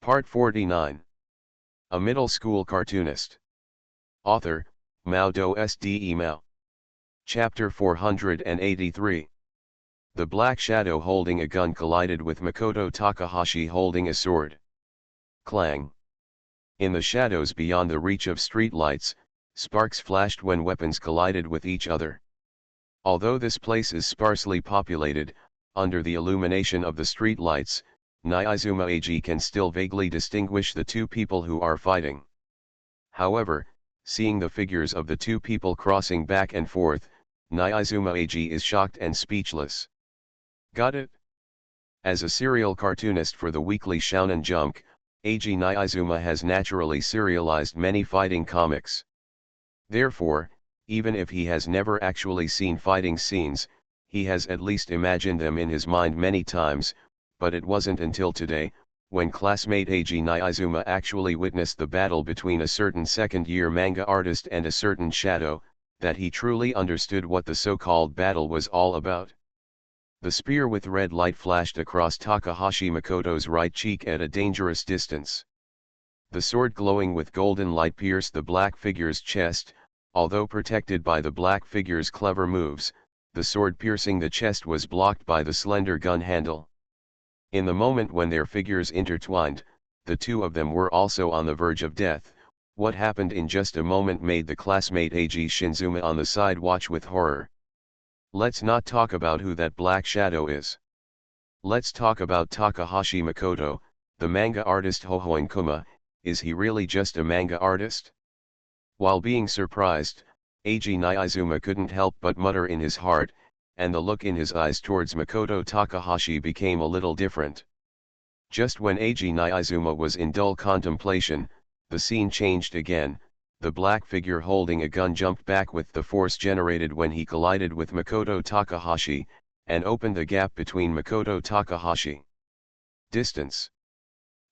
Part 49. A Middle School Cartoonist. Author, Mao Do Sde Mao. Chapter 483. The Black Shadow holding a gun collided with Makoto Takahashi holding a sword. Clang. In the shadows beyond the reach of streetlights, sparks flashed when weapons collided with each other. Although this place is sparsely populated, under the illumination of the streetlights, Nyaizuma Ag can still vaguely distinguish the two people who are fighting. However, seeing the figures of the two people crossing back and forth, Nyaizuma Ag is shocked and speechless. Got it? As a serial cartoonist for the weekly Shounen Jump, Ag Nyaizuma has naturally serialized many fighting comics. Therefore, even if he has never actually seen fighting scenes, he has at least imagined them in his mind many times, but it wasn't until today, when classmate Ag Nyaizuma actually witnessed the battle between a certain second-year manga artist and a certain shadow, that he truly understood what the so-called battle was all about. The spear with red light flashed across Takahashi Makoto's right cheek at a dangerous distance. The sword glowing with golden light pierced the black figure's chest, although protected by the black figure's clever moves, the sword piercing the chest was blocked by the slender gun handle. In the moment when their figures intertwined, the two of them were also on the verge of death. What happened in just a moment made the classmate Ag Shinzuma on the side watch with horror. Let's not talk about who that black shadow is. Let's talk about Takahashi Makoto, the manga artist Hohoin Kuma. Is he really just a manga artist? While being surprised, Ag Nyaizuma couldn't help but mutter in his heart, and the look in his eyes towards Makoto Takahashi became a little different. Just when Ag Nyaizuma was in dull contemplation, the scene changed again. The black figure holding a gun jumped back with the force generated when he collided with Makoto Takahashi, and opened the gap between Makoto Takahashi. Distance.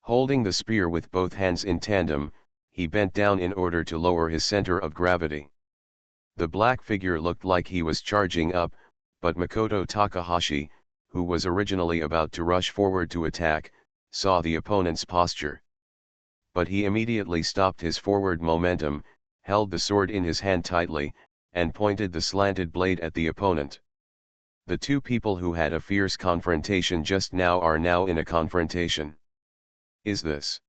Holding the spear with both hands in tandem, he bent down in order to lower his center of gravity. The black figure looked like he was charging up, but Makoto Takahashi, who was originally about to rush forward to attack, saw the opponent's posture. But he immediately stopped his forward momentum, held the sword in his hand tightly, and pointed the slanted blade at the opponent. The two people who had a fierce confrontation just now are now in a confrontation. Is this?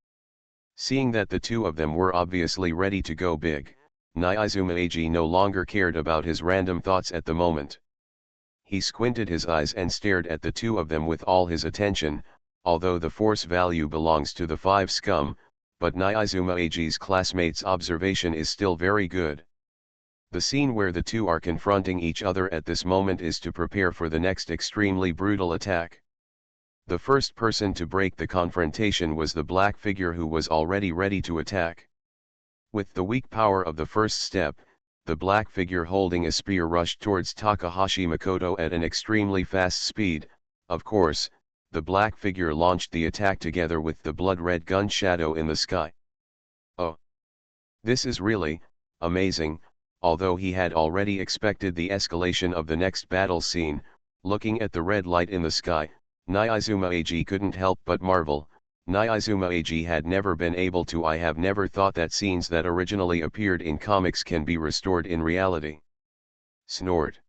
Seeing that the two of them were obviously ready to go big, Nyaizuma Ag no longer cared about his random thoughts at the moment. He squinted his eyes and stared at the two of them with all his attention, although the force value belongs to the five scum, but Nyaizuma Ag's classmate's observation is still very good. The scene where the two are confronting each other at this moment is to prepare for the next extremely brutal attack. The first person to break the confrontation was the black figure who was already ready to attack. With the weak power of the first step, the black figure holding a spear rushed towards Takahashi Makoto at an extremely fast speed. Of course, the black figure launched the attack together with the blood-red gun shadow in the sky. Oh! This is really amazing. Although he had already expected the escalation of the next battle scene, looking at the red light in the sky, Nyaizuma Ag couldn't help but marvel. Nyaizuma Ag had never been able to. I have never thought that scenes that originally appeared in comics can be restored in reality. Snort.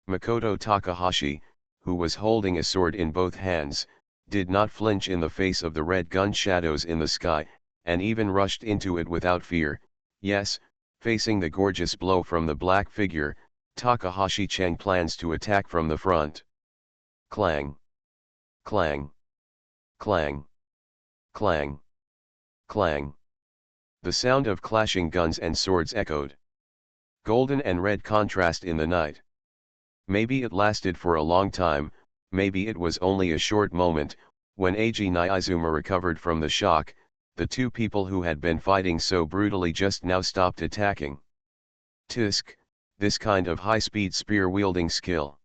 Makoto Takahashi, who was holding a sword in both hands, did not flinch in the face of the red gun shadows in the sky, and even rushed into it without fear. Yes, facing the gorgeous blow from the black figure, Takahashi-chan plans to attack from the front. Clang. Clang. Clang. Clang. Clang. The sound of clashing guns and swords echoed. Golden and red contrast in the night. Maybe it lasted for a long time, maybe it was only a short moment. When Ag Nyaizuma recovered from the shock, the two people who had been fighting so brutally just now stopped attacking. Tisk, this kind of high-speed spear-wielding skill.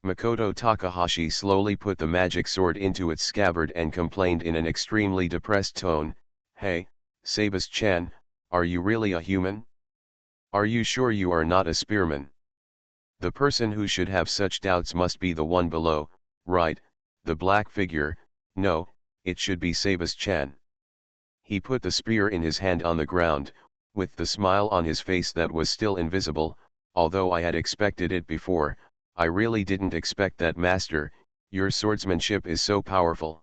Makoto Takahashi slowly put the magic sword into its scabbard and complained in an extremely depressed tone, "Hey, Sabas-chan, are you really a human? Are you sure you are not a spearman? The person who should have such doubts must be the one below, right, the black figure. No, it should be Sabas-chan. He put the spear in his hand on the ground, with the smile on his face that was still invisible. Although I had expected it before, I really didn't expect that, master. Your swordsmanship is so powerful.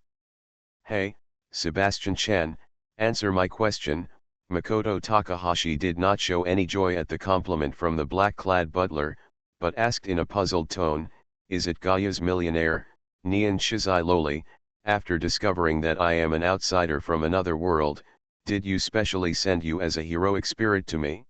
Hey, Sebastian-chan, answer my question. Makoto Takahashi did not show any joy at the compliment from the black-clad butler, but asked in a puzzled tone, is it Gaia's millionaire, Nyan Shizai Loli? After discovering that I am an outsider from another world, did you specially send you as a heroic spirit to me?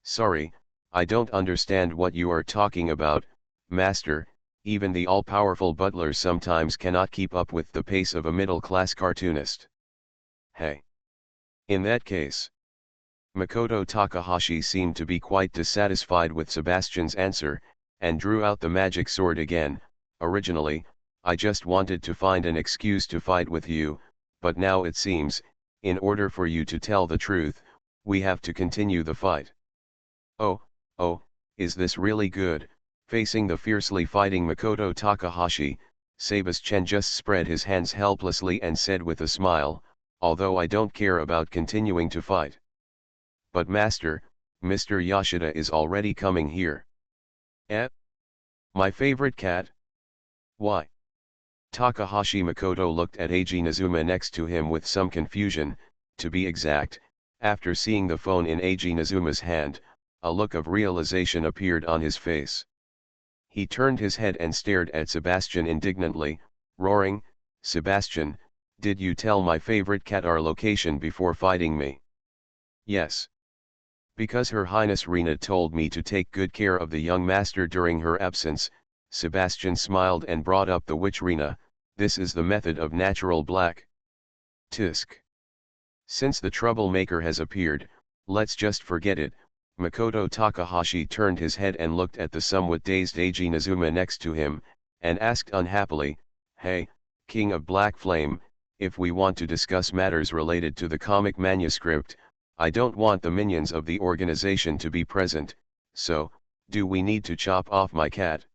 Sorry, I don't understand what you are talking about, master. Even the all-powerful butler sometimes cannot keep up with the pace of a middle-class cartoonist. Hey. In that case. Makoto Takahashi seemed to be quite dissatisfied with Sebastian's answer, and drew out the magic sword again. Originally, I just wanted to find an excuse to fight with you, but now it seems, in order for you to tell the truth, we have to continue the fight. Oh, is this really good? Facing the fiercely fighting Makoto Takahashi, Sabas-chan just spread his hands helplessly and said with a smile, although I don't care about continuing to fight. But master, Mr. Yoshida is already coming here. Eh? My favorite cat? Why? Takahashi Makoto looked at Eiji Nazuma next to him with some confusion. To be exact, after seeing the phone in Eiji Nazuma's hand, a look of realization appeared on his face. He turned his head and stared at Sebastian indignantly, roaring, Sebastian, did you tell my favorite cat our location before fighting me? Yes. Because Her Highness Rina told me to take good care of the young master during her absence. Sebastian smiled and brought up the witch Rina. This is the method of natural black. Tisk. Since the troublemaker has appeared, let's just forget it. Makoto Takahashi turned his head and looked at the somewhat dazed Eiji Nazuma next to him, and asked unhappily, hey, King of Black Flame, if we want to discuss matters related to the comic manuscript, I don't want the minions of the organization to be present, so, do we need to chop off my cat?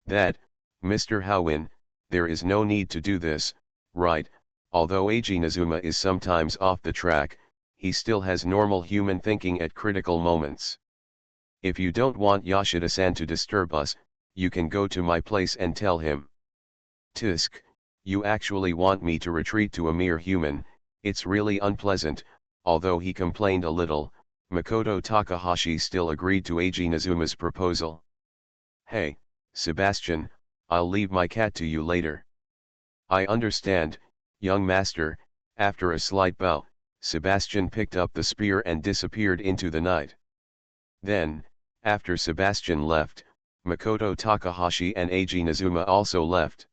That, Mr. Howin, there is no need to do this, right? Although Eiji Nazuma is sometimes off the track, he still has normal human thinking at critical moments. If you don't want Yoshida-san to disturb us, you can go to my place and tell him. Tisk, you actually want me to retreat to a mere human? It's really unpleasant. Although he complained a little, Makoto Takahashi still agreed to Eiji Nazuma's proposal. Hey, Sebastian, I'll leave my cat to you later. I understand, young master. After a slight bow, Sebastian picked up the spear and disappeared into the night. Then, after Sebastian left, Makoto Takahashi and Eiji Nazuma also left.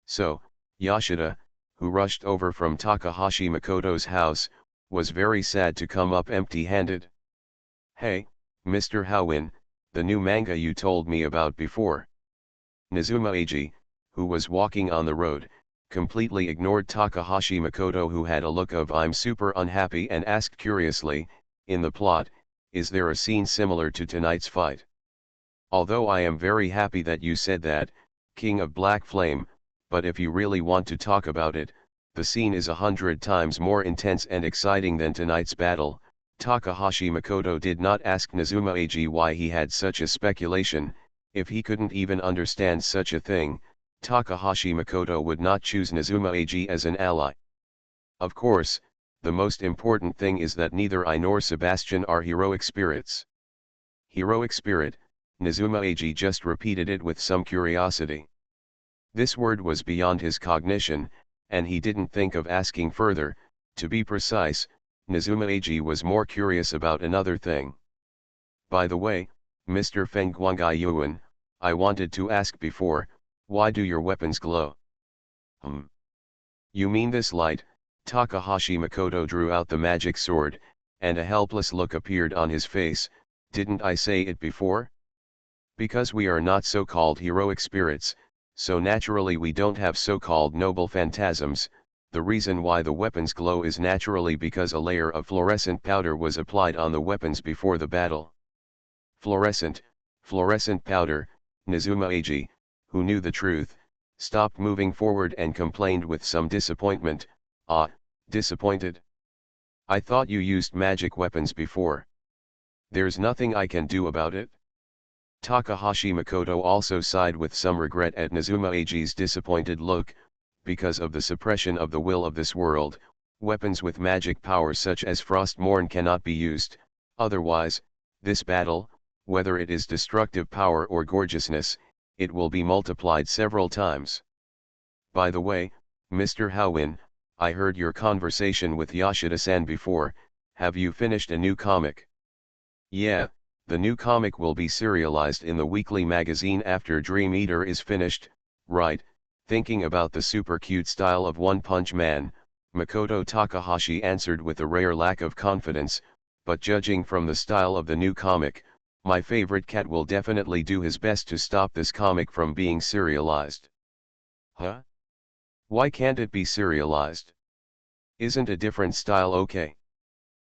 So, Yoshida, who rushed over from Takahashi Makoto's house, was very sad to come up empty-handed. Hey, Mr. Howin, the new manga you told me about before. Nazuma Eiji, who was walking on the road, completely ignored Takahashi Makoto, who had a look of I'm super unhappy, and asked curiously, in the plot, is there a scene similar to tonight's fight? Although I am very happy that you said that, King of Black Flame, but if you really want to talk about it, the scene is 100 times more intense and exciting than tonight's battle. Takahashi Makoto did not ask Nazuma Eiji why he had such a speculation. If he couldn't even understand such a thing, Takahashi Makoto would not choose Nazuma Eiji as an ally. Of course, the most important thing is that neither I nor Sebastian are heroic spirits. Heroic spirit, Nazuma Eiji just repeated it with some curiosity. This word was beyond his cognition, and he didn't think of asking further. To be precise, Nazuma Eiji was more curious about another thing. By the way, Mr. Feng Guangai Yuan, I wanted to ask before, why do your weapons glow? You mean this light? Takahashi Makoto drew out the magic sword, and a helpless look appeared on his face. Didn't I say it before? Because we are not so-called heroic spirits, so naturally we don't have so-called noble phantasms. The reason why the weapons glow is naturally because a layer of fluorescent powder was applied on the weapons before the battle. Fluorescent powder. Nazuma Eiji, who knew the truth, stopped moving forward and complained with some disappointment, "Ah, disappointed? I thought you used magic weapons before. There's nothing I can do about it?" Takahashi Makoto also sighed with some regret at Nezuma Eiji's disappointed look. Because of the suppression of the will of this world, weapons with magic powers such as Frostmourne cannot be used, otherwise, this battle, whether it is destructive power or gorgeousness, it will be multiplied several times. By the way, Mr. Howin, I heard your conversation with Yoshida-san before. Have you finished a new comic? Yeah, the new comic will be serialized in the weekly magazine after Dream Eater is finished, right? Thinking about the super cute style of One Punch Man, Makoto Takahashi answered with a rare lack of confidence, but judging from the style of the new comic, my favorite cat will definitely do his best to stop this comic from being serialized. Huh? Why can't it be serialized? Isn't a different style okay?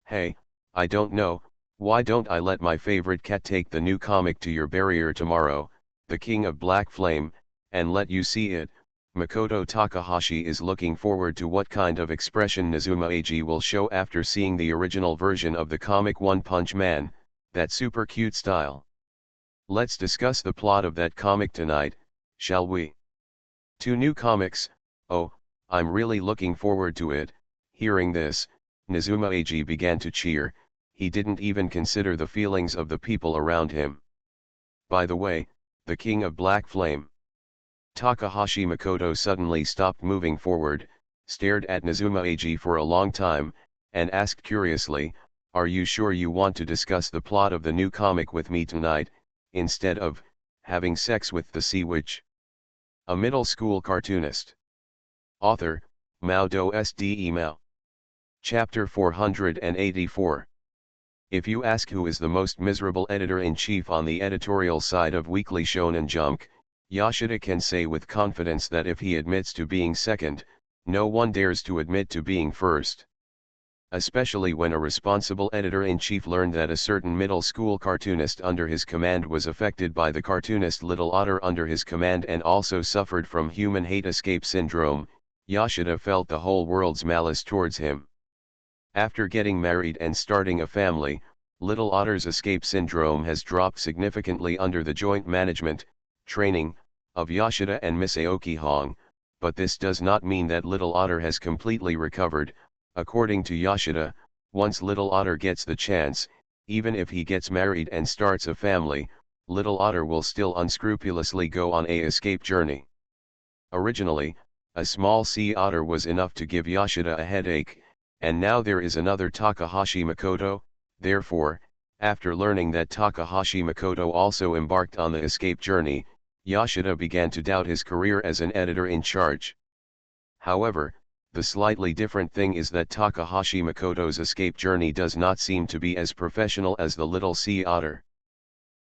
Hey, I don't know, why don't I let my favorite cat take the new comic to your barrier tomorrow, The King of Black Flame, and let you see it? Makoto Takahashi is looking forward to what kind of expression Nezuma Eiji will show after seeing the original version of the comic One Punch Man, that super cute style. Let's discuss the plot of that comic tonight, shall we? 2 new comics, oh, I'm really looking forward to it. Hearing this, Nezuma Eiji began to cheer. He didn't even consider the feelings of the people around him. By the way, the King of Black Flame. Takahashi Makoto suddenly stopped moving forward, stared at Nezuma Eiji for a long time, and asked curiously, "Are you sure you want to discuss the plot of the new comic with me tonight, instead of having sex with the Sea Witch?" A middle school cartoonist. Author, Mao SD Mao. Chapter 484. If you ask who is the most miserable editor-in-chief on the editorial side of Weekly Shonen Jump, Yoshida can say with confidence that if he admits to being second, no one dares to admit to being first. Especially when a responsible editor-in-chief learned that a certain middle school cartoonist under his command was affected by the cartoonist Little Otter under his command and also suffered from human hate escape syndrome, Yoshida felt the whole world's malice towards him. After getting married and starting a family, Little Otter's escape syndrome has dropped significantly under the joint management, training, of Yoshida and Miss Aoki Hong, but this does not mean that Little Otter has completely recovered. According to Yoshida, once Little Otter gets the chance, even if he gets married and starts a family, Little Otter will still unscrupulously go on a escape journey. Originally, a small sea otter was enough to give Yoshida a headache, and now there is another Takahashi Makoto. Therefore, after learning that Takahashi Makoto also embarked on the escape journey, Yoshida began to doubt his career as an editor-in-charge. However, the slightly different thing is that Takahashi Makoto's escape journey does not seem to be as professional as the Little Sea Otter.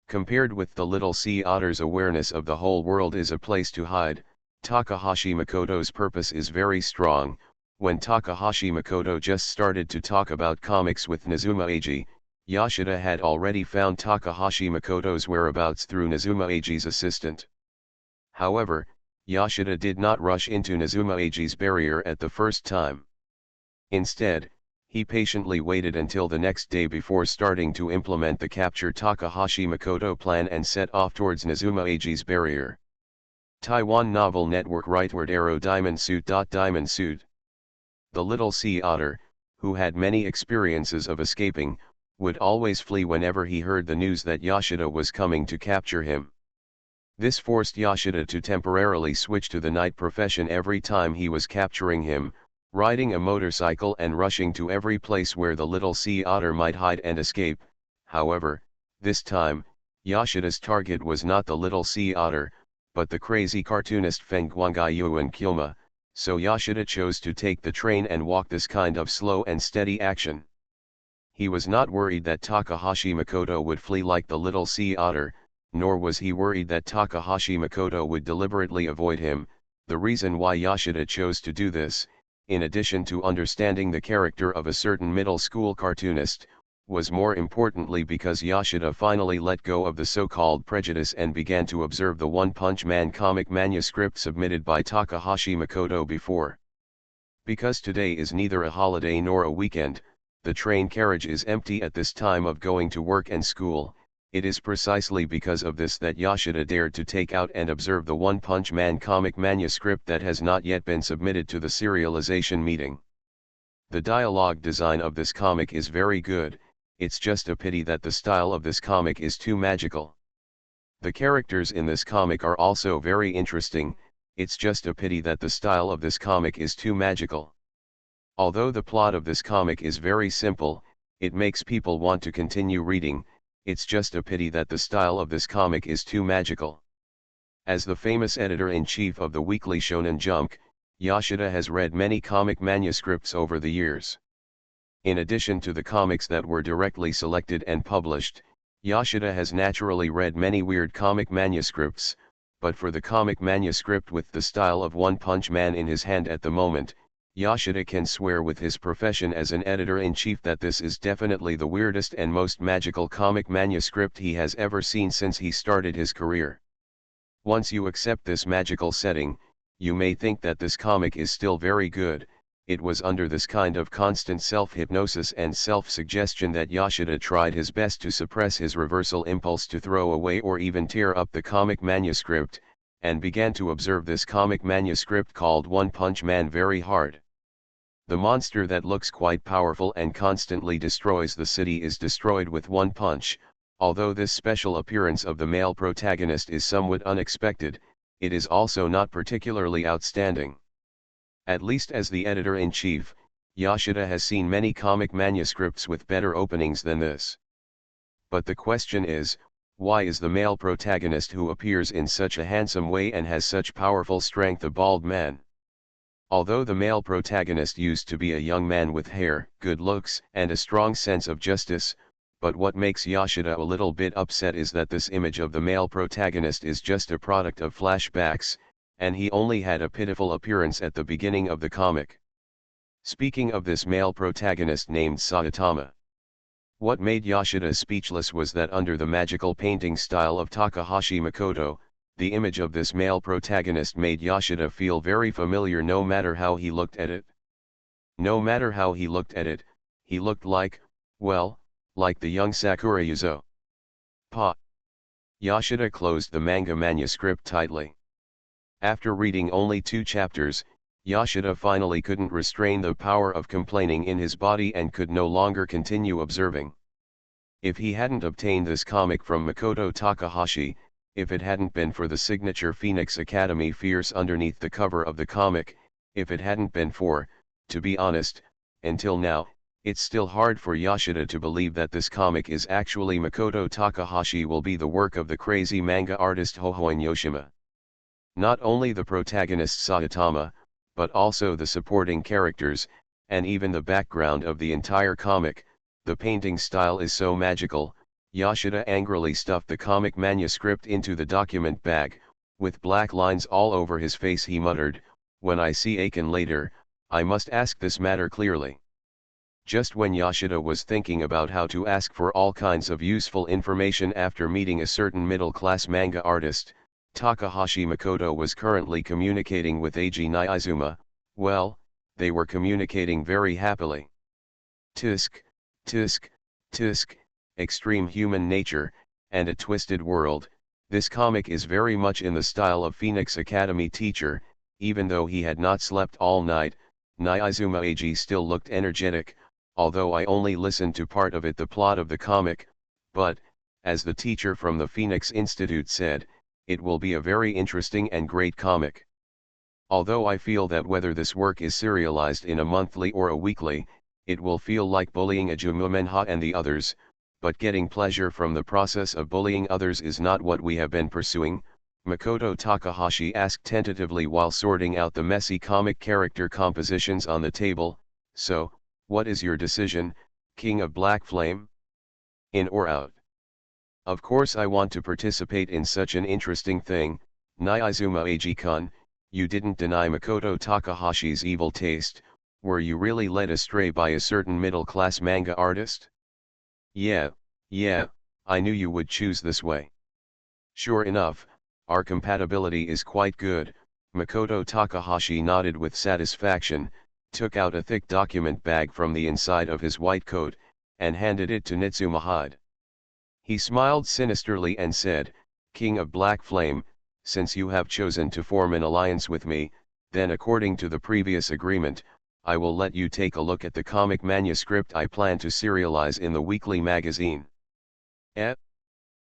Compared with the Little Sea Otter's awareness of the whole world is a place to hide, Takahashi Makoto's purpose is very strong. When Takahashi Makoto just started to talk about comics with Nezuma Eiji, Yoshida had already found Takahashi Makoto's whereabouts through Nezuma Eiji's assistant. However, Yoshida did not rush into Nezuma Eiji's barrier at the first time. Instead, he patiently waited until the next day before starting to implement the capture Takahashi Makoto plan and set off towards Nezuma Eiji's barrier. Taiwan Novel Network Rightward Arrow Diamond Suit. The Little Sea Otter, who had many experiences of escaping, would always flee whenever he heard the news that Yoshida was coming to capture him. This forced Yoshida to temporarily switch to the night profession every time he was capturing him, riding a motorcycle and rushing to every place where the Little Sea Otter might hide and escape. However, this time, Yoshida's target was not the Little Sea Otter, but the crazy cartoonist Feng Guangaiyu Kyoma, so Yoshida chose to take the train and walk this kind of slow and steady action. He was not worried that Takahashi Makoto would flee like the Little Sea Otter, nor was he worried that Takahashi Makoto would deliberately avoid him. The reason why Yoshida chose to do this, in addition to understanding the character of a certain middle school cartoonist, was more importantly because Yoshida finally let go of the so-called prejudice and began to observe the One Punch Man comic manuscript submitted by Takahashi Makoto before. Because today is neither a holiday nor a weekend, the train carriage is empty at this time of going to work and school. It is precisely because of this that Yoshida dared to take out and observe the One Punch Man comic manuscript that has not yet been submitted to the serialization meeting. The dialogue design of this comic is very good. It's just a pity that the style of this comic is too magical. The characters in this comic are also very interesting. It's just a pity that the style of this comic is too magical. Although the plot of this comic is very simple, it makes people want to continue reading. It's just a pity that the style of this comic is too magical. As the famous editor-in-chief of the Weekly Shonen Jump, Yoshida has read many comic manuscripts over the years. In addition to the comics that were directly selected and published, Yoshida has naturally read many weird comic manuscripts, but for the comic manuscript with the style of One Punch Man in his hand at the moment, Yoshida can swear with his profession as an editor-in-chief that this is definitely the weirdest and most magical comic manuscript he has ever seen since he started his career. Once you accept this magical setting, you may think that this comic is still very good. It was under this kind of constant self-hypnosis and self-suggestion that Yoshida tried his best to suppress his reversal impulse to throw away or even tear up the comic manuscript, and began to observe this comic manuscript called One Punch Man very hard. The monster that looks quite powerful and constantly destroys the city is destroyed with one punch. Although this special appearance of the male protagonist is somewhat unexpected, it is also not particularly outstanding. At least as the editor-in-chief, Yoshida has seen many comic manuscripts with better openings than this. But the question is, why is the male protagonist who appears in such a handsome way and has such powerful strength a bald man? Although the male protagonist used to be a young man with hair, good looks, and a strong sense of justice, but what makes Yoshida a little bit upset is that this image of the male protagonist is just a product of flashbacks, and he only had a pitiful appearance at the beginning of the comic. Speaking of this male protagonist named Saitama, what made Yoshida speechless was that under the magical painting style of Takahashi Makoto, the image of this male protagonist made Yoshida feel very familiar no matter how he looked at it. No matter how he looked at it, he looked like, well, like the young Sakura Yuzo. Yoshida closed the manga manuscript tightly. After reading only 2 chapters, Yoshida finally couldn't restrain the power of complaining in his body and could no longer continue observing. If he hadn't obtained this comic from Makoto Takahashi, if it hadn't been for the signature Phoenix Academy fierce underneath the cover of the comic, if it hadn't been for, to be honest, until now, it's still hard for Yoshida to believe that this comic is actually Makoto Takahashi will be the work of the crazy manga artist Hohoin Yoshima. Not only the protagonist Saitama, but also the supporting characters, and even the background of the entire comic, the painting style is so magical. Yoshida angrily stuffed the comic manuscript into the document bag. With black lines all over his face he muttered, "When I see Aiken later, I must ask this matter clearly." Just when Yoshida was thinking about how to ask for all kinds of useful information after meeting a certain middle-class manga artist, Takahashi Makoto was currently communicating with Eiji Niizuma. Well, they were communicating very happily. Tisk, tisk, tisk, extreme human nature, and a twisted world. This comic is very much in the style of Phoenix Academy teacher. Even though he had not slept all night, Niizuma Eiji still looked energetic, although I only listened to part of it, the plot of the comic, but, as the teacher from the Phoenix Institute said, it will be a very interesting and great comic. Although I feel that whether this work is serialized in a monthly or a weekly, it will feel like bullying Ajumu and the others, but getting pleasure from the process of bullying others is not what we have been pursuing, Makoto Takahashi asked tentatively while sorting out the messy comic character compositions on the table. So, what is your decision, King of Black Flame? In or out? Of course I want to participate in such an interesting thing. Niizuma Eiji-kun, you didn't deny Makoto Takahashi's evil taste. Were you really led astray by a certain middle-class manga artist? Yeah, yeah, I knew you would choose this way. Sure enough, our compatibility is quite good. Makoto Takahashi nodded with satisfaction, took out a thick document bag from the inside of his white coat, and handed it to Nitsuma Hyde. He smiled sinisterly and said, "King of Black Flame, since you have chosen to form an alliance with me, then according to the previous agreement, I will let you take a look at the comic manuscript I plan to serialize in the weekly magazine." Eh?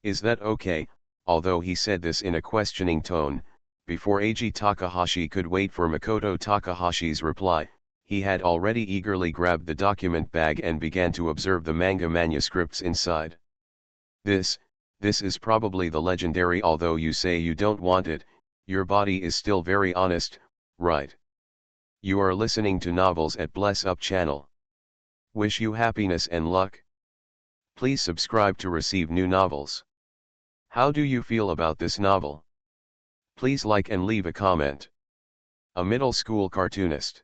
Is that okay? Although he said this in a questioning tone, before Eiji Takahashi could wait for Makoto Takahashi's reply, he had already eagerly grabbed the document bag and began to observe the manga manuscripts inside. This is probably the legendary, although you say you don't want it, your body is still very honest, right? You are listening to Novels at Bless Up channel. Wish you happiness and luck. Please subscribe to receive new novels. How do you feel about this novel? Please like and leave a comment. A middle school cartoonist.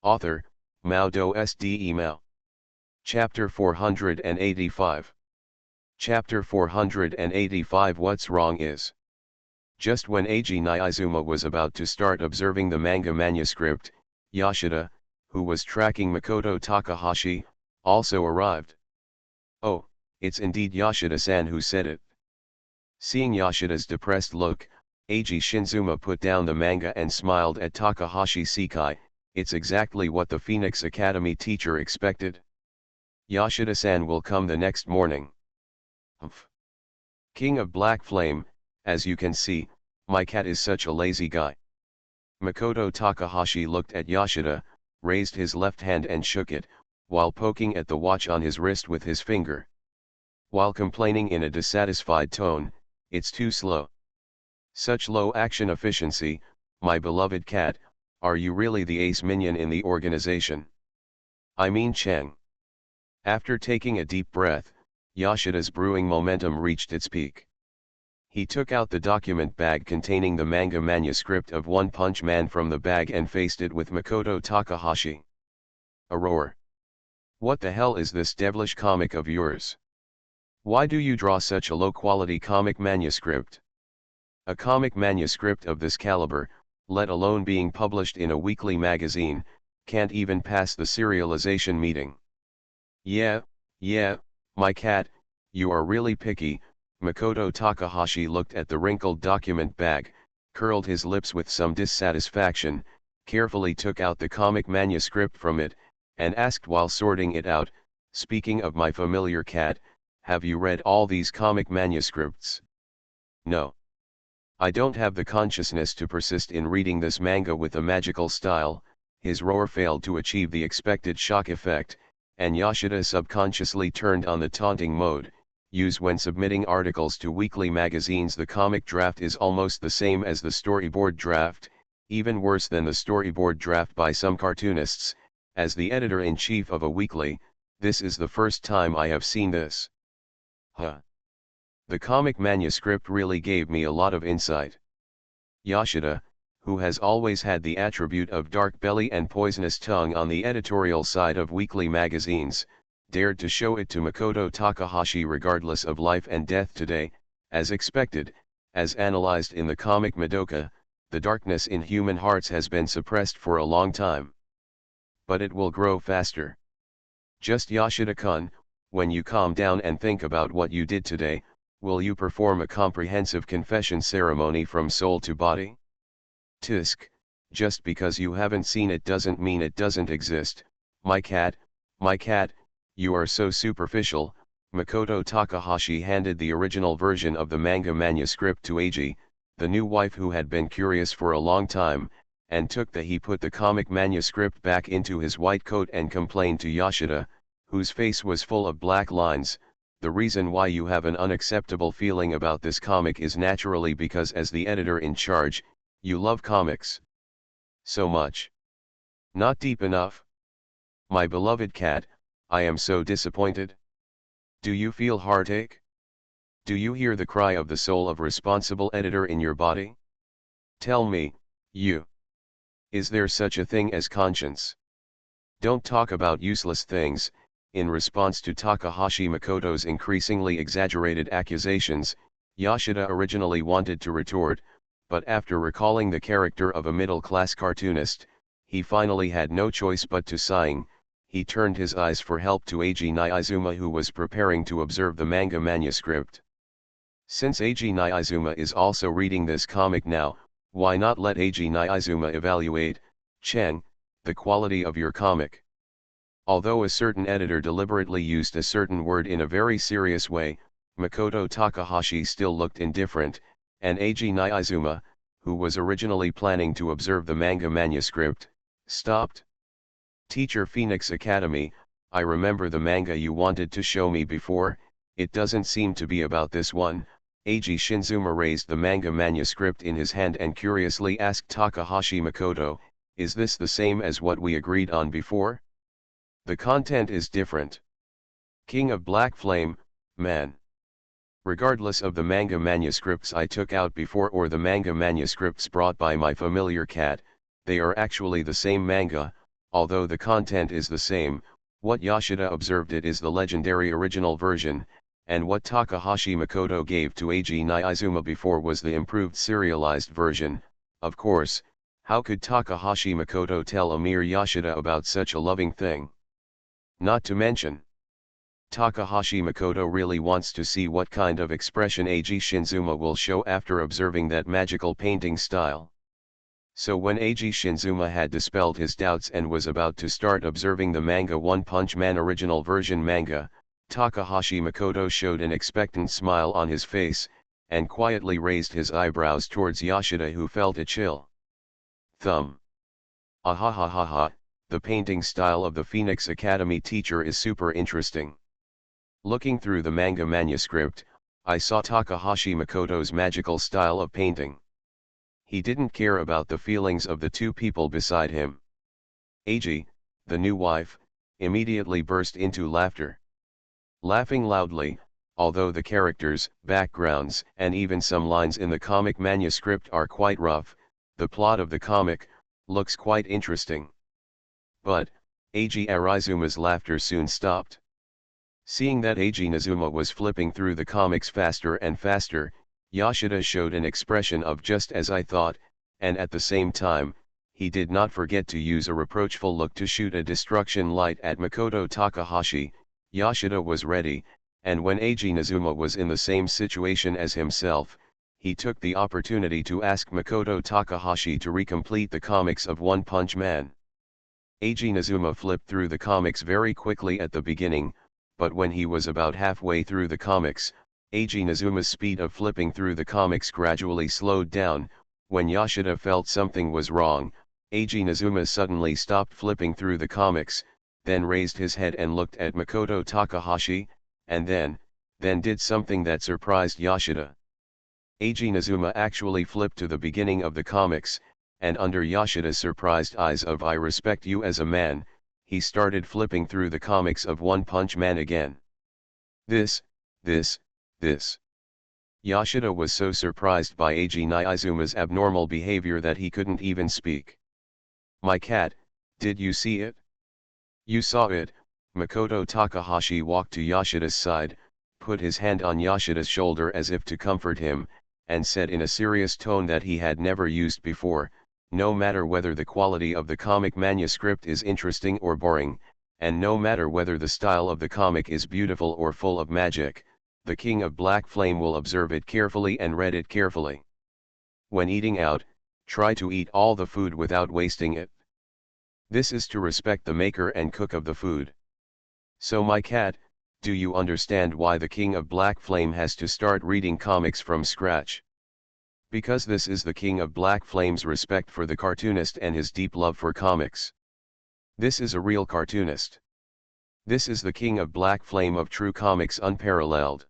Author, Mao Do SD Email. Chapter 485. Chapter 485. What's wrong is. Just when Eiji Nizuma was about to start observing the manga manuscript, Yoshida, who was tracking Makoto Takahashi, also arrived. Oh, it's indeed Yoshida-san who said it. Seeing Yoshida's depressed look, Eiji Shinzuma put down the manga and smiled at Takahashi Sekai. It's exactly what the Phoenix Academy teacher expected. Yoshida-san will come the next morning. Humph. King of Black Flame, as you can see, my cat is such a lazy guy. Makoto Takahashi looked at Yoshida, raised his left hand and shook it, while poking at the watch on his wrist with his finger. While complaining in a dissatisfied tone, "It's too slow. Such low action efficiency, my beloved cat, are you really the ace minion in the organization? I mean Cheng." After taking a deep breath, Yoshida's brewing momentum reached its peak. He took out the document bag containing the manga manuscript of One Punch Man from the bag and faced it with Makoto Takahashi. A roar. "What the hell is this devilish comic of yours? Why do you draw such a low-quality comic manuscript? A comic manuscript of this caliber, let alone being published in a weekly magazine, can't even pass the serialization meeting." Yeah, my cat, you are really picky." Makoto Takahashi looked at the wrinkled document bag, curled his lips with some dissatisfaction, carefully took out the comic manuscript from it, and asked while sorting it out, "Speaking of my familiar cat, have you read all these comic manuscripts?" "No. I don't have the consciousness to persist in reading this manga with a magical style." His roar failed to achieve the expected shock effect, and Yoshida subconsciously turned on the taunting mode, used when submitting articles to weekly magazines. The comic draft is almost the same as the storyboard draft, even worse than the storyboard draft by some cartoonists. As the editor-in-chief of a weekly, this is the first time I have seen this. Huh. The comic manuscript really gave me a lot of insight. Yoshida, who has always had the attribute of dark belly and poisonous tongue on the editorial side of weekly magazines, dared to show it to Makoto Takahashi regardless of life and death today. As expected, as analyzed in the comic Madoka, the darkness in human hearts has been suppressed for a long time. But it will grow faster. Just Yoshida-kun, when you calm down and think about what you did today, will you perform a comprehensive confession ceremony from soul to body? Tisk, just because you haven't seen it doesn't mean it doesn't exist. My cat, you are so superficial." Makoto Takahashi handed the original version of the manga manuscript to Eiji, the new wife who had been curious for a long time, and he put the comic manuscript back into his white coat and complained to Yoshida, whose face was full of black lines, "The reason why you have an unacceptable feeling about this comic is naturally because as the editor in charge, you love comics so much. Not deep enough. My beloved cat, I am so disappointed. Do you feel heartache? Do you hear the cry of the soul of responsible editor in your body? Tell me, you. Is there such a thing as conscience? Don't talk about useless things, In response to Takahashi Makoto's increasingly exaggerated accusations, Yoshida originally wanted to retort, but after recalling the character of a middle-class cartoonist, he finally had no choice but to sighing. He turned his eyes for help to Eiji Niizuma, who was preparing to observe the manga manuscript. Since Eiji Niizuma is also reading this comic now, why not let Eiji Niizuma evaluate, Chen, the quality of your comic? Although a certain editor deliberately used a certain word in a very serious way, Makoto Takahashi still looked indifferent, and Eiji Niizuma, who was originally planning to observe the manga manuscript, stopped. Teacher Phoenix Academy, I remember the manga you wanted to show me before, it doesn't seem to be about this one. Eiji Shinzuma raised the manga manuscript in his hand and curiously asked Takahashi Makoto, is this the same as what we agreed on before? The content is different. King of Black Flame, man. Regardless of the manga manuscripts I took out before or the manga manuscripts brought by my familiar cat, they are actually the same manga, although the content is the same. What Yoshida observed it is the legendary original version, and what Takahashi Makoto gave to Eiji Niizuma before was the improved serialized version. Of course, how could Takahashi Makoto tell a mere Yoshida about such a loving thing? Not to mention, Takahashi Makoto really wants to see what kind of expression Eiji Shinzuma will show after observing that magical painting style. So when Eiji Shinzuma had dispelled his doubts and was about to start observing the manga One Punch Man original version manga, Takahashi Makoto showed an expectant smile on his face, and quietly raised his eyebrows towards Yoshida, who felt a chill. Thumb. Ahahaha, the painting style of the Phoenix Academy teacher is super interesting. Looking through the manga manuscript, I saw Takahashi Makoto's magical style of painting. He didn't care about the feelings of the two people beside him. Eiji, the new wife, immediately burst into laughter. Laughing loudly, although the characters, backgrounds, and even some lines in the comic manuscript are quite rough, the plot of the comic looks quite interesting. But, Eiji Arizuma's laughter soon stopped. Seeing that Eiji Nizuma was flipping through the comics faster and faster, Yoshida showed an expression of just as I thought, and at the same time, he did not forget to use a reproachful look to shoot a destruction light at Makoto Takahashi. Yoshida was ready, and when Eiji Nizuma was in the same situation as himself, he took the opportunity to ask Makoto Takahashi to recomplete the comics of One Punch Man. Eiji Nizuma flipped through the comics very quickly at the beginning, but when he was about halfway through the comics, Eiji Nizuma's speed of flipping through the comics gradually slowed down. When Yoshida felt something was wrong, Eiji Nizuma suddenly stopped flipping through the comics, then raised his head and looked at Makoto Takahashi, and then did something that surprised Yoshida. Eiji Nizuma actually flipped to the beginning of the comics, and under Yoshida's surprised eyes of "I respect you as a man," he started flipping through the comics of One Punch Man again. This. Yoshida was so surprised by Eiji Niizuma's abnormal behavior that he couldn't even speak. "My cat, did you see it?" "You saw it." Makoto Takahashi walked to Yoshida's side, put his hand on Yoshida's shoulder as if to comfort him, and said in a serious tone that he had never used before, "No matter whether the quality of the comic manuscript is interesting or boring, and no matter whether the style of the comic is beautiful or full of magic, the King of Black Flame will observe it carefully and read it carefully. When eating out, try to eat all the food without wasting it. This is to respect the maker and cook of the food. So my cat, do you understand why the King of Black Flame has to start reading comics from scratch? Because this is the King of Black Flame's respect for the cartoonist and his deep love for comics. This is a real cartoonist. This is the King of Black Flame of true comics, unparalleled."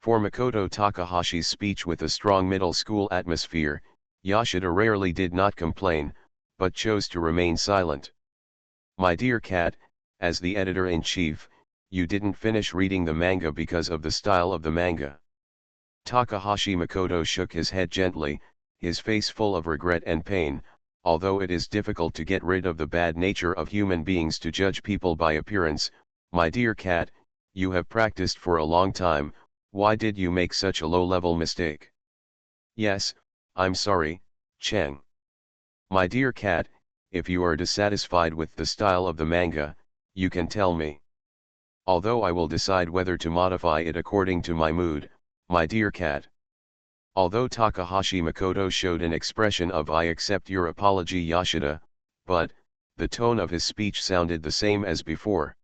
For Makoto Takahashi's speech with a strong middle school atmosphere, Yoshida rarely did not complain, but chose to remain silent. "My dear cat, as the editor-in-chief, you didn't finish reading the manga because of the style of the manga." Takahashi Makoto shook his head gently, his face full of regret and pain. "Although it is difficult to get rid of the bad nature of human beings to judge people by appearance, My dear cat, you have practiced for a long time, why did you make such a low-level mistake? Yes, I'm sorry, Cheng. My dear cat, if you are dissatisfied with the style of the manga, you can tell me. Although I will decide whether to modify it according to my mood, my dear cat. Although Takahashi Makoto showed an expression of "I accept your apology Yoshida," but, the tone of his speech sounded the same as before.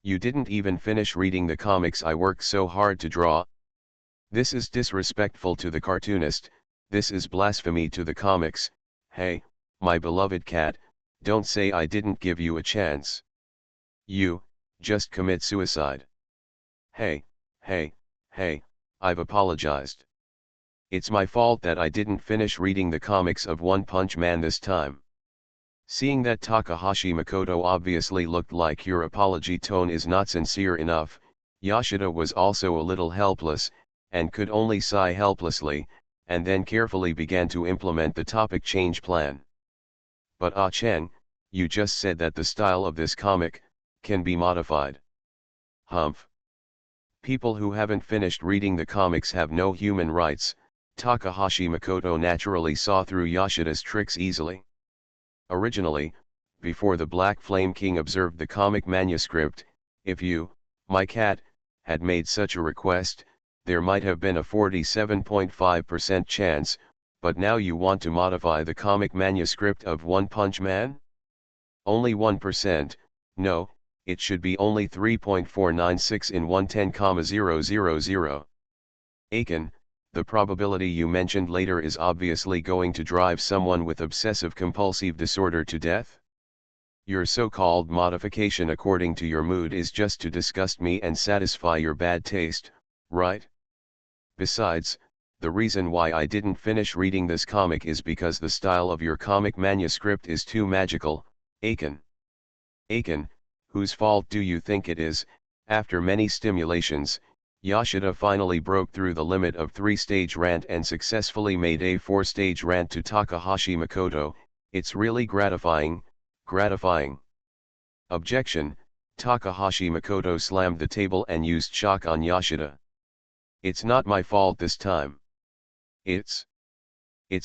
You didn't even finish reading the comics I worked so hard to draw. This is disrespectful to the cartoonist, this is blasphemy to the comics. Hey, my beloved cat, don't say I didn't give you a chance. You, just commit suicide. Hey, I've apologized. It's my fault that I didn't finish reading the comics of One Punch Man this time. Seeing that Takahashi Makoto obviously looked like your apology tone is not sincere enough, Yoshida was also a little helpless, and could only sigh helplessly, and then carefully began to implement the topic change plan. But Cheng, you just said that the style of this comic can be modified. Humph. People who haven't finished reading the comics have no human rights. Takahashi Makoto naturally saw through Yoshida's tricks easily. Originally, before the Black Flame King observed the comic manuscript, if you, my cat, had made such a request, there might have been a 47.5% chance, but now you want to modify the comic manuscript of One Punch Man? Only 1%, no, it should be only 3.496 in 110,000. Aiken, the probability you mentioned later is obviously going to drive someone with obsessive-compulsive disorder to death? Your so-called modification according to your mood is just to disgust me and satisfy your bad taste, right? Besides, the reason why I didn't finish reading this comic is because the style of your comic manuscript is too magical, Aiken. Aiken, whose fault do you think it is? After many stimulations, Yoshida finally broke through the limit of 3-stage rant and successfully made a 4-stage rant to Takahashi Makoto. It's really gratifying. Objection, Takahashi Makoto slammed the table and used shock on Yoshida. It's not my fault this time. It's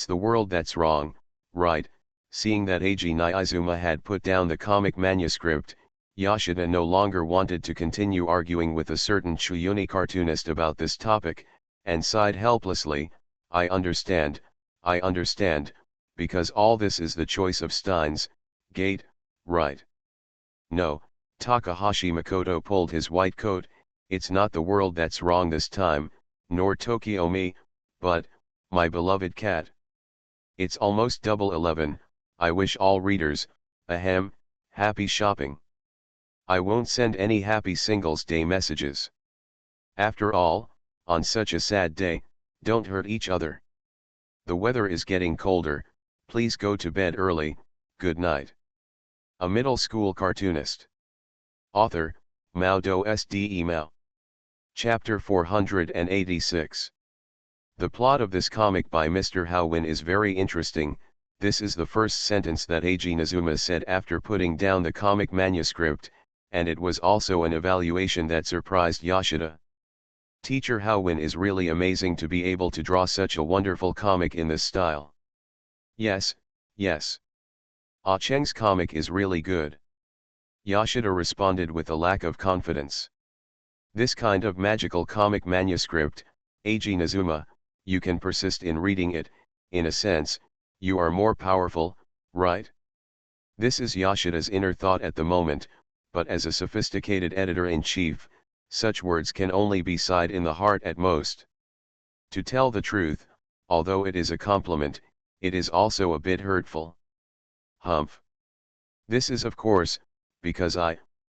the world that's wrong, right? Seeing that Eiji Niizuma had put down the comic manuscript, Yoshida no longer wanted to continue arguing with a certain Chuyuni cartoonist about this topic, and sighed helplessly. I understand, because all this is the choice of Steins Gate, right? No, Takahashi Makoto pulled his white coat. It's not the world that's wrong this time, nor Tokyo me, but, my beloved cat. It's almost 11:00, I wish all readers, happy shopping. I won't send any happy Singles Day messages. After all, on such a sad day, don't hurt each other. The weather is getting colder, please go to bed early, good night. A middle school cartoonist. Author, MaleProtagonist. Chapter 486. The plot of this comic by Mr. Howin is very interesting. This is the first sentence that Eiji Niizuma said after putting down the comic manuscript, and it was also an evaluation that surprised Yoshida. Teacher Howin is really amazing to be able to draw such a wonderful comic in this style. Yes. Cheng's comic is really good. Yoshida responded with a lack of confidence. This kind of magical comic manuscript, Eiji Niizuma, you can persist in reading it, in a sense, you are more powerful, right? This is Yoshida's inner thought at the moment, but as a sophisticated editor-in-chief, such words can only be sighed in the heart at most. To tell the truth, although it is a compliment, it is also a bit hurtful. Humph. This is of course, because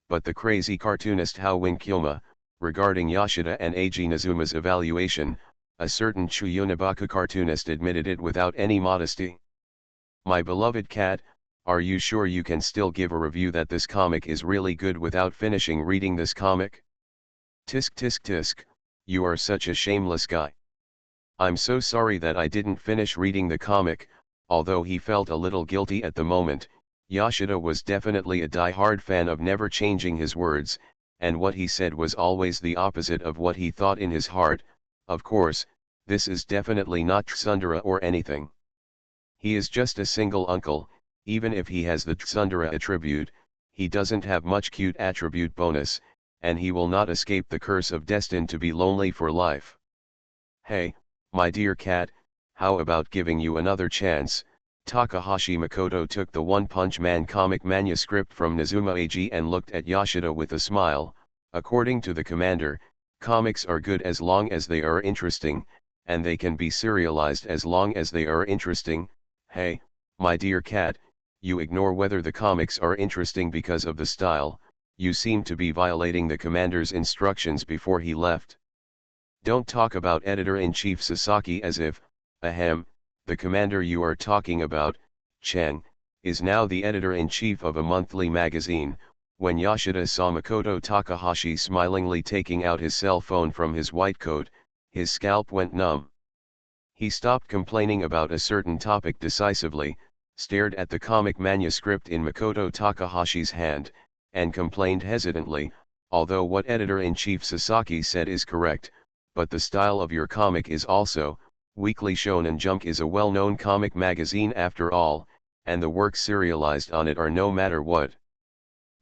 but the crazy cartoonist Howin Kyoma, regarding Yoshida and Eiji Niizuma's evaluation, a certain Chuyunibaku cartoonist admitted it without any modesty. My beloved cat, are you sure you can still give a review that this comic is really good without finishing reading this comic? Tisk, you are such a shameless guy. I'm so sorry that I didn't finish reading the comic. Although he felt a little guilty at the moment, Yoshida was definitely a die-hard fan of never changing his words, and what he said was always the opposite of what he thought in his heart. Of course, this is definitely not tsundere or anything. He is just a single uncle. Even if he has the tsundere attribute, he doesn't have much cute attribute bonus, and he will not escape the curse of destined to be lonely for life. Hey, my dear cat, how about giving you another chance? Takahashi Makoto took the One Punch Man comic manuscript from Nazuma Ag and looked at Yoshida with a smile. According to the commander, comics are good as long as they are interesting, and they can be serialized as long as they are interesting. Hey, my dear cat, you ignore whether the comics are interesting because of the style. You seem to be violating the commander's instructions before he left. Don't talk about Editor-in-Chief Sasaki as if, ahem, the commander you are talking about, Chang, is now the editor-in-chief of a monthly magazine. When Yoshida saw Makoto Takahashi smilingly taking out his cell phone from his white coat, his scalp went numb. He stopped complaining about a certain topic decisively, stared at the comic manuscript in Makoto Takahashi's hand, and complained hesitantly, although what editor-in-chief Sasaki said is correct, but the style of your comic is also. Weekly Shonen Jump is a well-known comic magazine after all, and the works serialized on it are no matter what.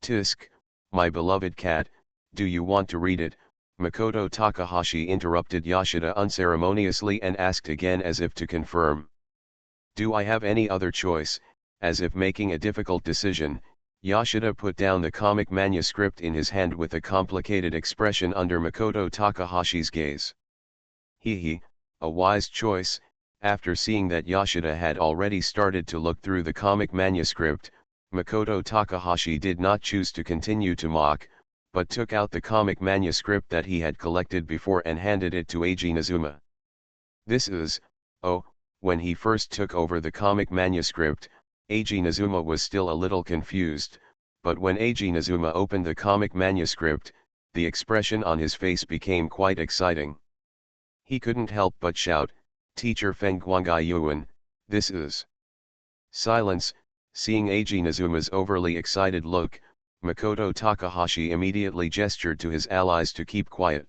Tisk, my beloved cat, do you want to read it? Makoto Takahashi interrupted Yoshida unceremoniously and asked again as if to confirm. Do I have any other choice? As if making a difficult decision, Yoshida put down the comic manuscript in his hand with a complicated expression under Makoto Takahashi's gaze. Hee. A wise choice. After seeing that Yoshida had already started to look through the comic manuscript, Makoto Takahashi did not choose to continue to mock, but took out the comic manuscript that he had collected before and handed it to Eiji Nazuma. This is, when he first took over the comic manuscript, Eiji Nazuma was still a little confused, but when Eiji Nazuma opened the comic manuscript, the expression on his face became quite exciting. He couldn't help but shout, Teacher Feng Guangai Yuan, this is. Silence. Seeing Eiji Nazuma's overly excited look, Makoto Takahashi immediately gestured to his allies to keep quiet.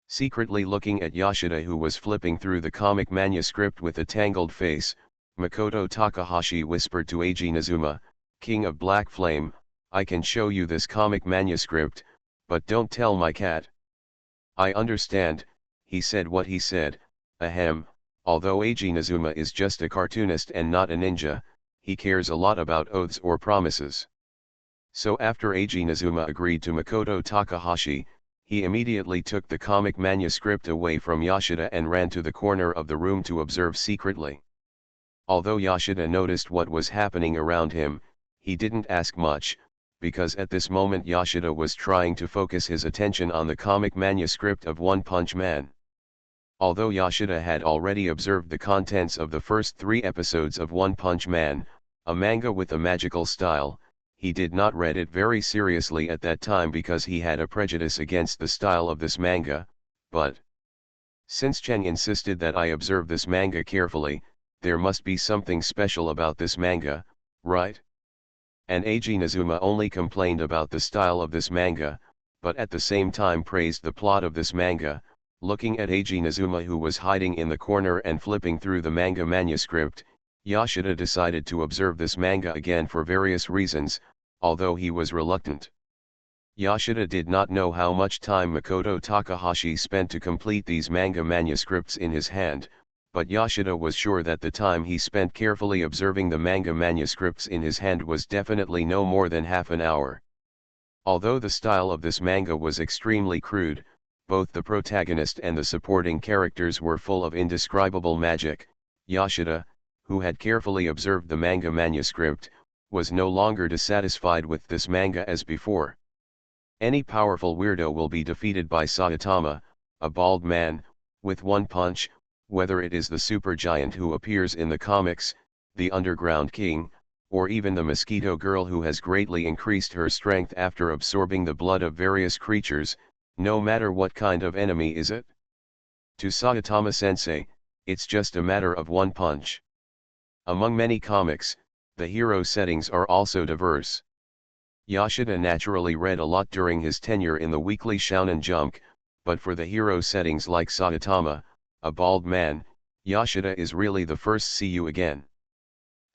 Secretly looking at Yoshida, who was flipping through the comic manuscript with a tangled face, Makoto Takahashi whispered to Eiji Nazuma, King of Black Flame, I can show you this comic manuscript, but don't tell my cat. I understand. He said what he said, ahem, although Eiji Nazuma is just a cartoonist and not a ninja, he cares a lot about oaths or promises. So after Eiji Nazuma agreed to Makoto Takahashi, he immediately took the comic manuscript away from Yoshida and ran to the corner of the room to observe secretly. Although Yoshida noticed what was happening around him, he didn't ask much, because at this moment Yoshida was trying to focus his attention on the comic manuscript of One Punch Man. Although Yoshida had already observed the contents of the first 3 episodes of One Punch Man, a manga with a magical style, he did not read it very seriously at that time because he had a prejudice against the style of this manga, but since Cheng insisted that I observe this manga carefully, there must be something special about this manga, right? And Eiji Nazuma only complained about the style of this manga, but at the same time praised the plot of this manga. Looking at Eiji Nazuma, who was hiding in the corner and flipping through the manga manuscript, Yoshida decided to observe this manga again for various reasons, although he was reluctant. Yoshida did not know how much time Makoto Takahashi spent to complete these manga manuscripts in his hand, but Yoshida was sure that the time he spent carefully observing the manga manuscripts in his hand was definitely no more than half an hour. Although the style of this manga was extremely crude, both the protagonist and the supporting characters were full of indescribable magic. Yoshida, who had carefully observed the manga manuscript, was no longer dissatisfied with this manga as before. Any powerful weirdo will be defeated by Saitama, a bald man, with one punch, whether it is the supergiant who appears in the comics, the Underground King, or even the Mosquito Girl who has greatly increased her strength after absorbing the blood of various creatures. No matter what kind of enemy is it. To Saitama-sensei, it's just a matter of one punch. Among many comics, the hero settings are also diverse. Yoshida naturally read a lot during his tenure in the Weekly Shonen Jump, but for the hero settings like Saitama, a bald man, Yoshida is really the first see you again.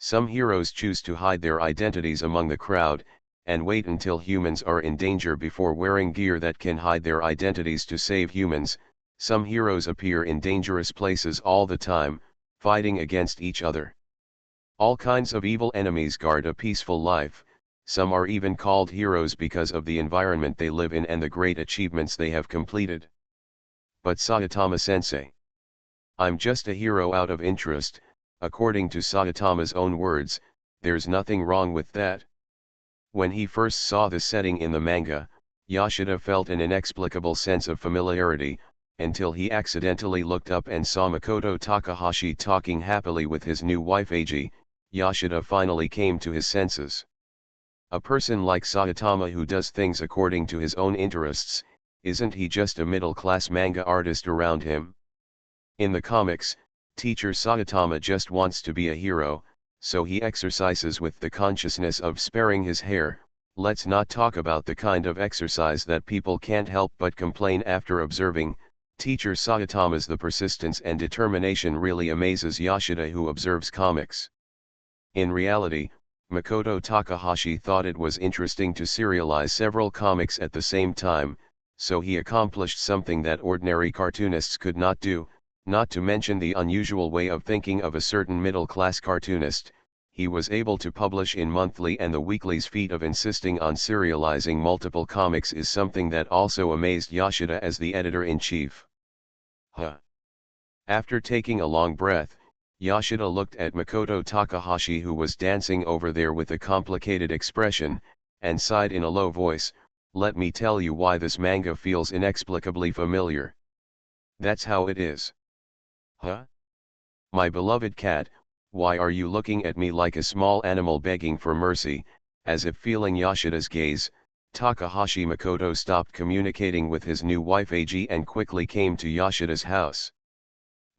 Some heroes choose to hide their identities among the crowd, and wait until humans are in danger before wearing gear that can hide their identities to save humans. Some heroes appear in dangerous places all the time, fighting against each other. All kinds of evil enemies guard a peaceful life. Some are even called heroes because of the environment they live in and the great achievements they have completed. But Saitama-sensei, I'm just a hero out of interest. According to Saitama's own words, there's nothing wrong with that. When he first saw the setting in the manga, Yoshida felt an inexplicable sense of familiarity, until he accidentally looked up and saw Makoto Takahashi talking happily with his new wife Eiji. Yoshida finally came to his senses. A person like Saitama who does things according to his own interests, isn't he just a middle-class manga artist around him? In the comics, teacher Saitama just wants to be a hero, so he exercises with the consciousness of sparing his hair. Let's not talk about the kind of exercise that people can't help but complain after observing. Teacher Saitama's the persistence and determination really amazes Yoshida who observes comics. In reality, Makoto Takahashi thought it was interesting to serialize several comics at the same time, so he accomplished something that ordinary cartoonists could not do, not to mention the unusual way of thinking of a certain middle-class cartoonist. He was able to publish in monthly and the weekly's feat of insisting on serializing multiple comics is something that also amazed Yoshida as the editor-in-chief. After taking a long breath, Yoshida looked at Makoto Takahashi who was dancing over there with a complicated expression, and sighed in a low voice, "Let me tell you why this manga feels inexplicably familiar. That's how it is." Huh? My beloved cat, why are you looking at me like a small animal begging for mercy? As if feeling Yoshida's gaze, Takahashi Makoto stopped communicating with his new wife Eiji and quickly came to Yoshida's house.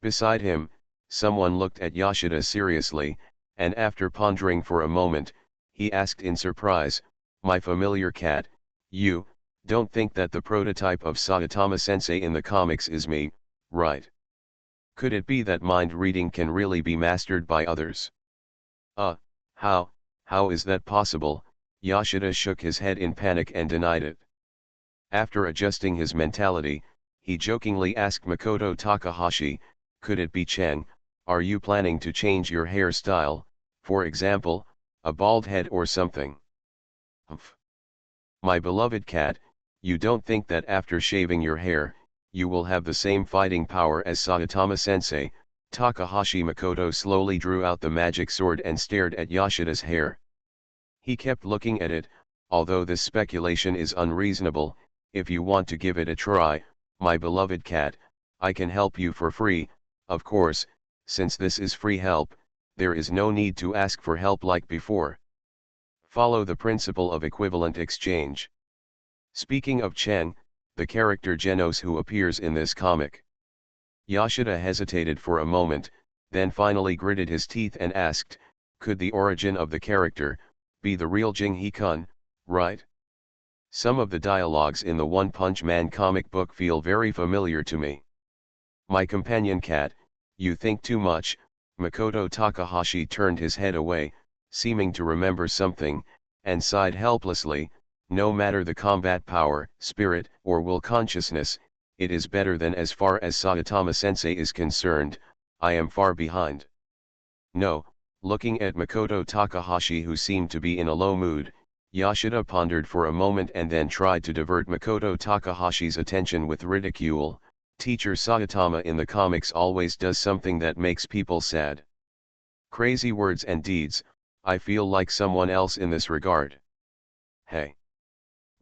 Beside him, someone looked at Yoshida seriously, and after pondering for a moment, he asked in surprise, "My familiar cat, you don't think that the prototype of Saitama-sensei in the comics is me, right? Could it be that mind reading can really be mastered by others?" How is that possible?" Yoshida shook his head in panic and denied it. After adjusting his mentality, he jokingly asked Makoto Takahashi, "Could it be Cheng? Are you planning to change your hairstyle, for example, a bald head or something?" Humph. My beloved cat, you don't think that after shaving your hair, you will have the same fighting power as Saitama-sensei? Takahashi Makoto slowly drew out the magic sword and stared at Yoshida's hair. He kept looking at it. Although this speculation is unreasonable, if you want to give it a try, my beloved cat, I can help you for free. Of course, since this is free help, there is no need to ask for help like before. Follow the principle of equivalent exchange. Speaking of Cheng, the character Genos who appears in this comic. Yoshida hesitated for a moment, then finally gritted his teeth and asked, "Could the origin of the character be the real Jing He-kun, right? Some of the dialogues in the One Punch Man comic book feel very familiar to me." My companion cat, you think too much. Makoto Takahashi turned his head away, seeming to remember something, and sighed helplessly. No matter the combat power, spirit, or will consciousness, it is better than as far as Saitama-sensei is concerned. I am far behind. No. Looking at Makoto Takahashi who seemed to be in a low mood, Yoshida pondered for a moment and then tried to divert Makoto Takahashi's attention with ridicule. Teacher Saitama in the comics always does something that makes people sad. Crazy words and deeds. I feel like someone else in this regard. Hey.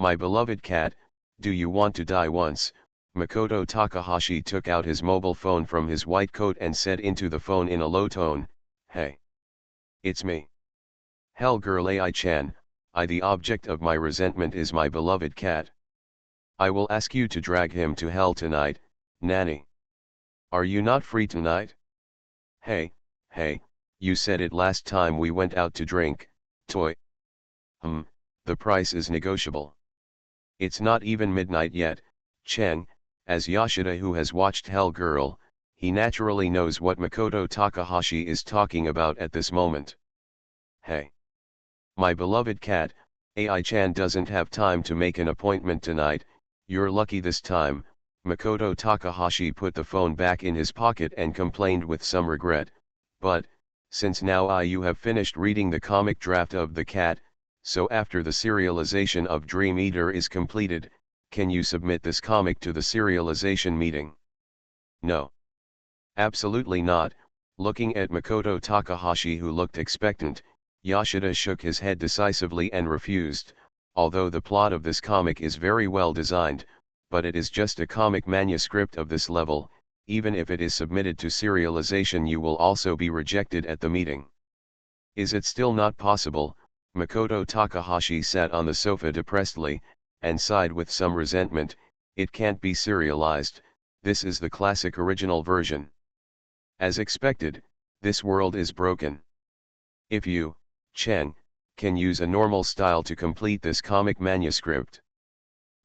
My beloved cat, do you want to die once? Makoto Takahashi took out his mobile phone from his white coat and said into the phone in a low tone, "Hey. It's me. Hell girl Ai-chan, the object of my resentment is my beloved cat. I will ask you to drag him to hell tonight, Nanny. Are you not free tonight? Hey, you said it last time we went out to drink, toy. the price is negotiable. It's not even midnight yet, Chen, as Yoshida who has watched Hell Girl, he naturally knows what Makoto Takahashi is talking about at this moment. Hey! My beloved cat, AI-chan doesn't have time to make an appointment tonight, you're lucky this time. Makoto Takahashi put the phone back in his pocket and complained with some regret, but, since now you have finished reading the comic draft of The Cat, so after the serialization of Dream Eater is completed, can you submit this comic to the serialization meeting? No. Absolutely not. Looking at Makoto Takahashi who looked expectant, Yoshida shook his head decisively and refused. Although the plot of this comic is very well designed, but it is just a comic manuscript of this level, even if it is submitted to serialization you will also be rejected at the meeting. Is it still not possible? Makoto Takahashi sat on the sofa depressedly, and sighed with some resentment. It can't be serialized, this is the classic original version. As expected, this world is broken. If you, Chen, can use a normal style to complete this comic manuscript.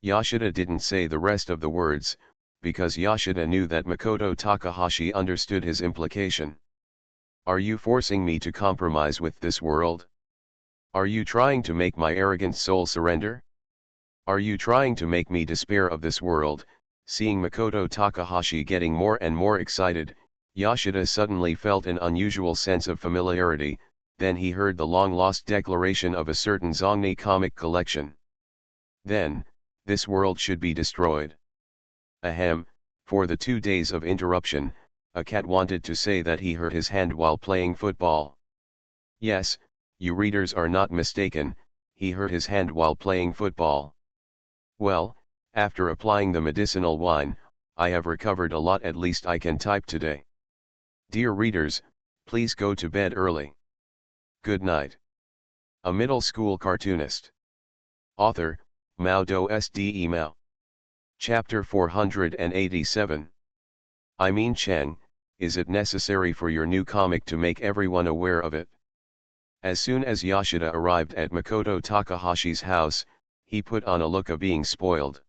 Yoshida didn't say the rest of the words, because Yoshida knew that Makoto Takahashi understood his implication. Are you forcing me to compromise with this world? Are you trying to make my arrogant soul surrender? Are you trying to make me despair of this world? Seeing Makoto Takahashi getting more and more excited, Yoshida suddenly felt an unusual sense of familiarity. Then he heard the long-lost declaration of a certain Zongni comic collection. Then, this world should be destroyed. Ahem, for the 2 days of interruption, a cat wanted to say that he hurt his hand while playing football. Yes, you readers are not mistaken, he hurt his hand while playing football. Well, after applying the medicinal wine, I have recovered a lot, at least I can type today. Dear readers, please go to bed early. Good night. A middle school cartoonist. Author, MaleProtagonist Mao. Chapter 487. I mean Chen, is it necessary for your new comic to make everyone aware of it? As soon as Yoshida arrived at Makoto Takahashi's house, he put on a look of being spoiled.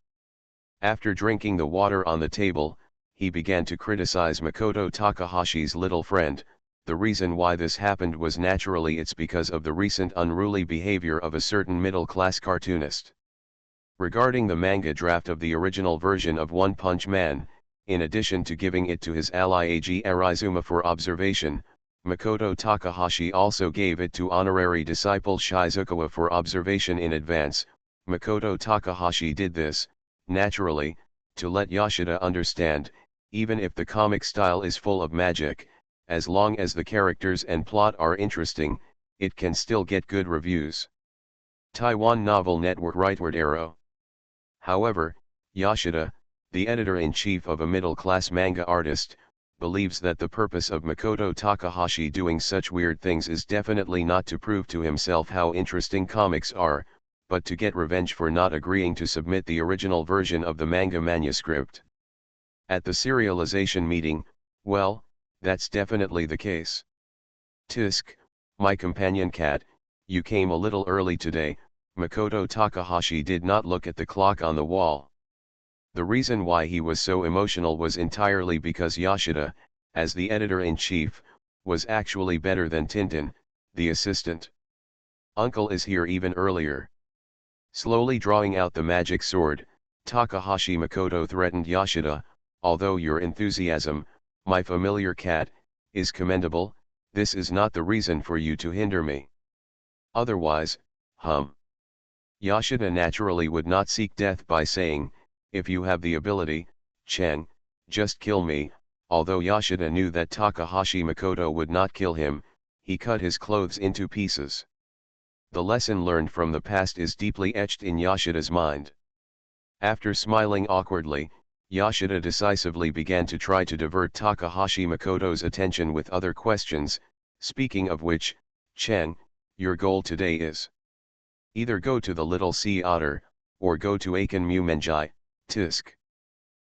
After drinking the water on the table, he began to criticize Makoto Takahashi's little friend. The reason why this happened was naturally it's because of the recent unruly behavior of a certain middle-class cartoonist. Regarding the manga draft of the original version of One Punch Man, in addition to giving it to his ally Eiji Arizuma for observation, Makoto Takahashi also gave it to honorary disciple Shizukawa for observation in advance. Makoto Takahashi did this, naturally, to let Yoshida understand, even if the comic style is full of magic, as long as the characters and plot are interesting, it can still get good reviews. Taiwan Novel Network Rightward Arrow. However, Yoshida, the editor-in-chief of a middle-class manga artist, believes that the purpose of Makoto Takahashi doing such weird things is definitely not to prove to himself how interesting comics are, but to get revenge for not agreeing to submit the original version of the manga manuscript. At the serialization meeting, well, that's definitely the case. Tisk, my companion cat, you came a little early today. Makoto Takahashi did not look at the clock on the wall. The reason why he was so emotional was entirely because Yoshida, as the editor-in-chief, was actually better than Tintin, the assistant. Uncle is here even earlier. Slowly drawing out the magic sword, Takahashi Makoto threatened Yoshida, although your enthusiasm, my familiar cat, is commendable, this is not the reason for you to hinder me. Otherwise, Yoshida naturally would not seek death by saying, if you have the ability, Chen, just kill me. Although Yoshida knew that Takahashi Makoto would not kill him, he cut his clothes into pieces. The lesson learned from the past is deeply etched in Yoshida's mind. After smiling awkwardly, Yoshida decisively began to try to divert Takahashi Makoto's attention with other questions. Speaking of which, Chen, your goal today is either go to the Little Sea Otter, or go to Aken Mumenjai, Tisk.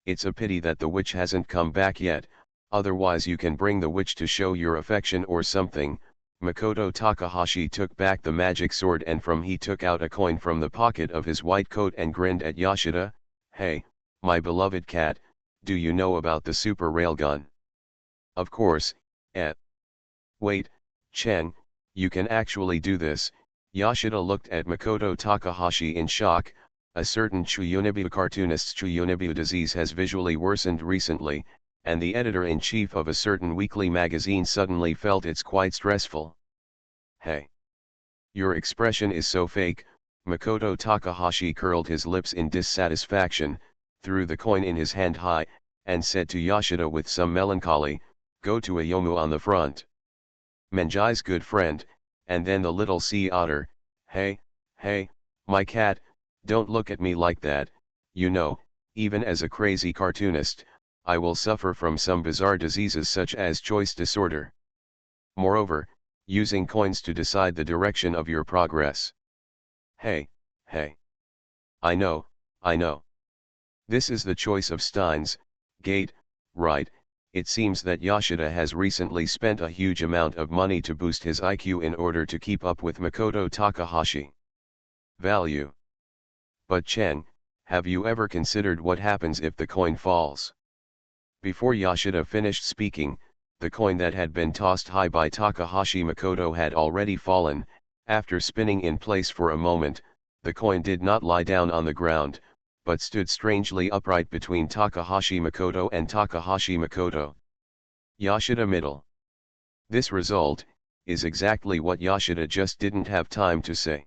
It's a pity that the witch hasn't come back yet, otherwise you can bring the witch to show your affection or something. Makoto Takahashi took back the magic sword and he took out a coin from the pocket of his white coat and grinned at Yoshida. "Hey, my beloved cat, do you know about the super railgun?" "Of course, Wait, Chen, you can actually do this." Yoshida looked at Makoto Takahashi in shock. A certain Chuyunibu cartoonist's Chuyunibu disease has visually worsened recently, and the editor-in-chief of a certain weekly magazine suddenly felt it's quite stressful. "Hey. Your expression is so fake." Makoto Takahashi curled his lips in dissatisfaction, threw the coin in his hand high, and said to Yoshida with some melancholy, "Go to Ayomu on the front. Menjai's good friend," and then the little sea otter, hey, my cat, don't look at me like that, you know, even as a crazy cartoonist, I will suffer from some bizarre diseases such as choice disorder. Moreover, using coins to decide the direction of your progress. Hey. I know. This is the choice of Steins Gate, right? It seems that Yoshida has recently spent a huge amount of money to boost his IQ in order to keep up with Makoto Takahashi. Value. But Chen, have you ever considered what happens if the coin falls? Before Yoshida finished speaking, the coin that had been tossed high by Takahashi Makoto had already fallen. After spinning in place for a moment, the coin did not lie down on the ground, but stood strangely upright between Takahashi Makoto and Takahashi Makoto. Yoshida middle. This result is exactly what Yoshida just didn't have time to say.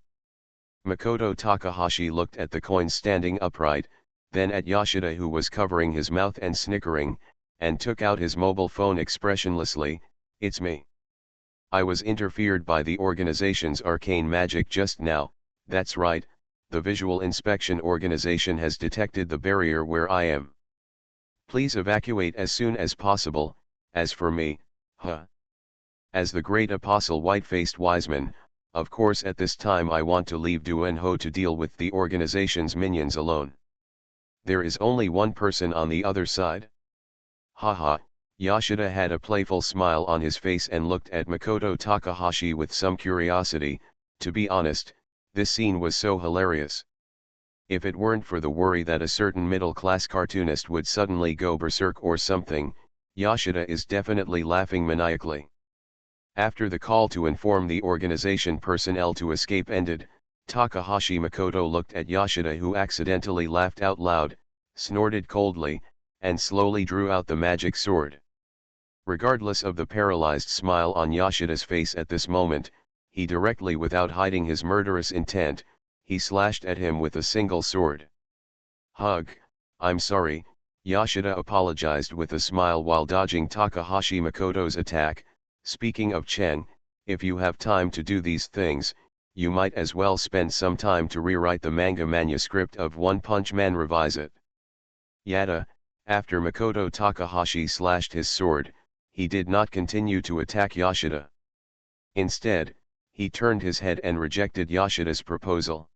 Makoto Takahashi looked at the coin standing upright, then at Yoshida, who was covering his mouth and snickering, and took out his mobile phone expressionlessly. "It's me. I was interfered by the organization's arcane magic just now. That's right, the Visual Inspection Organization has detected the barrier where I am. Please evacuate as soon as possible. As for me, as the great apostle white-faced wiseman, of course at this time I want to leave Duenho to deal with the organization's minions alone. There is only one person on the other side." Haha, Yoshida had a playful smile on his face and looked at Makoto Takahashi with some curiosity. To be honest, this scene was so hilarious. If it weren't for the worry that a certain middle-class cartoonist would suddenly go berserk or something, Yoshida is definitely laughing maniacally. After the call to inform the organization personnel to escape ended, Takahashi Makoto looked at Yoshida, who accidentally laughed out loud, snorted coldly, and slowly drew out the magic sword. Regardless of the paralyzed smile on Yoshida's face at this moment, he directly, without hiding his murderous intent, he slashed at him with a single sword. "Hug, I'm sorry," Yoshida apologized with a smile while dodging Takahashi Makoto's attack. "Speaking of Chen, if you have time to do these things, you might as well spend some time to rewrite the manga manuscript of One Punch Man, revise it." Yada, after Makoto Takahashi slashed his sword, he did not continue to attack Yoshida. Instead, he turned his head and rejected Yoshida's proposal.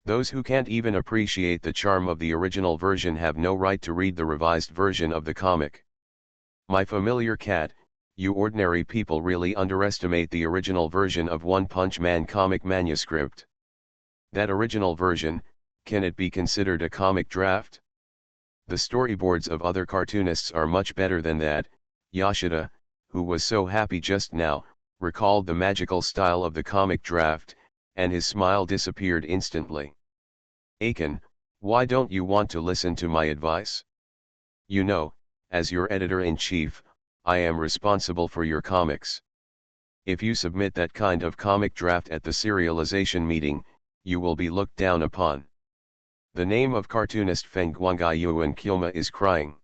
Those who can't even appreciate the charm of the original version have no right to read the revised version of the comic. My familiar cat, you ordinary people really underestimate the original version of One Punch Man comic manuscript. That original version, can it be considered a comic draft? The storyboards of other cartoonists are much better than that. Yoshida, who was so happy just now, recalled the magical style of the comic draft, and his smile disappeared instantly. "Aiken, why don't you want to listen to my advice? You know, as your editor-in-chief, I am responsible for your comics. If you submit that kind of comic draft at the serialization meeting, you will be looked down upon. The name of cartoonist Feng Guangaiyuan Kyoma is crying.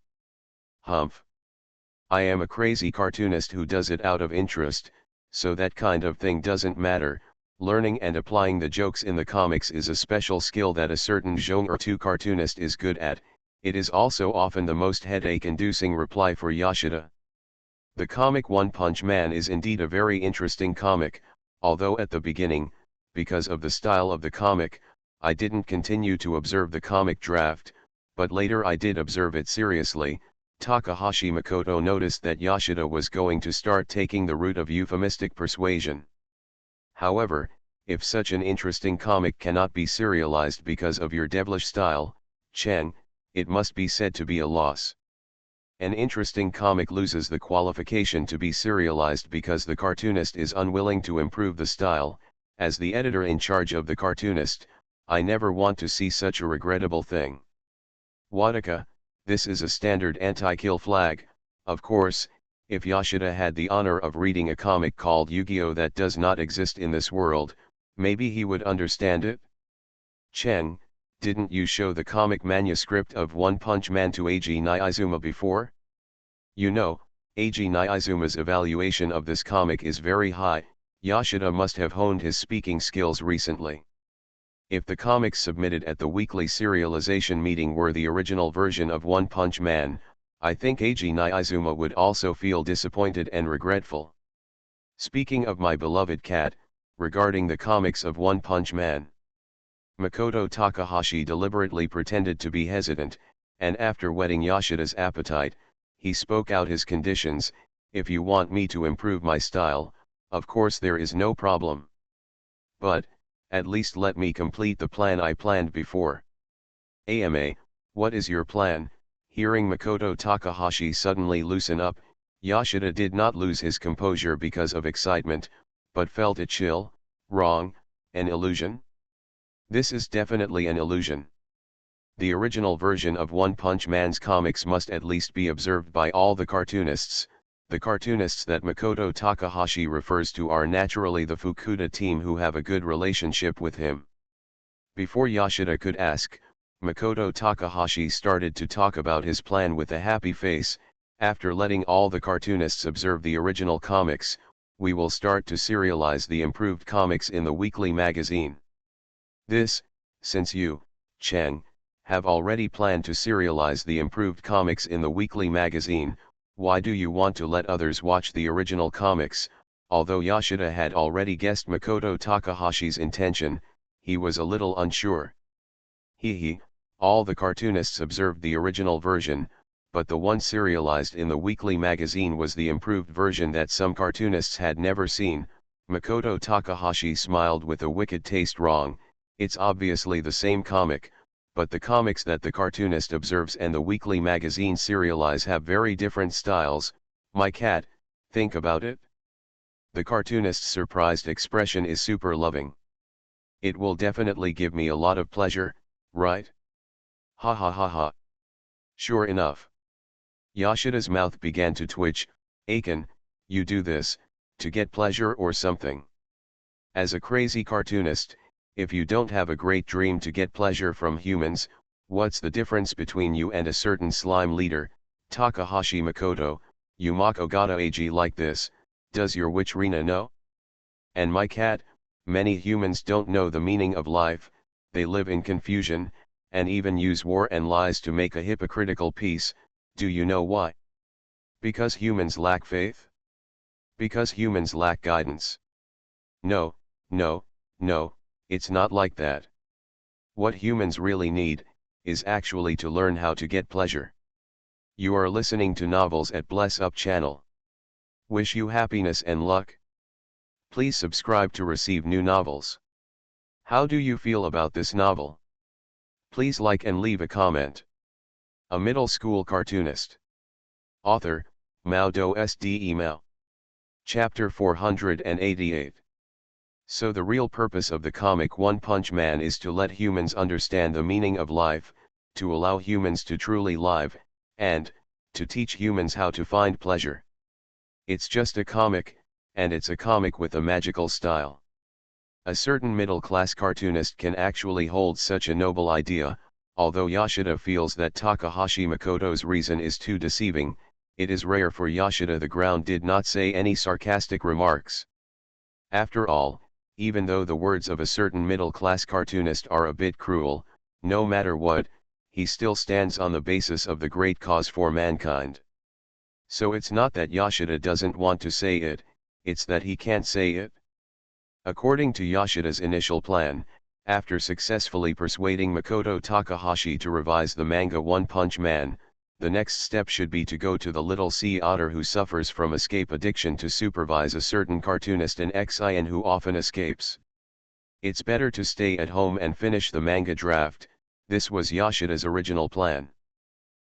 Humph. I am a crazy cartoonist who does it out of interest, so that kind of thing doesn't matter. Learning and applying the jokes in the comics is a special skill that a certain genre 2 cartoonist is good at. It is also often the most headache-inducing reply for Yoshida. The comic One Punch Man is indeed a very interesting comic, although at the beginning, because of the style of the comic, I didn't continue to observe the comic draft, but later I did observe it seriously. Takahashi Makoto noticed that Yoshida was going to start taking the route of euphemistic persuasion. However, if such an interesting comic cannot be serialized because of your devilish style, Chen, it must be said to be a loss. An interesting comic loses the qualification to be serialized because the cartoonist is unwilling to improve the style. As the editor in charge of the cartoonist, I never want to see such a regrettable thing. Wadaka, this is a standard anti-kill flag. Of course, if Yoshida had the honor of reading a comic called Yu-Gi-Oh! That does not exist in this world, maybe he would understand it. Chen, didn't you show the comic manuscript of One Punch Man to Eiji Niizuma before? You know, Eiji Niizuma's evaluation of this comic is very high. Yoshida must have honed his speaking skills recently. If the comics submitted at the weekly serialization meeting were the original version of One Punch Man, I think Eiji Niizuma would also feel disappointed and regretful. Speaking of my beloved cat, regarding the comics of One Punch Man, Makoto Takahashi deliberately pretended to be hesitant, and after whetting Yoshida's appetite, he spoke out his conditions. If you want me to improve my style, of course there is no problem. But, at least let me complete the plan I planned before. AMA, what is your plan? Hearing Makoto Takahashi suddenly loosen up, Yoshida did not lose his composure because of excitement, but felt a chill. Wrong, an illusion? This is definitely an illusion. The original version of One Punch Man's comics must at least be observed by all the cartoonists. The cartoonists that Makoto Takahashi refers to are naturally the Fukuda team who have a good relationship with him. Before Yoshida could ask, Makoto Takahashi started to talk about his plan with a happy face. After letting all the cartoonists observe the original comics, we will start to serialize the improved comics in the weekly magazine. This, since you, Chen, have already planned to serialize the improved comics in the weekly magazine, why do you want to let others watch the original comics? Although Yoshida had already guessed Makoto Takahashi's intention, he was a little unsure. All the cartoonists observed the original version, but the one serialized in the weekly magazine was the improved version that some cartoonists had never seen. Makoto Takahashi smiled with a wicked taste. Wrong, it's obviously the same comic, but the comics that the cartoonist observes and the weekly magazine serialize have very different styles. My cat, think about it. The cartoonist's surprised expression is super loving. It will definitely give me a lot of pleasure, right? Ha ha ha ha. Sure enough. Yoshida's mouth began to twitch. Aiken, you do this, to get pleasure or something? As a crazy cartoonist, if you don't have a great dream to get pleasure from humans, what's the difference between you and a certain slime leader, Takahashi Makoto? You mock Ogata Eiji like this, does your witch Rina know? And my cat, many humans don't know the meaning of life, they live in confusion, and even use war and lies to make a hypocritical peace. Do you know why? Because humans lack faith? Because humans lack guidance? No, no, no, it's not like that. What humans really need, is actually to learn how to get pleasure. You are listening to Novels at Bless Up channel. Wish you happiness and luck. Please subscribe to receive new novels. How do you feel about this novel? Please like and leave a comment. A middle school cartoonist. Author, MaleProtagonist. Chapter 488. So the real purpose of the comic One Punch Man is to let humans understand the meaning of life, to allow humans to truly live, and, to teach humans how to find pleasure. It's just a comic, and it's a comic with a magical style. A certain middle-class cartoonist can actually hold such a noble idea. Although Yoshida feels that Takahashi Makoto's reason is too deceiving, it is rare for Yoshida the ground did not say any sarcastic remarks. After all, even though the words of a certain middle-class cartoonist are a bit cruel, no matter what, he still stands on the basis of the great cause for mankind. So it's not that Yoshida doesn't want to say it, it's that he can't say it. According to Yoshida's initial plan, after successfully persuading Makoto Takahashi to revise the manga One Punch Man, The next step should be to go to the little sea otter who suffers from escape addiction to supervise a certain cartoonist in XIN who often escapes. It's better to stay at home and finish the manga draft. This was Yoshida's original plan.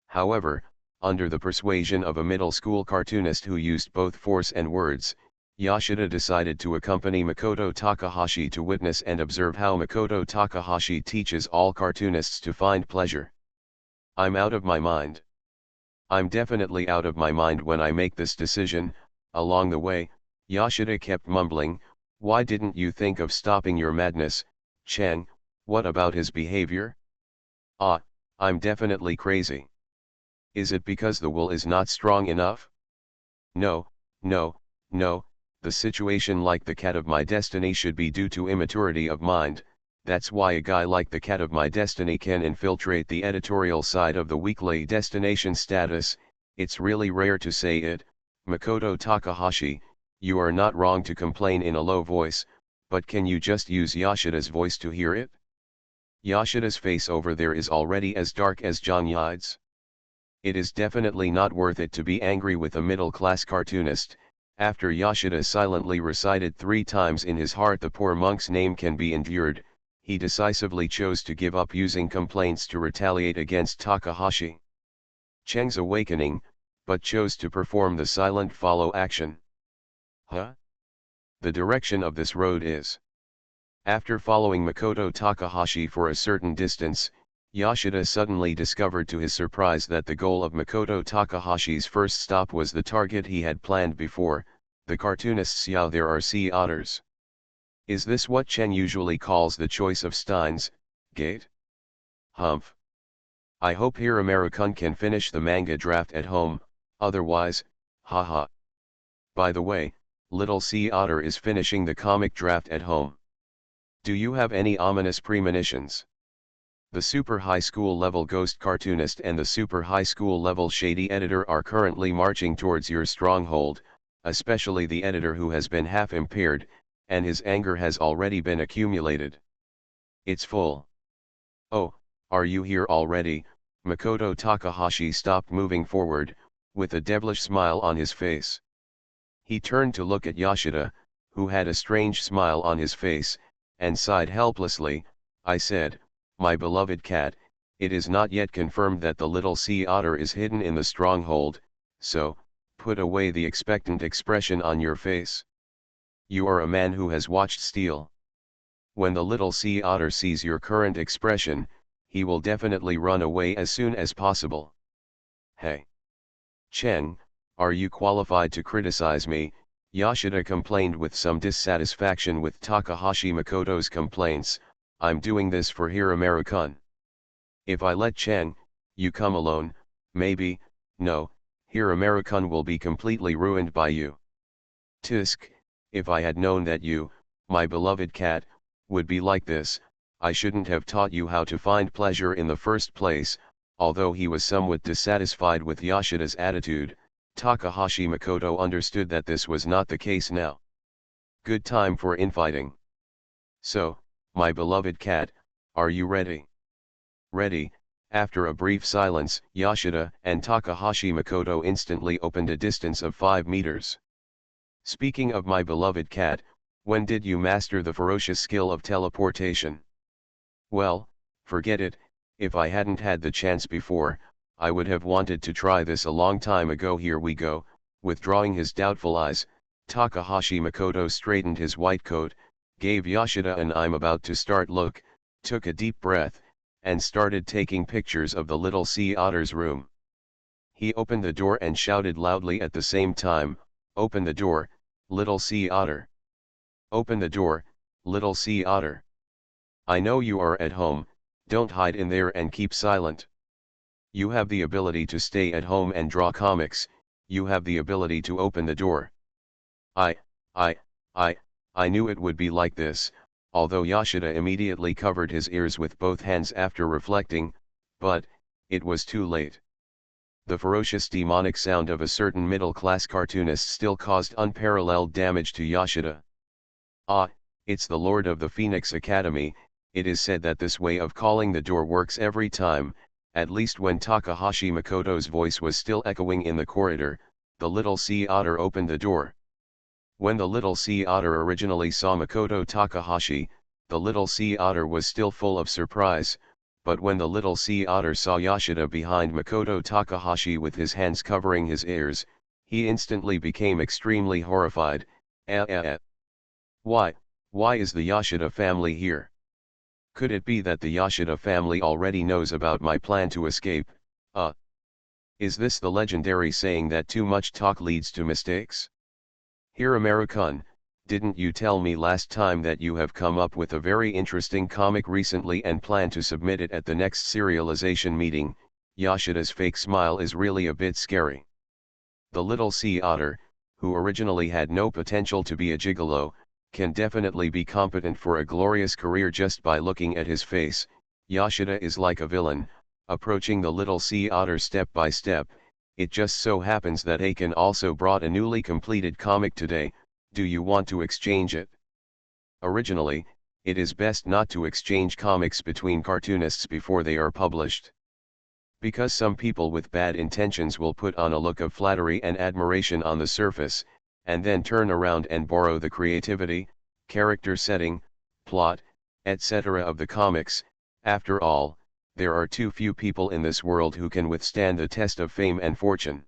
However, under the persuasion of a middle school cartoonist who used both force and words, Yoshida decided to accompany Makoto Takahashi to witness and observe how Makoto Takahashi teaches all cartoonists to find pleasure. I'm out of my mind. I'm definitely out of my mind when I make this decision. Along the way, Yoshida kept mumbling, "Why didn't you think of stopping your madness, Chen? What about his behavior? Ah, I'm definitely crazy. Is it because the will is not strong enough? No, no, no, the situation like the cat of my destiny should be due to immaturity of mind. That's why a guy like the cat of my destiny can infiltrate the editorial side of the weekly Destination Status. It's really rare to say it, Makoto Takahashi, you are not wrong to complain in a low voice, but can you just use Yoshida's voice to hear it? Yoshida's face over there is already as dark as Zhang Yi's. It is definitely not worth it to be angry with a middle-class cartoonist. After Yoshida silently recited 3 times in his heart the poor monk's name can be endured, he decisively chose to give up using complaints to retaliate against Takahashi. Cheng's awakening, but chose to perform the silent follow action. Huh? The direction of this road is. After following Makoto Takahashi for a certain distance, Yoshida suddenly discovered to his surprise that the goal of Makoto Takahashi's first stop was the target he had planned before, the cartoonist's Yao. There are sea otters. Is this what Chen usually calls the choice of Steins Gate? Humph. I hope Hiramaru-kun can finish the manga draft at home, otherwise, haha. By the way, Little Sea Otter is finishing the comic draft at home. Do you have any ominous premonitions? The super high school level ghost cartoonist and the super high school level shady editor are currently marching towards your stronghold, especially the editor who has been half impaired, and his anger has already been accumulated. It's full. Oh, are you here already? Makoto Takahashi stopped moving forward, with a devilish smile on his face. He turned to look at Yoshida, who had a strange smile on his face, and sighed helplessly. I said, my beloved cat, it is not yet confirmed that the little sea otter is hidden in the stronghold, so, put away the expectant expression on your face. You are a man who has watched Steel. When the little sea otter sees your current expression, he will definitely run away as soon as possible. Hey! Chen, are you qualified to criticize me? Yoshida complained with some dissatisfaction with Takahashi Makoto's complaints. I'm doing this for Hiramaru-kun. If I let Chen, you come alone, maybe, no, Hiramaru-kun will be completely ruined by you. Tisk, if I had known that you, my beloved cat, would be like this, I shouldn't have taught you how to find pleasure in the first place. Although he was somewhat dissatisfied with Yoshida's attitude, Takahashi Makoto understood that this was not the case now. Good time for infighting. So, my beloved cat, are you ready? Ready. After a brief silence, Yoshida and Takahashi Makoto instantly opened a distance of 5 meters. Speaking of my beloved cat, when did you master the ferocious skill of teleportation? Well, forget it, if I hadn't had the chance before, I would have wanted to try this a long time ago. Here we go. Withdrawing his doubtful eyes, Takahashi Makoto straightened his white coat, gave Yoshida an I'm about to start look, took a deep breath, and started taking pictures of the little sea otter's room. He opened the door and shouted loudly at the same time, open the door, little sea otter. Open the door, little sea otter. I know you are at home, don't hide in there and keep silent. You have the ability to stay at home and draw comics, you have the ability to open the door. I knew it would be like this, although Yoshida immediately covered his ears with both hands after reflecting, but, it was too late. The ferocious demonic sound of a certain middle-class cartoonist still caused unparalleled damage to Yoshida. Ah, it's the Lord of the Phoenix Academy. It is said that this way of calling the door works every time, At least when Takahashi Makoto's voice was still echoing in the corridor, the little sea otter opened the door. When the little sea otter originally saw Makoto Takahashi, the little sea otter was still full of surprise, but when the little sea otter saw Yoshida behind Makoto Takahashi with his hands covering his ears, he instantly became extremely horrified. Why is the Yoshida family here? Could it be that the Yoshida family already knows about my plan to escape? Is this the legendary saying that too much talk leads to mistakes? Here American, didn't you tell me last time that you have come up with a very interesting comic recently and plan to submit it at the next serialization meeting? Yoshida's fake smile is really a bit scary. The little sea otter, who originally had no potential to be a gigolo, can definitely be competent for a glorious career just by looking at his face. Yoshida is like a villain, approaching the little sea otter step by step. It just so happens that Aiken also brought a newly completed comic today. Do you want to exchange it? Originally, it is best not to exchange comics between cartoonists before they are published. Because some people with bad intentions will put on a look of flattery and admiration on the surface, and then turn around and borrow the creativity, character setting, plot, etc. of the comics. After all, there are too few people in this world who can withstand the test of fame and fortune.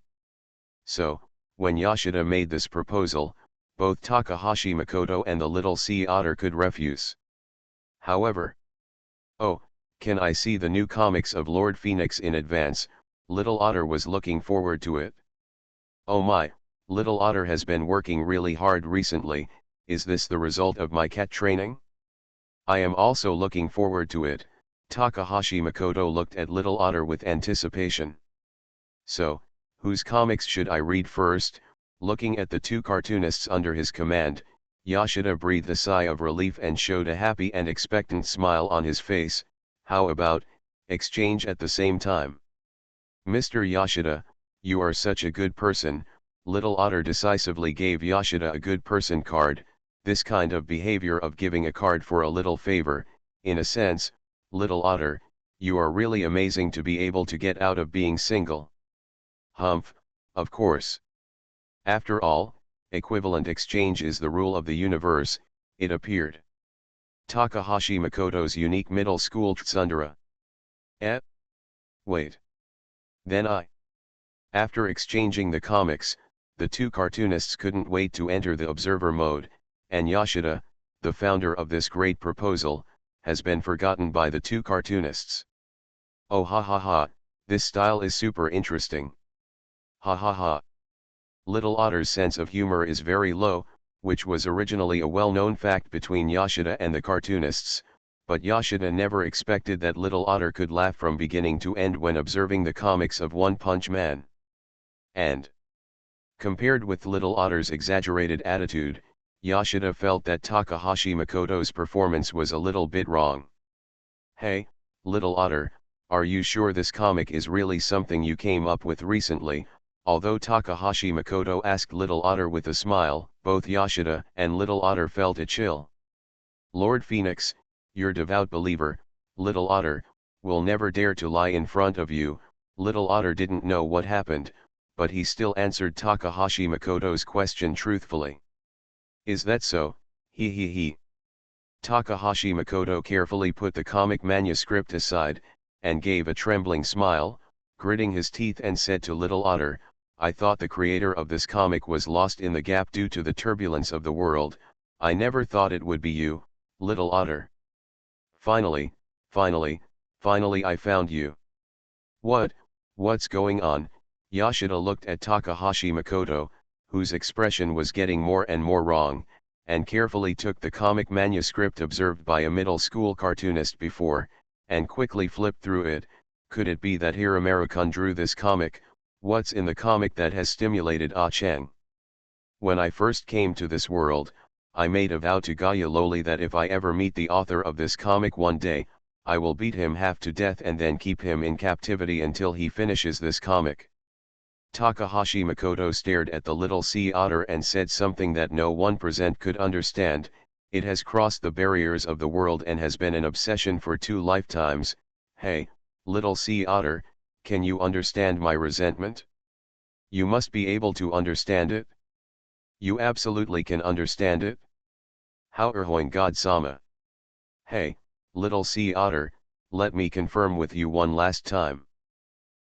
So, when Yoshida made this proposal, both Takahashi Makoto and the little sea otter could refuse. However, "Oh, can I see the new comics of Lord Phoenix in advance?" Little Otter was looking forward to it. "Oh my, Little Otter has been working really hard recently. Is this the result of my cat training? I am also looking forward to it." Takahashi Makoto looked at Little Otter with anticipation. "So, whose comics should I read first?" Looking at the two cartoonists under his command, Yoshida breathed a sigh of relief and showed a happy and expectant smile on his face. "How about exchange at the same time?" "Mr. Yoshida, you are such a good person." Little Otter decisively gave Yoshida a good person card. This kind of behavior of giving a card for a little favor, in a sense, Little Otter, you are really amazing to be able to get out of being single. Humph, of course. After all, equivalent exchange is the rule of the universe, it appeared. Takahashi Makoto's unique middle school tsundere. Wait. Then After exchanging the comics, the two cartoonists couldn't wait to enter the observer mode, and Yoshida, the founder of this great proposal, has been forgotten by the two cartoonists. "Oh ha ha ha, this style is super interesting. Ha ha ha." Little Otter's sense of humor is very low, which was originally a well-known fact between Yoshida and the cartoonists, but Yoshida never expected that Little Otter could laugh from beginning to end when observing the comics of One Punch Man. And compared with Little Otter's exaggerated attitude, Yoshida felt that Takahashi Makoto's performance was a little bit wrong. "Hey, Little Otter, are you sure this comic is really something you came up with recently?" Although Takahashi Makoto asked Little Otter with a smile, both Yoshida and Little Otter felt a chill. "Lord Phoenix, your devout believer, Little Otter, will never dare to lie in front of you." Little Otter didn't know what happened, but he still answered Takahashi Makoto's question truthfully. "Is that so? He he he." Takahashi Makoto carefully put the comic manuscript aside, and gave a trembling smile, gritting his teeth, and said to Little Otter, "I thought the creator of this comic was lost in the gap due to the turbulence of the world. I never thought it would be you, Little Otter. Finally I found you." What's going on?" Yoshida looked at Takahashi Makoto, whose expression was getting more and more wrong, and carefully took the comic manuscript observed by a middle school cartoonist before, and quickly flipped through it. Could it be that here American drew this comic? What's in the comic that has stimulated Cheng? "When I first came to this world, I made a vow to Gaia Loli that if I ever meet the author of this comic one day, I will beat him half to death and then keep him in captivity until he finishes this comic." Takahashi Makoto stared at the little sea otter and said something that no one present could understand. "It has crossed the barriers of the world and has been an obsession for 2 lifetimes. Hey, Little sea otter, can you understand my resentment? You must be able to understand it. You absolutely can understand it. How erhoing God sama. Hey, little sea otter, let me confirm with you one last time.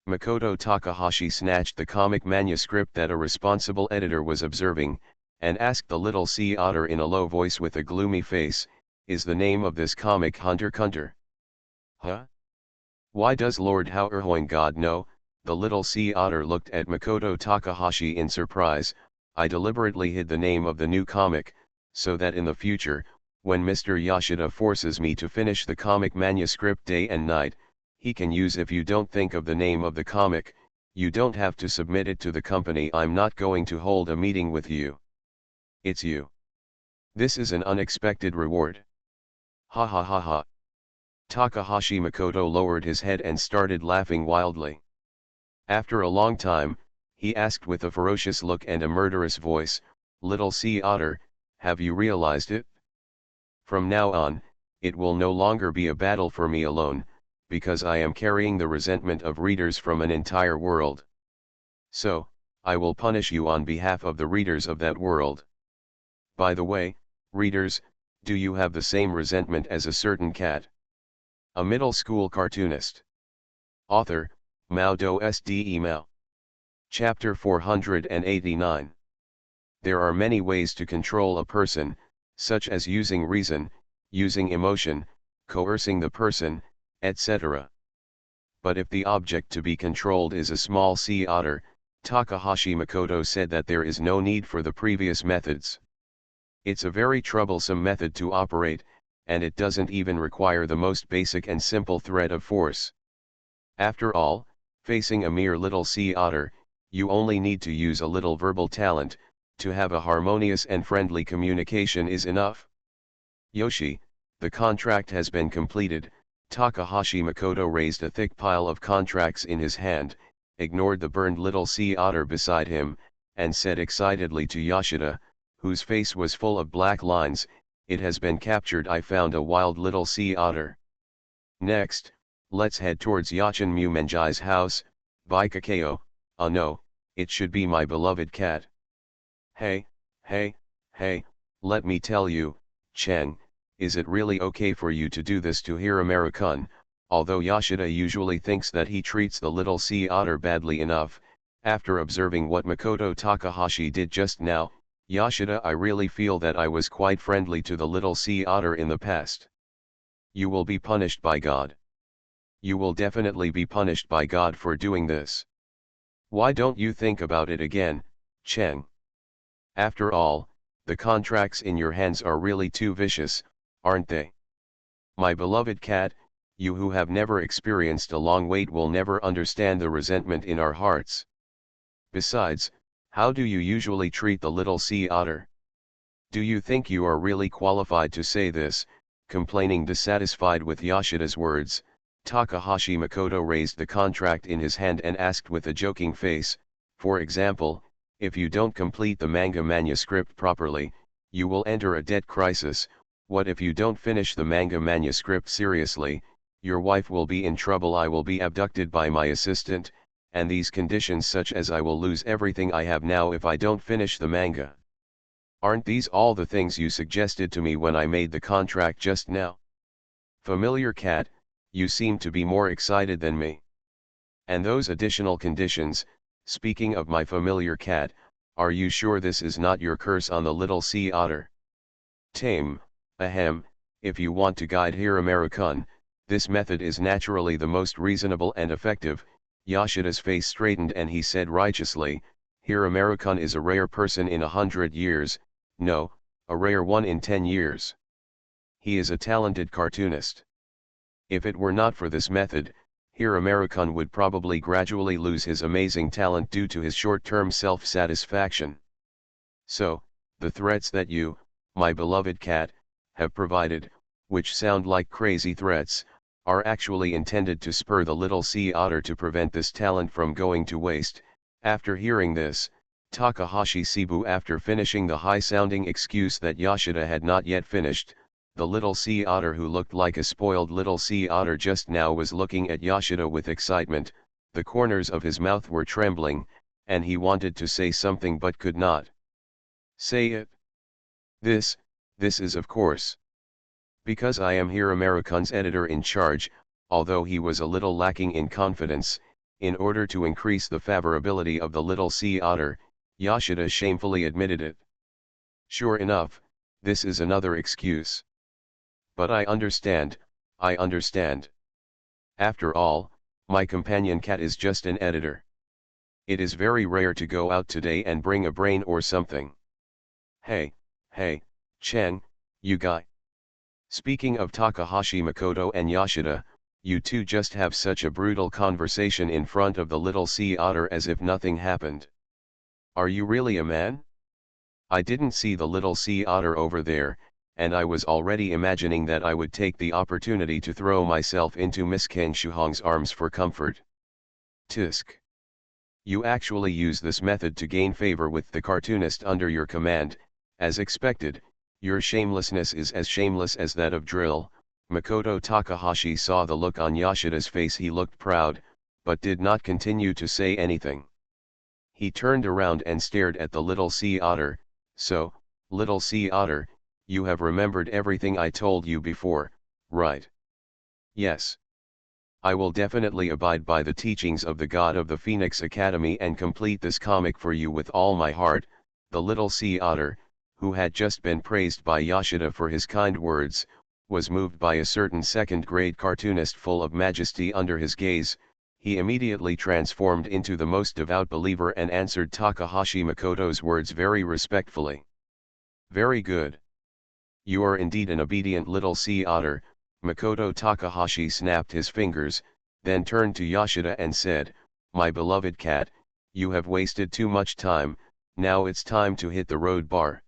Makoto Takahashi snatched the comic manuscript that a responsible editor was observing, and asked the little sea otter in a low voice with a gloomy face, is the name of this comic Hunter x Hunter? Huh? Why does Lord How erhoing God know? The little sea otter looked at Makoto Takahashi in surprise. I deliberately hid the name of the new comic, so that in the future, when Mr. Yoshida forces me to finish the comic manuscript day and night, he can use. If you don't think of the name of the comic, you don't have to submit it to the company. I'm not going to hold a meeting with you. It's you. This is an unexpected reward. Ha ha ha ha. Takahashi Makoto lowered his head and started laughing wildly. After a long time, he asked with a ferocious look and a murderous voice, Little sea otter, have you realized it? From now on, it will no longer be a battle for me alone, because I am carrying the resentment of readers from an entire world. So, I will punish you on behalf of the readers of that world. By the way, readers, do you have the same resentment as a certain cat? A middle school cartoonist. Author, MaleProtagonist. Chapter 489. There are many ways to control a person, such as using reason, using emotion, coercing the person, etc. But if the object to be controlled is a small sea otter, Takahashi Makoto said that there is no need for the previous methods. It's a very troublesome method to operate, and it doesn't even require the most basic and simple threat of force. After all, facing a mere little sea otter, you only need to use a little verbal talent. To have a harmonious and friendly communication is enough. Yoshi, the contract has been completed. Takahashi Makoto raised a thick pile of contracts in his hand, ignored the burned little sea otter beside him, and said excitedly to Yoshida, whose face was full of black lines, it has been captured. I found a wild little sea otter. Next, let's head towards Yachin Mumenji's house, buy cacao. Oh no, it should be my beloved cat. Hey, let me tell you, Chen, is it really okay for you to do this to Hiramaru-kun? Although Yoshida usually thinks that he treats the little sea otter badly enough, after observing what Makoto Takahashi did just now, Yoshida, I really feel that I was quite friendly to the little sea otter in the past. You will be punished by God. You will definitely be punished by God for doing this. Why don't you think about it again, Chen? After all, the contracts in your hands are really too vicious, aren't they? My beloved cat, you who have never experienced a long wait will never understand the resentment in our hearts. Besides, how do you usually treat the little sea otter? Do you think you are really qualified to say this? Complaining dissatisfied with Yoshida's words, Takahashi Makoto raised the contract in his hand and asked with a joking face, for example, if you don't complete the manga manuscript properly, you will enter a debt crisis. What if you don't finish the manga manuscript seriously? Your wife will be in trouble. I will be abducted by my assistant, and these conditions such as I will lose everything I have now if I don't finish the manga. Aren't these all the things you suggested to me when I made the contract just now? Familiar cat, you seem to be more excited than me. And those additional conditions, speaking of my familiar cat, are you sure this is not your curse on the little sea otter? Tame, ahem, if you want to guide Hiramaru-kun, this method is naturally the most reasonable and effective. Yoshida's face straightened and he said righteously, Hiramaru-kun is a rare person in 100 years, no, a rare one in 10 years. He is a talented cartoonist. If it were not for this method, Hiramaru-kun would probably gradually lose his amazing talent due to his short-term self-satisfaction. So, the threats that you, my beloved cat, have provided, which sound like crazy threats, are actually intended to spur the little sea otter to prevent this talent from going to waste. After hearing this, Takahashi Shibu, after finishing the high-sounding excuse that Yoshida had not yet finished, The little sea otter who looked like a spoiled little sea otter just now was looking at Yoshida with excitement, the corners of his mouth were trembling, and he wanted to say something but could not. Say it. This is of course. Because I am here American's editor-in-charge, although he was a little lacking in confidence, in order to increase the favorability of the little sea otter, Yoshida shamefully admitted it. Sure enough, this is another excuse. But I understand. After all, my companion cat is just an editor. It is very rare to go out today and bring a brain or something. Hey, Chen, you guy. Speaking of Takahashi Makoto and Yoshida, you two just have such a brutal conversation in front of the little sea otter as if nothing happened. Are you really a man? I didn't see the little sea otter over there, and I was already imagining that I would take the opportunity to throw myself into Miss Kang Shuhong's arms for comfort. Tisk. You actually use this method to gain favor with the cartoonist under your command, as expected. Your shamelessness is as shameless as that of Drill. Makoto Takahashi saw the look on Yoshida's face. He looked proud, but did not continue to say anything. He turned around and stared at the little sea otter. So, little sea otter, you have remembered everything I told you before, right? Yes. I will definitely abide by the teachings of the God of the Phoenix Academy and complete this comic for you with all my heart. The little sea otter, who had just been praised by Yoshida for his kind words, was moved by a certain second-grade cartoonist full of majesty under his gaze. He immediately transformed into the most devout believer and answered Takahashi Makoto's words very respectfully. Very good. You are indeed an obedient little sea otter. Makoto Takahashi snapped his fingers, then turned to Yoshida and said, My beloved cat, you have wasted too much time, now it's time to hit the road bar.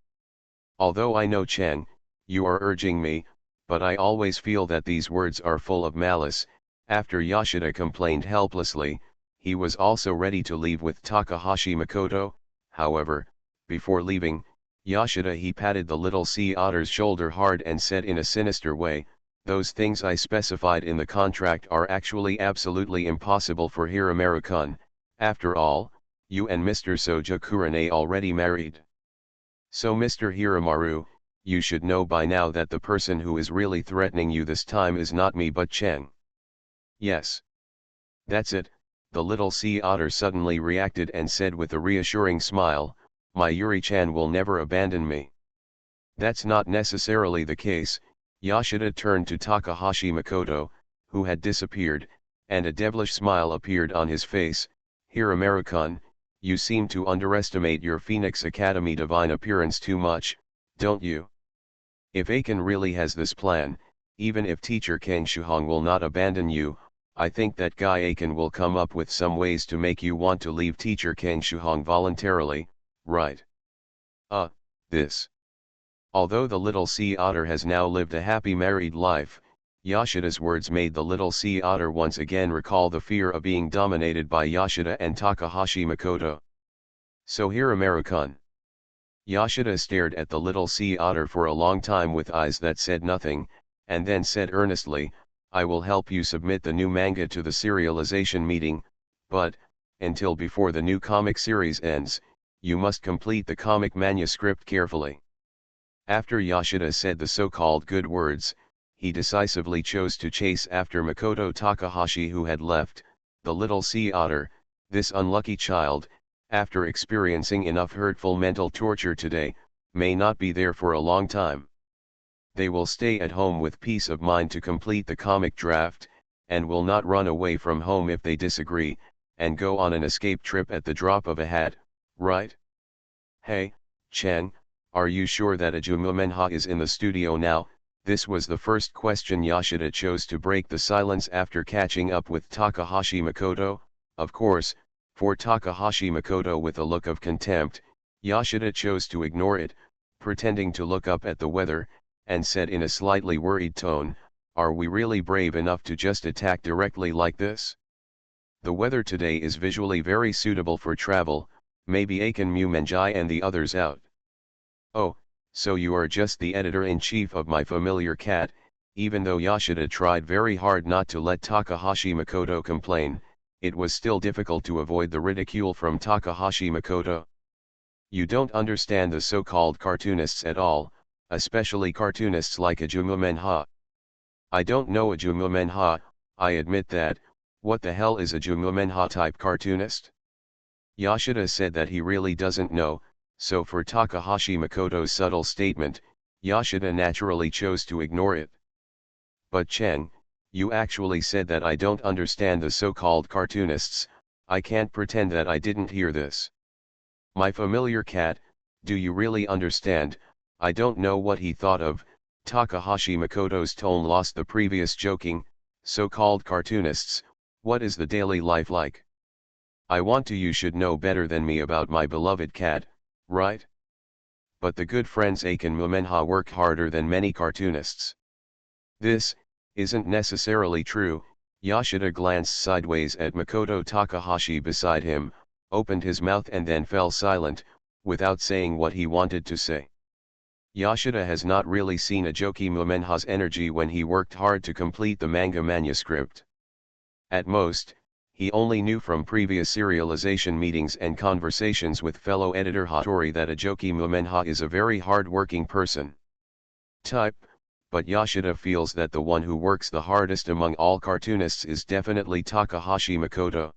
Although I know Chen, you are urging me, but I always feel that these words are full of malice. After Yoshida complained helplessly, he was also ready to leave with Takahashi Makoto. However, before leaving, Yoshida he patted the little sea otter's shoulder hard and said in a sinister way, those things I specified in the contract are actually absolutely impossible for Hiramaru-kun. After all, you and Mr. Soja Kurane already married. So Mr. Hiramaru, you should know by now that the person who is really threatening you this time is not me but Chen. Yes. That's it, the little sea otter suddenly reacted and said with a reassuring smile, my Yuri-chan will never abandon me. That's not necessarily the case. Yoshida turned to Takahashi Makoto, who had disappeared, and a devilish smile appeared on his face. Hiramaru-kun, you seem to underestimate your Phoenix Academy divine appearance too much, don't you? If Aiken really has this plan, even if teacher Kang Shuhong will not abandon you, I think that Guy Aiken will come up with some ways to make you want to leave teacher Kang Shuhong voluntarily, right? This. Although the little sea otter has now lived a happy married life, Yoshida's words made the little sea otter once again recall the fear of being dominated by Yoshida and Takahashi Makoto. So Hiramaru-kun. Yoshida stared at the little sea otter for a long time with eyes that said nothing, and then said earnestly, I will help you submit the new manga to the serialization meeting, but, until before the new comic series ends, you must complete the comic manuscript carefully. After Yoshida said the so-called good words, he decisively chose to chase after Makoto Takahashi who had left. The little sea otter, this unlucky child, after experiencing enough hurtful mental torture today, may not be there for a long time. They will stay at home with peace of mind to complete the comic draft, and will not run away from home if they disagree, and go on an escape trip at the drop of a hat, right? Hey, Chen, are you sure that Ajuma Menha is in the studio now? This was the first question Yoshida chose to break the silence after catching up with Takahashi Makoto. Of course, for Takahashi Makoto with a look of contempt, Yoshida chose to ignore it, pretending to look up at the weather, and said in a slightly worried tone, are we really brave enough to just attack directly like this? The weather today is visually very suitable for travel, maybe Aiken Mumenjai and the others out. Oh, So you are just the editor-in-chief of My Familiar Cat. Even though Yoshida tried very hard not to let Takahashi Makoto complain, it was still difficult to avoid the ridicule from Takahashi Makoto. You don't understand the so-called cartoonists at all, especially cartoonists like Ajumu-menha. I don't know Ajumu-menha, I admit that. What the hell is Ajumu-menha type cartoonist? Yoshida said that he really doesn't know, so for Takahashi Makoto's subtle statement, Yoshida naturally chose to ignore it. But Chen, you actually said that I don't understand the so-called cartoonists. I can't pretend that I didn't hear this. My Familiar Cat, do you really understand? I don't know what he thought of. Takahashi Makoto's tone lost the previous joking, so-called cartoonists. What is the daily life like? I want to. You should know better than me about my beloved cat, right? But the good friends Aiken Mumenha work harder than many cartoonists. This isn't necessarily true. Yoshida glanced sideways at Makoto Takahashi beside him, opened his mouth and then fell silent, without saying what he wanted to say. Yoshida has not really seen Ajoki Mumenha's energy when he worked hard to complete the manga manuscript. At most, he only knew from previous serialization meetings and conversations with fellow editor Hattori that Ajoki Mumenha is a very hard-working person. Type, but Yoshida feels that the one who works the hardest among all cartoonists is definitely Takahashi Makoto.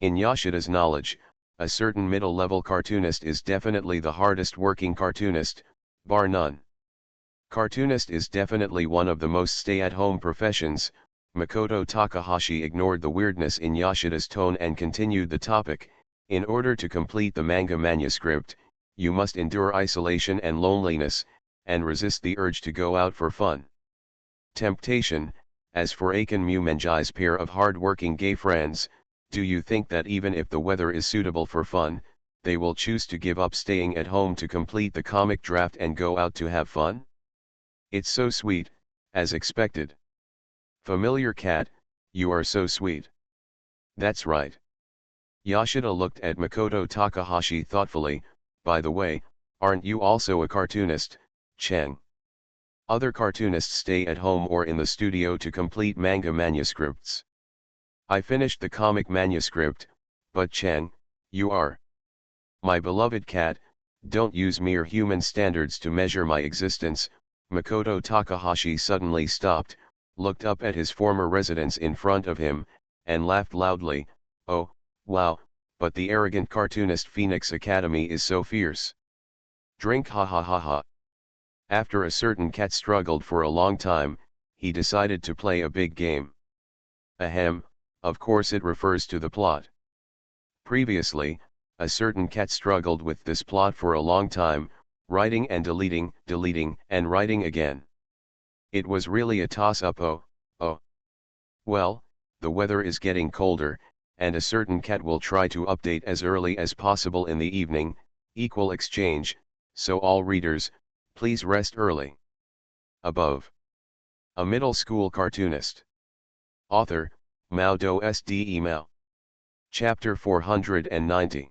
In Yoshida's knowledge, a certain middle-level cartoonist is definitely the hardest working cartoonist, bar none. Cartoonist is definitely one of the most stay-at-home professions. Makoto Takahashi ignored the weirdness in Yoshida's tone and continued the topic. In order to complete the manga manuscript, you must endure isolation and loneliness, and resist the urge to go out for fun. Temptation. As for Aiken Mumenji's pair of hard-working gay friends, do you think that even if the weather is suitable for fun, they will choose to give up staying at home to complete the comic draft and go out to have fun? It's so sweet, as expected. Familiar Cat, you are so sweet. That's right. Yoshida looked at Makoto Takahashi thoughtfully. By the way, aren't you also a cartoonist, Chen? Other cartoonists stay at home or in the studio to complete manga manuscripts. I finished the comic manuscript, but Chen, you are. My beloved cat, don't use mere human standards to measure my existence. Makoto Takahashi suddenly stopped, looked up at his former residence in front of him, and laughed loudly. Oh, wow, but the arrogant cartoonist Phoenix Academy is so fierce. Drink, ha ha ha ha. After a certain cat struggled for a long time, he decided to play a big game. Ahem, of course it refers to the plot. Previously, a certain cat struggled with this plot for a long time, writing and deleting, deleting and writing again. It was really a toss-up. Oh. Well, the weather is getting colder, and a certain cat will try to update as early as possible in the evening, equal exchange, so all readers, please rest early. Above. A middle school cartoonist. Author, Mao Do SD Email. Chapter 490.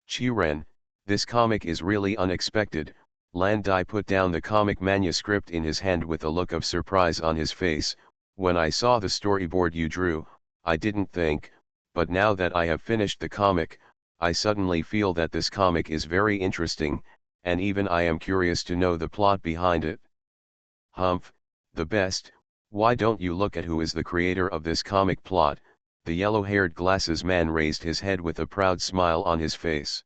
Chiren, this comic is really unexpected. Landai put down the comic manuscript in his hand with a look of surprise on his face. When I saw the storyboard you drew, I didn't think, but now that I have finished the comic, I suddenly feel that this comic is very interesting, and even I am curious to know the plot behind it. Humph, the best. Why don't you look at who is the creator of this comic plot? The yellow-haired glasses man raised his head with a proud smile on his face.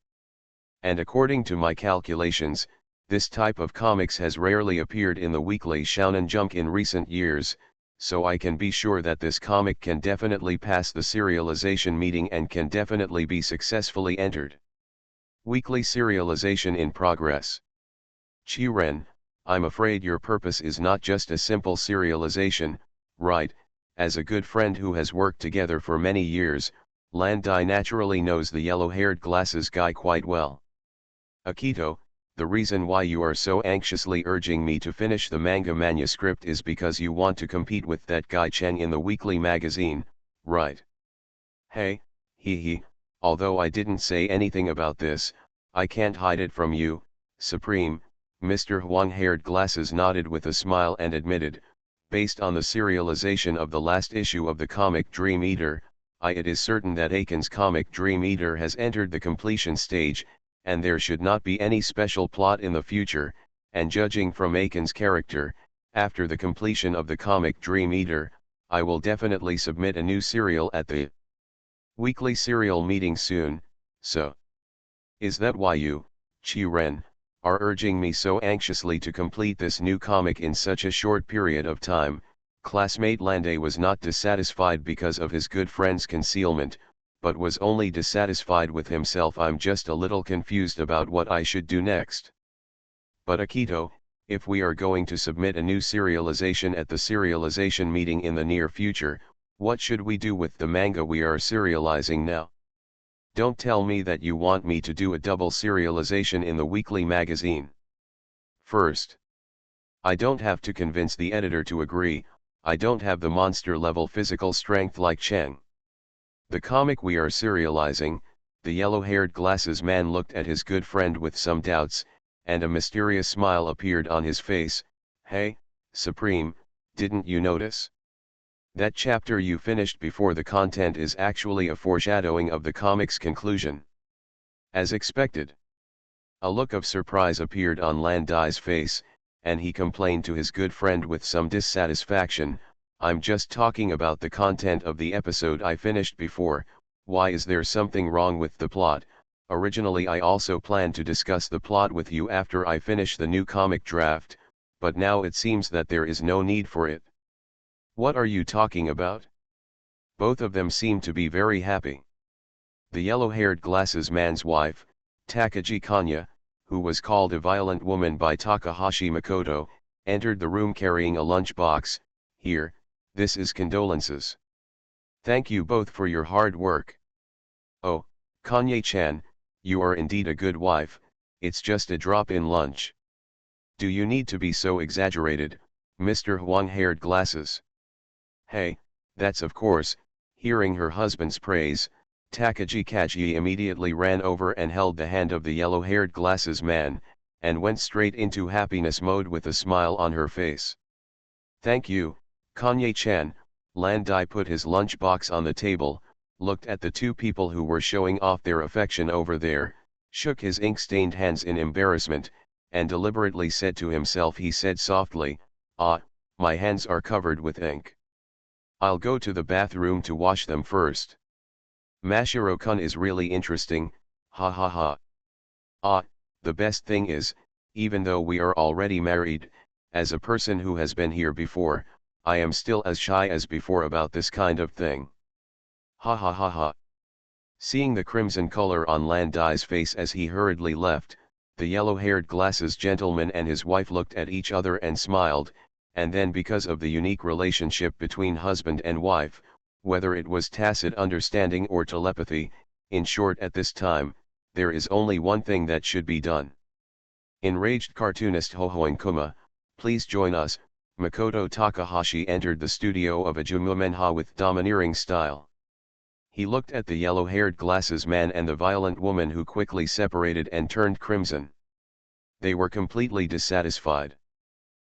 And according to my calculations, this type of comics has rarely appeared in the weekly Shonen Jump in recent years, so I can be sure that this comic can definitely pass the serialization meeting and can definitely be successfully entered. Weekly serialization in progress. Chiren, I'm afraid your purpose is not just a simple serialization, right? As a good friend who has worked together for many years, Landai naturally knows the yellow-haired glasses guy quite well. Akito, the reason why you are so anxiously urging me to finish the manga manuscript is because you want to compete with that guy Chen in the weekly magazine, right? Hey, hee, although I didn't say anything about this, I can't hide it from you, Supreme. Mr. Huang-haired glasses nodded with a smile and admitted, based on the serialization of the last issue of the comic Dream Eater, it is certain that Aiken's comic Dream Eater has entered the completion stage, and there should not be any special plot in the future, and judging from Aiken's character, after the completion of the comic Dream Eater, I will definitely submit a new serial at the weekly serial meeting soon. So, is that why you, Chi-Ren, are urging me so anxiously to complete this new comic in such a short period of time? Classmate Landay was not dissatisfied because of his good friend's concealment, but was only dissatisfied with himself. I'm just a little confused about what I should do next. But Akito, if we are going to submit a new serialization at the serialization meeting in the near future, what should we do with the manga we are serializing now? Don't tell me that you want me to do a double serialization in the weekly magazine. First, I don't have to convince the editor to agree. I don't have the monster-level physical strength like Cheng. The comic we are serializing, the yellow-haired glasses man looked at his good friend with some doubts, and a mysterious smile appeared on his face. Hey, Supreme, didn't you notice? That chapter you finished before the content is actually a foreshadowing of the comic's conclusion. As expected. A look of surprise appeared on Landai's face, and he complained to his good friend with some dissatisfaction, I'm just talking about the content of the episode I finished before. Why is there something wrong with the plot? Originally I also planned to discuss the plot with you after I finish the new comic draft, but now it seems that there is no need for it. What are you talking about? Both of them seemed to be very happy. The yellow-haired glasses man's wife, Takagi Kanya, who was called a violent woman by Takahashi Makoto, entered the room carrying a lunchbox. Here, this is condolences. Thank you both for your hard work. Oh, Kanye-chan, you are indeed a good wife, it's just a drop in lunch. Do you need to be so exaggerated, Mr. Huang-haired glasses? Hey, that's of course. Hearing her husband's praise, Takagi Kaji immediately ran over and held the hand of the yellow-haired glasses man, and went straight into happiness mode with a smile on her face. Thank you, Kanye-chan. Landai put his lunchbox on the table, looked at the two people who were showing off their affection over there, shook his ink-stained hands in embarrassment, and deliberately said to himself, he said softly, my hands are covered with ink. I'll go to the bathroom to wash them first. Mashiro-kun is really interesting, ha ha ha. The best thing is, even though we are already married, as a person who has been here before, I am still as shy as before about this kind of thing. Ha ha ha ha. Seeing the crimson color on Landai's face as he hurriedly left, the yellow-haired glasses gentleman and his wife looked at each other and smiled, and then because of the unique relationship between husband and wife, whether it was tacit understanding or telepathy, in short at this time, there is only one thing that should be done. Enraged cartoonist Hohoin Kuma, please join us. Makoto Takahashi entered the studio of Ajumu-menha with domineering style. He looked at the yellow-haired glasses man and the violent woman who quickly separated and turned crimson. They were completely dissatisfied.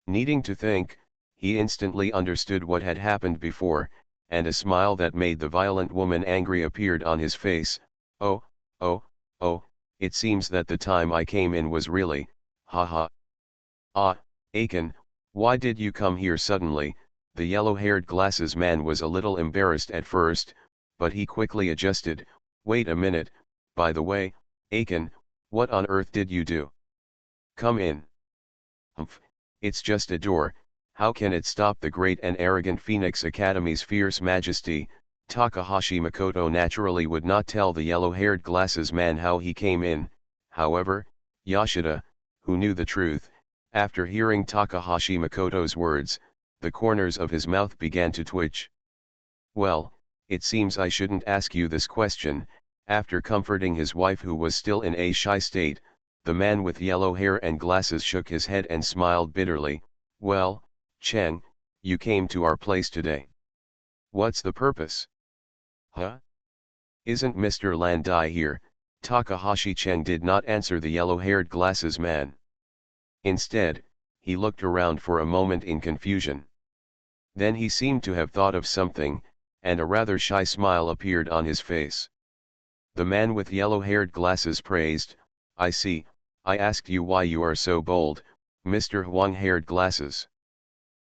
Needing to think, he instantly understood what had happened before, and a smile that made the violent woman angry appeared on his face. Oh, it seems that the time I came in was really, haha. Aiken, why did you come here suddenly? The yellow-haired glasses man was a little embarrassed at first, but he quickly adjusted. Wait a minute, by the way, Aiken, what on earth did you do? Come in. Humph, it's just a door, how can it stop the great and arrogant Phoenix Academy's fierce majesty? Takahashi Makoto naturally would not tell the yellow-haired glasses man how he came in. However, Yoshida, who knew the truth, after hearing Takahashi Makoto's words, the corners of his mouth began to twitch. Well, it seems I shouldn't ask you this question. After comforting his wife who was still in a shy state, the man with yellow hair and glasses shook his head and smiled bitterly. Well, Cheng, you came to our place today. What's the purpose? Huh? Isn't Mr. Landai here? Takahashi Cheng did not answer the yellow-haired glasses man. Instead, he looked around for a moment in confusion. Then he seemed to have thought of something, and a rather shy smile appeared on his face. The man with yellow-haired glasses praised, "I see, I asked you why you are so bold, Mr. Huang-haired glasses.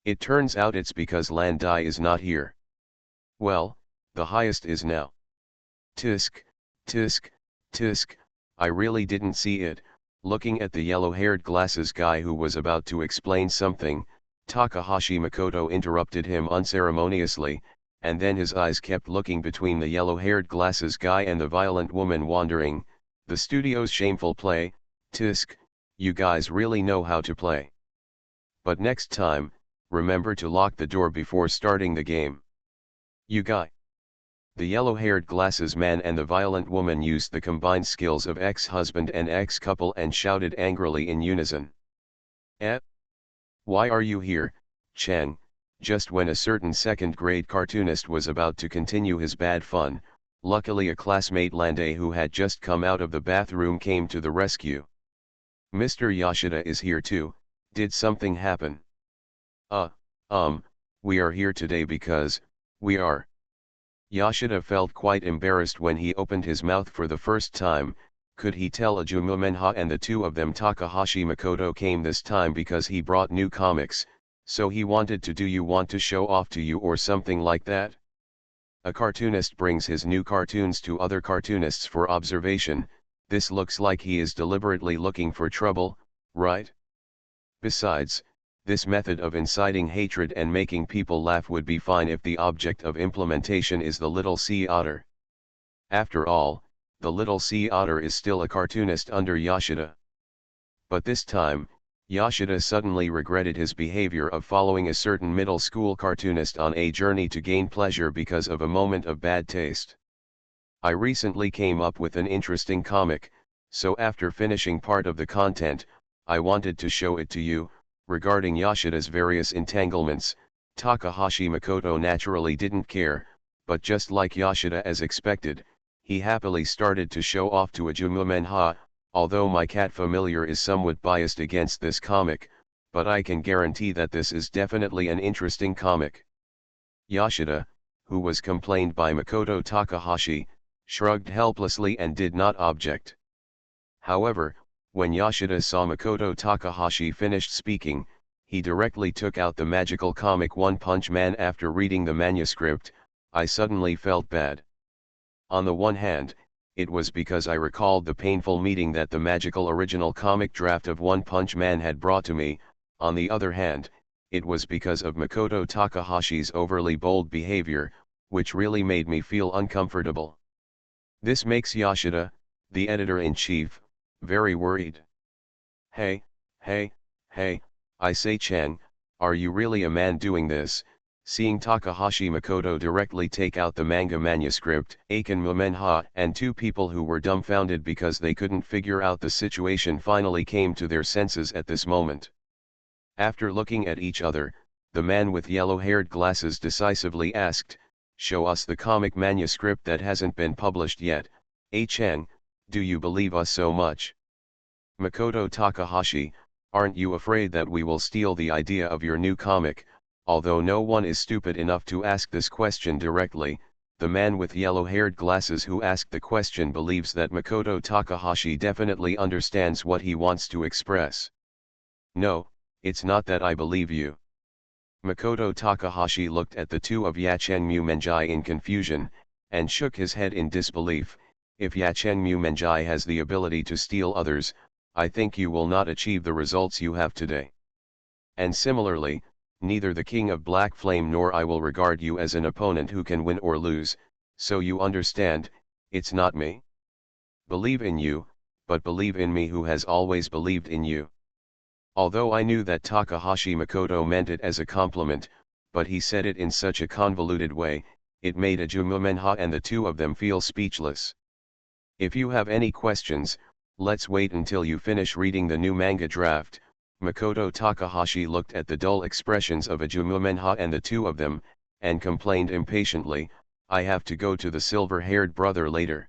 It turns out it's because Lan Dai is not here. Well, the highest is now. Tisk, tisk, tisk, I really didn't see it." Looking at the yellow-haired glasses guy who was about to explain something, Takahashi Makoto interrupted him unceremoniously, and then his eyes kept looking between the yellow-haired glasses guy and the violent woman wandering, "The studio's shameful play, tisk, you guys really know how to play. But next time, remember to lock the door before starting the game. You guy." The yellow-haired glasses man and the violent woman used the combined skills of ex-husband and ex-couple and shouted angrily in unison. "Eh? Why are you here, Chang?" Just when a certain second-grade cartoonist was about to continue his bad fun, luckily a classmate Lande who had just come out of the bathroom came to the rescue. "Mr. Yoshida is here too, did something happen?" We are here today because, we are." Yoshida felt quite embarrassed when he opened his mouth for the first time. Could he tell Ajumenha and the two of them Takahashi Makoto came this time because he brought new comics, so he wanted to "Do you want to show off to you" or something like that? A cartoonist brings his new cartoons to other cartoonists for observation. This looks like he is deliberately looking for trouble, right? Besides, this method of inciting hatred and making people laugh would be fine if the object of implementation is the little sea otter. After all, the little sea otter is still a cartoonist under Yoshida. But this time, Yoshida suddenly regretted his behavior of following a certain middle school cartoonist on a journey to gain pleasure because of a moment of bad taste. "I recently came up with an interesting comic, so after finishing part of the content, I wanted to show it to you." Regarding Yoshida's various entanglements, Takahashi Makoto naturally didn't care, but just like Yoshida as expected, he happily started to show off to Ajumenha. "Although my cat familiar is somewhat biased against this comic, but I can guarantee that this is definitely an interesting comic." Yoshida, who was complained by Makoto Takahashi, shrugged helplessly and did not object. However, when Yoshida saw Makoto Takahashi finished speaking, he directly took out the magical comic One Punch Man. After reading the manuscript, I suddenly felt bad. On the one hand, it was because I recalled the painful meeting that the magical original comic draft of One Punch Man had brought to me. On the other hand, it was because of Makoto Takahashi's overly bold behavior, which really made me feel uncomfortable. This makes Yoshida, the editor-in-chief, very worried. Hey, I say Chang, are you really a man doing this?" Seeing Takahashi Makoto directly take out the manga manuscript, Aiken Momenha and two people who were dumbfounded because they couldn't figure out the situation finally came to their senses at this moment. After looking at each other, the man with yellow-haired glasses decisively asked, "Show us the comic manuscript that hasn't been published yet, Chang, do you believe us so much?" "Makoto Takahashi, aren't you afraid that we will steal the idea of your new comic?" Although no one is stupid enough to ask this question directly, the man with yellow-haired glasses who asked the question believes that Makoto Takahashi definitely understands what he wants to express. "No, it's not that I believe you." Makoto Takahashi looked at the two of Yachengmu Menjai in confusion, and shook his head in disbelief. "If Yachengmu Menjai has the ability to steal others, I think you will not achieve the results you have today. And similarly, neither the King of Black Flame nor I will regard you as an opponent who can win or lose, so you understand, it's not me. Believe in you, but believe in me who has always believed in you." Although I knew that Takahashi Makoto meant it as a compliment, but he said it in such a convoluted way, it made Ajumenha and the two of them feel speechless. "If you have any questions, let's wait until you finish reading the new manga draft." Makoto Takahashi looked at the dull expressions of Ajumenha and the two of them, and complained impatiently, "I have to go to the silver-haired brother later."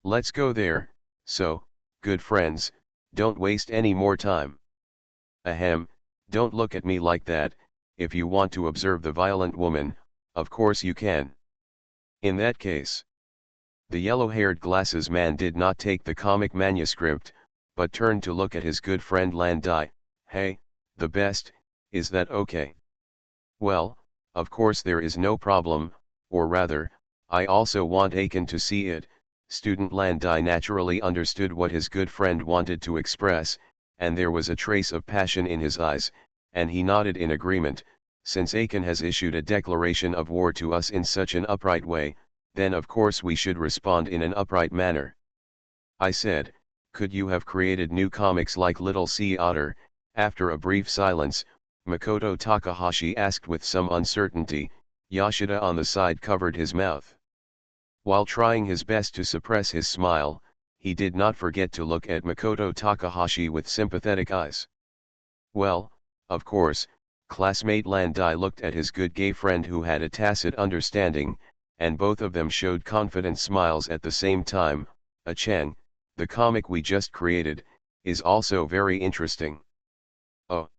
"Let's go there, so, good friends, don't waste any more time." Ahem, don't look at me like that. If you want to observe the violent woman, of course you can. In that case. The yellow-haired glasses man did not take the comic manuscript, but turned to look at his good friend Landai. Hey, the best, is that okay? Well, of course there is no problem, or rather, I also want Aiken to see it. Student Landai naturally understood what his good friend wanted to express, and there was a trace of passion in his eyes, and he nodded in agreement. Since Aiken has issued a declaration of war to us in such an upright way, then of course we should respond in an upright manner. I said, could you have created new comics like Little Sea Otter? After a brief silence, Makoto Takahashi asked with some uncertainty. Yoshida on the side covered his mouth. While trying his best to suppress his smile, he did not forget to look at Makoto Takahashi with sympathetic eyes. Well, of course, classmate Landai looked at his good gay friend who had a tacit understanding, and both of them showed confident smiles at the same time. Cheng, the comic we just created, is also very interesting. Oh.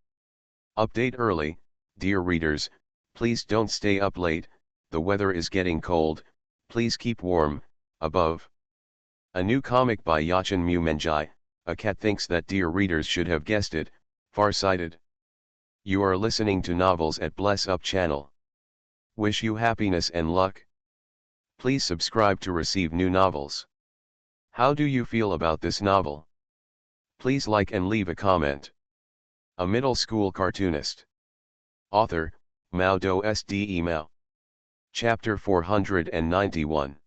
Update early, dear readers, please don't stay up late, the weather is getting cold, please keep warm, above. A new comic by Yachin Mumenjai, a cat thinks that dear readers should have guessed it, far-sighted. You are listening to Novels at Bless Up channel. Wish you happiness and luck. Please subscribe to receive new novels. How do you feel about this novel? Please like and leave a comment. A middle school cartoonist. Author, MaleProtagonist. Mao. Chapter 491.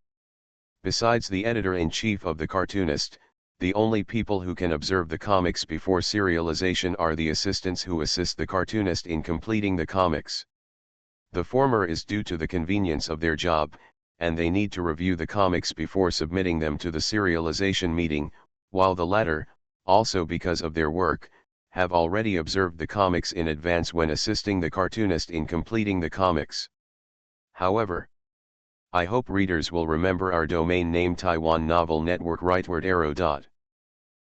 Besides the editor-in-chief of The Cartoonist, the only people who can observe the comics before serialization are the assistants who assist the cartoonist in completing the comics. The former is due to the convenience of their job, and they need to review the comics before submitting them to the serialization meeting, while the latter, also because of their work, have already observed the comics in advance when assisting the cartoonist in completing the comics. However, I hope readers will remember our domain name Taiwan Novel Network rightward arrow.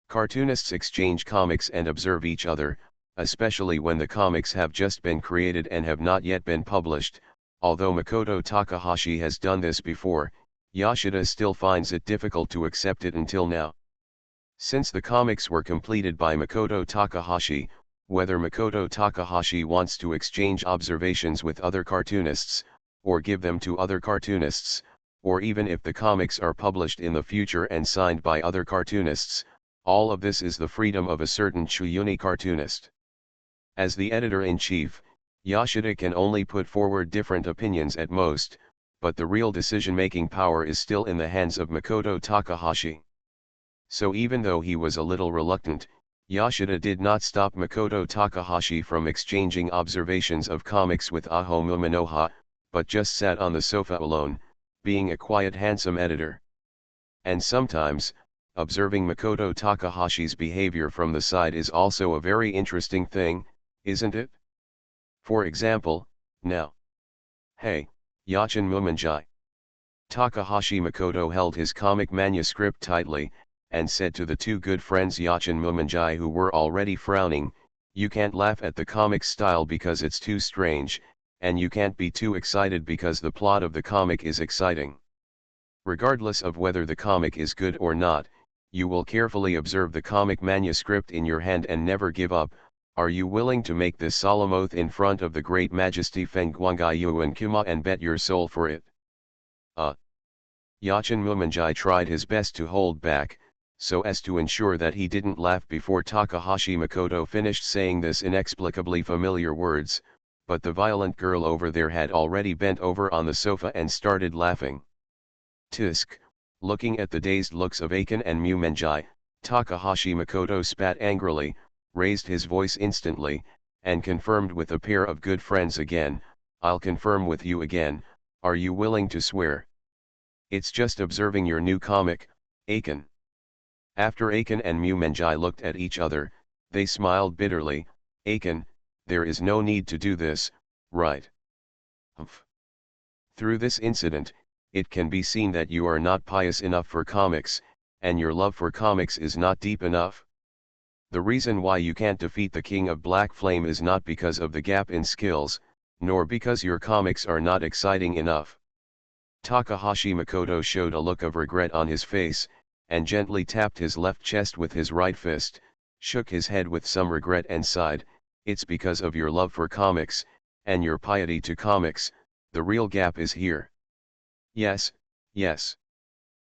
Cartoonists exchange comics and observe each other, especially when the comics have just been created and have not yet been published. Although Makoto Takahashi has done this before, Yoshida still finds it difficult to accept it until now. Since the comics were completed by Makoto Takahashi, whether Makoto Takahashi wants to exchange observations with other cartoonists, or give them to other cartoonists, or even if the comics are published in the future and signed by other cartoonists, all of this is the freedom of a certain Chuyuni cartoonist. As the editor-in-chief, Yoshida can only put forward different opinions at most, but the real decision-making power is still in the hands of Makoto Takahashi. So even though he was a little reluctant, Yoshida did not stop Makoto Takahashi from exchanging observations of comics with Aho Muminoha, but just sat on the sofa alone, being a quiet handsome editor. And sometimes, observing Makoto Takahashi's behavior from the side is also a very interesting thing, isn't it? For example, now. Hey, Yachin Mumenjai. Takahashi Makoto held his comic manuscript tightly, and said to the two good friends Yachin Mumenjai who were already frowning, you can't laugh at the comic style because it's too strange, and you can't be too excited because the plot of the comic is exciting. Regardless of whether the comic is good or not, you will carefully observe the comic manuscript in your hand and never give up. Are you willing to make this solemn oath in front of the great majesty Fengguangai Yuan Kuma and bet your soul for it? Yachin Mumenjai tried his best to hold back, so as to ensure that he didn't laugh before Takahashi Makoto finished saying this inexplicably familiar words, but the violent girl over there had already bent over on the sofa and started laughing. Tisk, looking at the dazed looks of Aiken and Mumenjai, Takahashi Makoto spat angrily, raised his voice instantly, and confirmed with a pair of good friends again, I'll confirm with you again, are you willing to swear? It's just observing your new comic, Aiken. After Aiken and Mumenjai looked at each other, they smiled bitterly. Aiken, there is no need to do this, right? Humph. Through this incident, it can be seen that you are not pious enough for comics, and your love for comics is not deep enough. The reason why you can't defeat the King of Black Flame is not because of the gap in skills, nor because your comics are not exciting enough. Takahashi Makoto showed a look of regret on his face, and gently tapped his left chest with his right fist, shook his head with some regret and sighed, "It's because of your love for comics, and your piety to comics, the real gap is here." Yes, yes.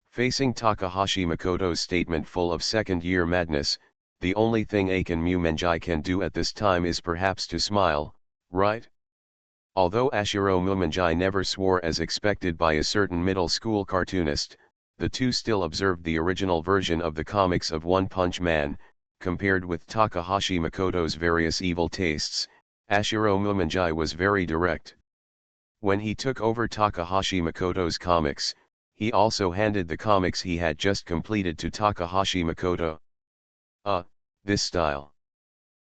Facing Takahashi Makoto's statement full of second-year madness, the only thing Aiken Mumenjai can do at this time is perhaps to smile, right? Although Ashiro Mumenjai never swore as expected by a certain middle school cartoonist, the two still observed the original version of the comics of One Punch Man. Compared with Takahashi Makoto's various evil tastes, Ashiro Mumenjai was very direct. When he took over Takahashi Makoto's comics, he also handed the comics he had just completed to Takahashi Makoto. This style.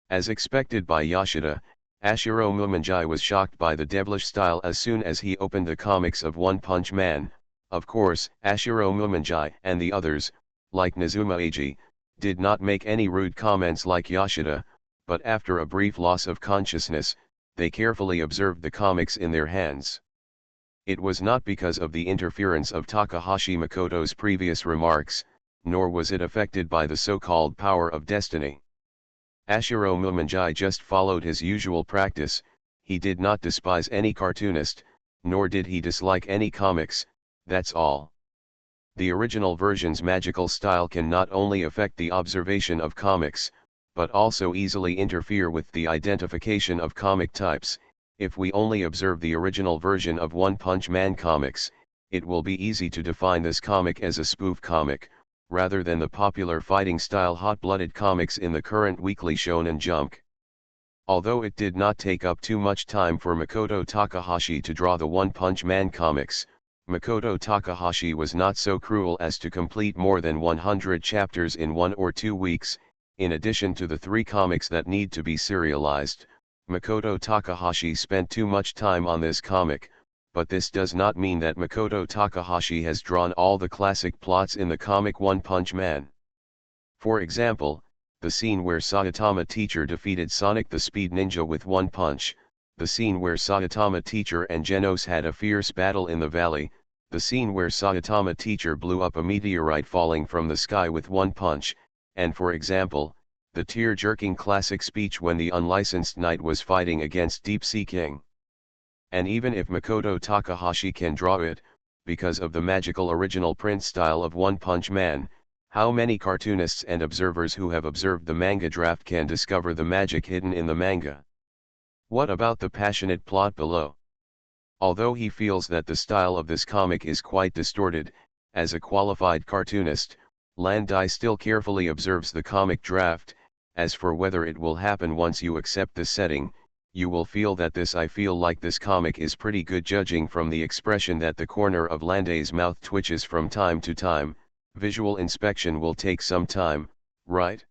As expected by Yoshida, Ashiro Mumenjai was shocked by the devilish style as soon as he opened the comics of One Punch Man. Of course, Ashiro Mumenjai and the others, like Nazuma Eiji, did not make any rude comments like Yoshida, but after a brief loss of consciousness, they carefully observed the comics in their hands. It was not because of the interference of Takahashi Makoto's previous remarks, nor was it affected by the so-called power of destiny. Ashiro Mumenjai just followed his usual practice. He did not despise any cartoonist, nor did he dislike any comics, that's all. The original version's magical style can not only affect the observation of comics, but also easily interfere with the identification of comic types. If we only observe the original version of One Punch Man comics, it will be easy to define this comic as a spoof comic, rather than the popular fighting-style hot-blooded comics in the current weekly Shonen Jump. Although it did not take up too much time for Makoto Takahashi to draw the One Punch Man comics, Makoto Takahashi was not so cruel as to complete more than 100 chapters in 1 or 2 weeks. In addition to the 3 comics that need to be serialized, Makoto Takahashi spent too much time on this comic, but this does not mean that Makoto Takahashi has drawn all the classic plots in the comic One Punch Man. For example, the scene where Saitama Teacher defeated Sonic the Speed Ninja with one punch, the scene where Saitama Teacher and Genos had a fierce battle in the valley, the scene where Saitama Teacher blew up a meteorite falling from the sky with one punch, and for example, the tear-jerking classic speech when the unlicensed knight was fighting against Deep Sea King. And even if Makoto Takahashi can draw it, because of the magical original print style of One Punch Man, how many cartoonists and observers who have observed the manga draft can discover the magic hidden in the manga? What about the passionate plot below? Although he feels that the style of this comic is quite distorted, as a qualified cartoonist, Landai still carefully observes the comic draft. As for whether it will happen once you accept the setting, you will feel that I feel like this comic is pretty good, judging from the expression that the corner of Landai's mouth twitches from time to time. Visual inspection will take some time, right?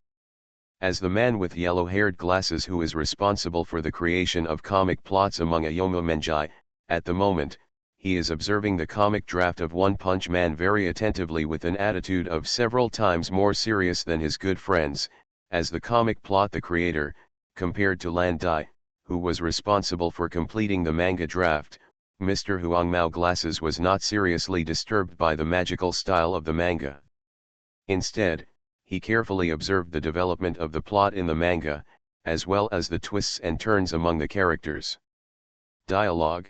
As the man with yellow-haired glasses who is responsible for the creation of comic plots among Ayoma Menjai, at the moment, he is observing the comic draft of One Punch Man very attentively with an attitude of several times more serious than his good friends. As the comic plot the creator, compared to Landai, who was responsible for completing the manga draft, Mr. Huangmao Glasses was not seriously disturbed by the magical style of the manga. Instead, he carefully observed the development of the plot in the manga, as well as the twists and turns among the characters. Dialogue.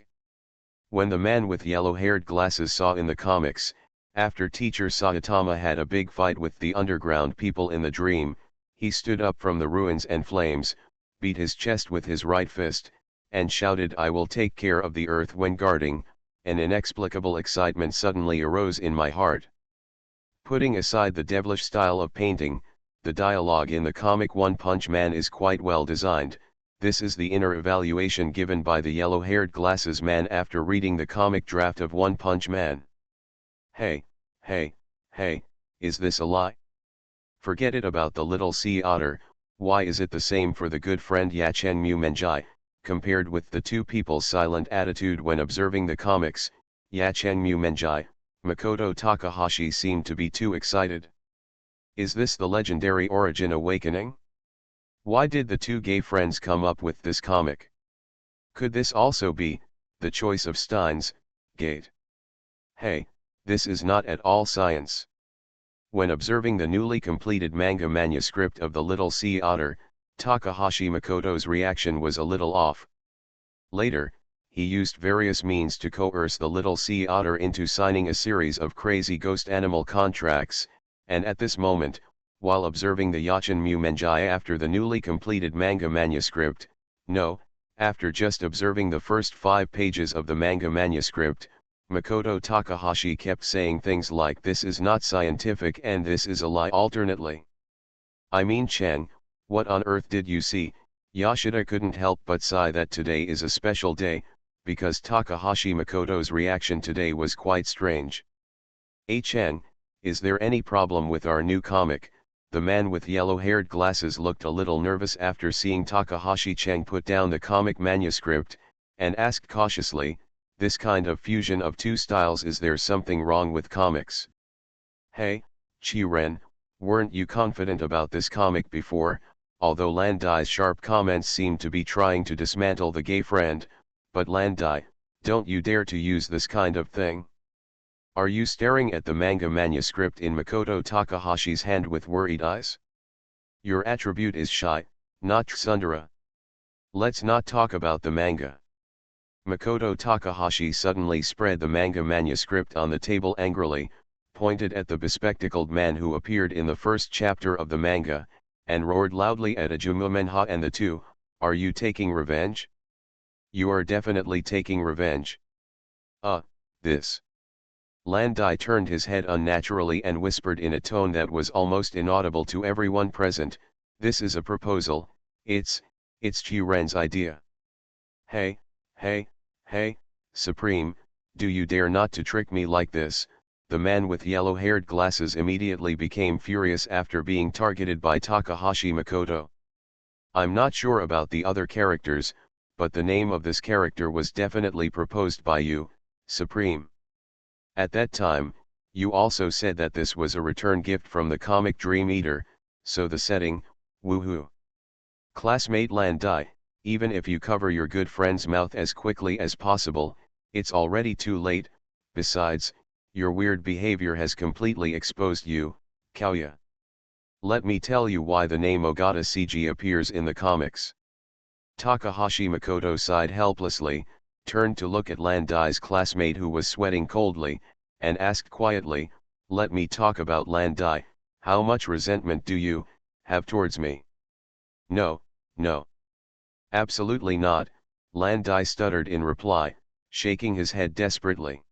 When the man with yellow-haired glasses saw in the comics, after Teacher Saitama had a big fight with the underground people in the dream, he stood up from the ruins and flames, beat his chest with his right fist, and shouted, "I will take care of the earth when guarding." An inexplicable excitement suddenly arose in my heart. Putting aside the devilish style of painting, the dialogue in the comic One Punch Man is quite well designed. This is the inner evaluation given by the yellow-haired glasses man after reading the comic draft of One Punch Man. Hey, is this a lie? Forget it about the little sea otter. Why is it the same for the good friend Yachen Mumenjai? Compared with the two people's silent attitude when observing the comics, Yachen Mumenjai, Makoto Takahashi seemed to be too excited. Is this the legendary origin awakening? Why did the two gay friends come up with this comic? Could this also be the choice of Steins Gate? Hey, this is not at all science. When observing the newly completed manga manuscript of The Little Sea Otter, Takahashi Makoto's reaction was a little off. Later, he used various means to coerce the Little Sea Otter into signing a series of crazy ghost animal contracts, and at this moment, while observing the Yachin Mumenjai after the newly completed manga manuscript, after just observing the first 5 pages of the manga manuscript, Makoto Takahashi kept saying things like this is not scientific and this is a lie alternately. I mean Chen, what on earth did you see? Yoshida couldn't help but sigh that today is a special day, because Takahashi Makoto's reaction today was quite strange. Hey Chen, is there any problem with our new comic? The man with yellow-haired glasses looked a little nervous after seeing Takahashi Chen put down the comic manuscript, and asked cautiously, this kind of fusion of two styles, is there something wrong with comics? Hey, Chi-Ren, weren't you confident about this comic before? Although Landai's sharp comments seemed to be trying to dismantle the gay friend, but Landai, don't you dare to use this kind of thing. Are you staring at the manga manuscript in Makoto Takahashi's hand with worried eyes? Your attribute is shy, not tsundere. Let's not talk about the manga. Makoto Takahashi suddenly spread the manga manuscript on the table angrily, pointed at the bespectacled man who appeared in the first chapter of the manga, and roared loudly at Ajumumenha and the two, are you taking revenge? You are definitely taking revenge. This. Landai turned his head unnaturally and whispered in a tone that was almost inaudible to everyone present, this is a proposal, it's Chi-Ren's idea. Hey, Supreme, do you dare not to trick me like this? The man with yellow-haired glasses immediately became furious after being targeted by Takahashi Makoto. I'm not sure about the other characters, but the name of this character was definitely proposed by you, Supreme. At that time, you also said that this was a return gift from the comic Dream Eater, so the setting, woohoo. Classmate Landai, even if you cover your good friend's mouth as quickly as possible, it's already too late, besides, your weird behavior has completely exposed you, Kaoya. Let me tell you why the name Ogata CG appears in the comics. Takahashi Makoto sighed helplessly, turned to look at Landai's classmate who was sweating coldly, and asked quietly, let me talk about Landai, how much resentment do you have towards me? No. Absolutely not, Landai stuttered in reply, shaking his head desperately.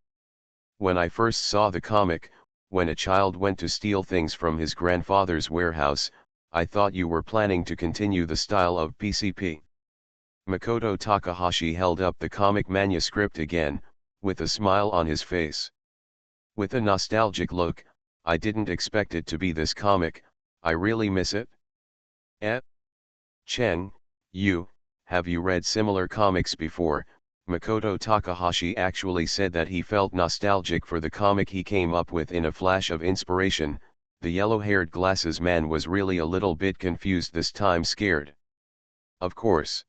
When I first saw the comic, when a child went to steal things from his grandfather's warehouse, I thought you were planning to continue the style of PCP. Makoto Takahashi held up the comic manuscript again, with a smile on his face. With a nostalgic look, I didn't expect it to be this comic, I really miss it. Chen, have you read similar comics before? Makoto Takahashi actually said that he felt nostalgic for the comic he came up with in a flash of inspiration. The yellow-haired glasses man was really a little bit confused this time, scared. Of course.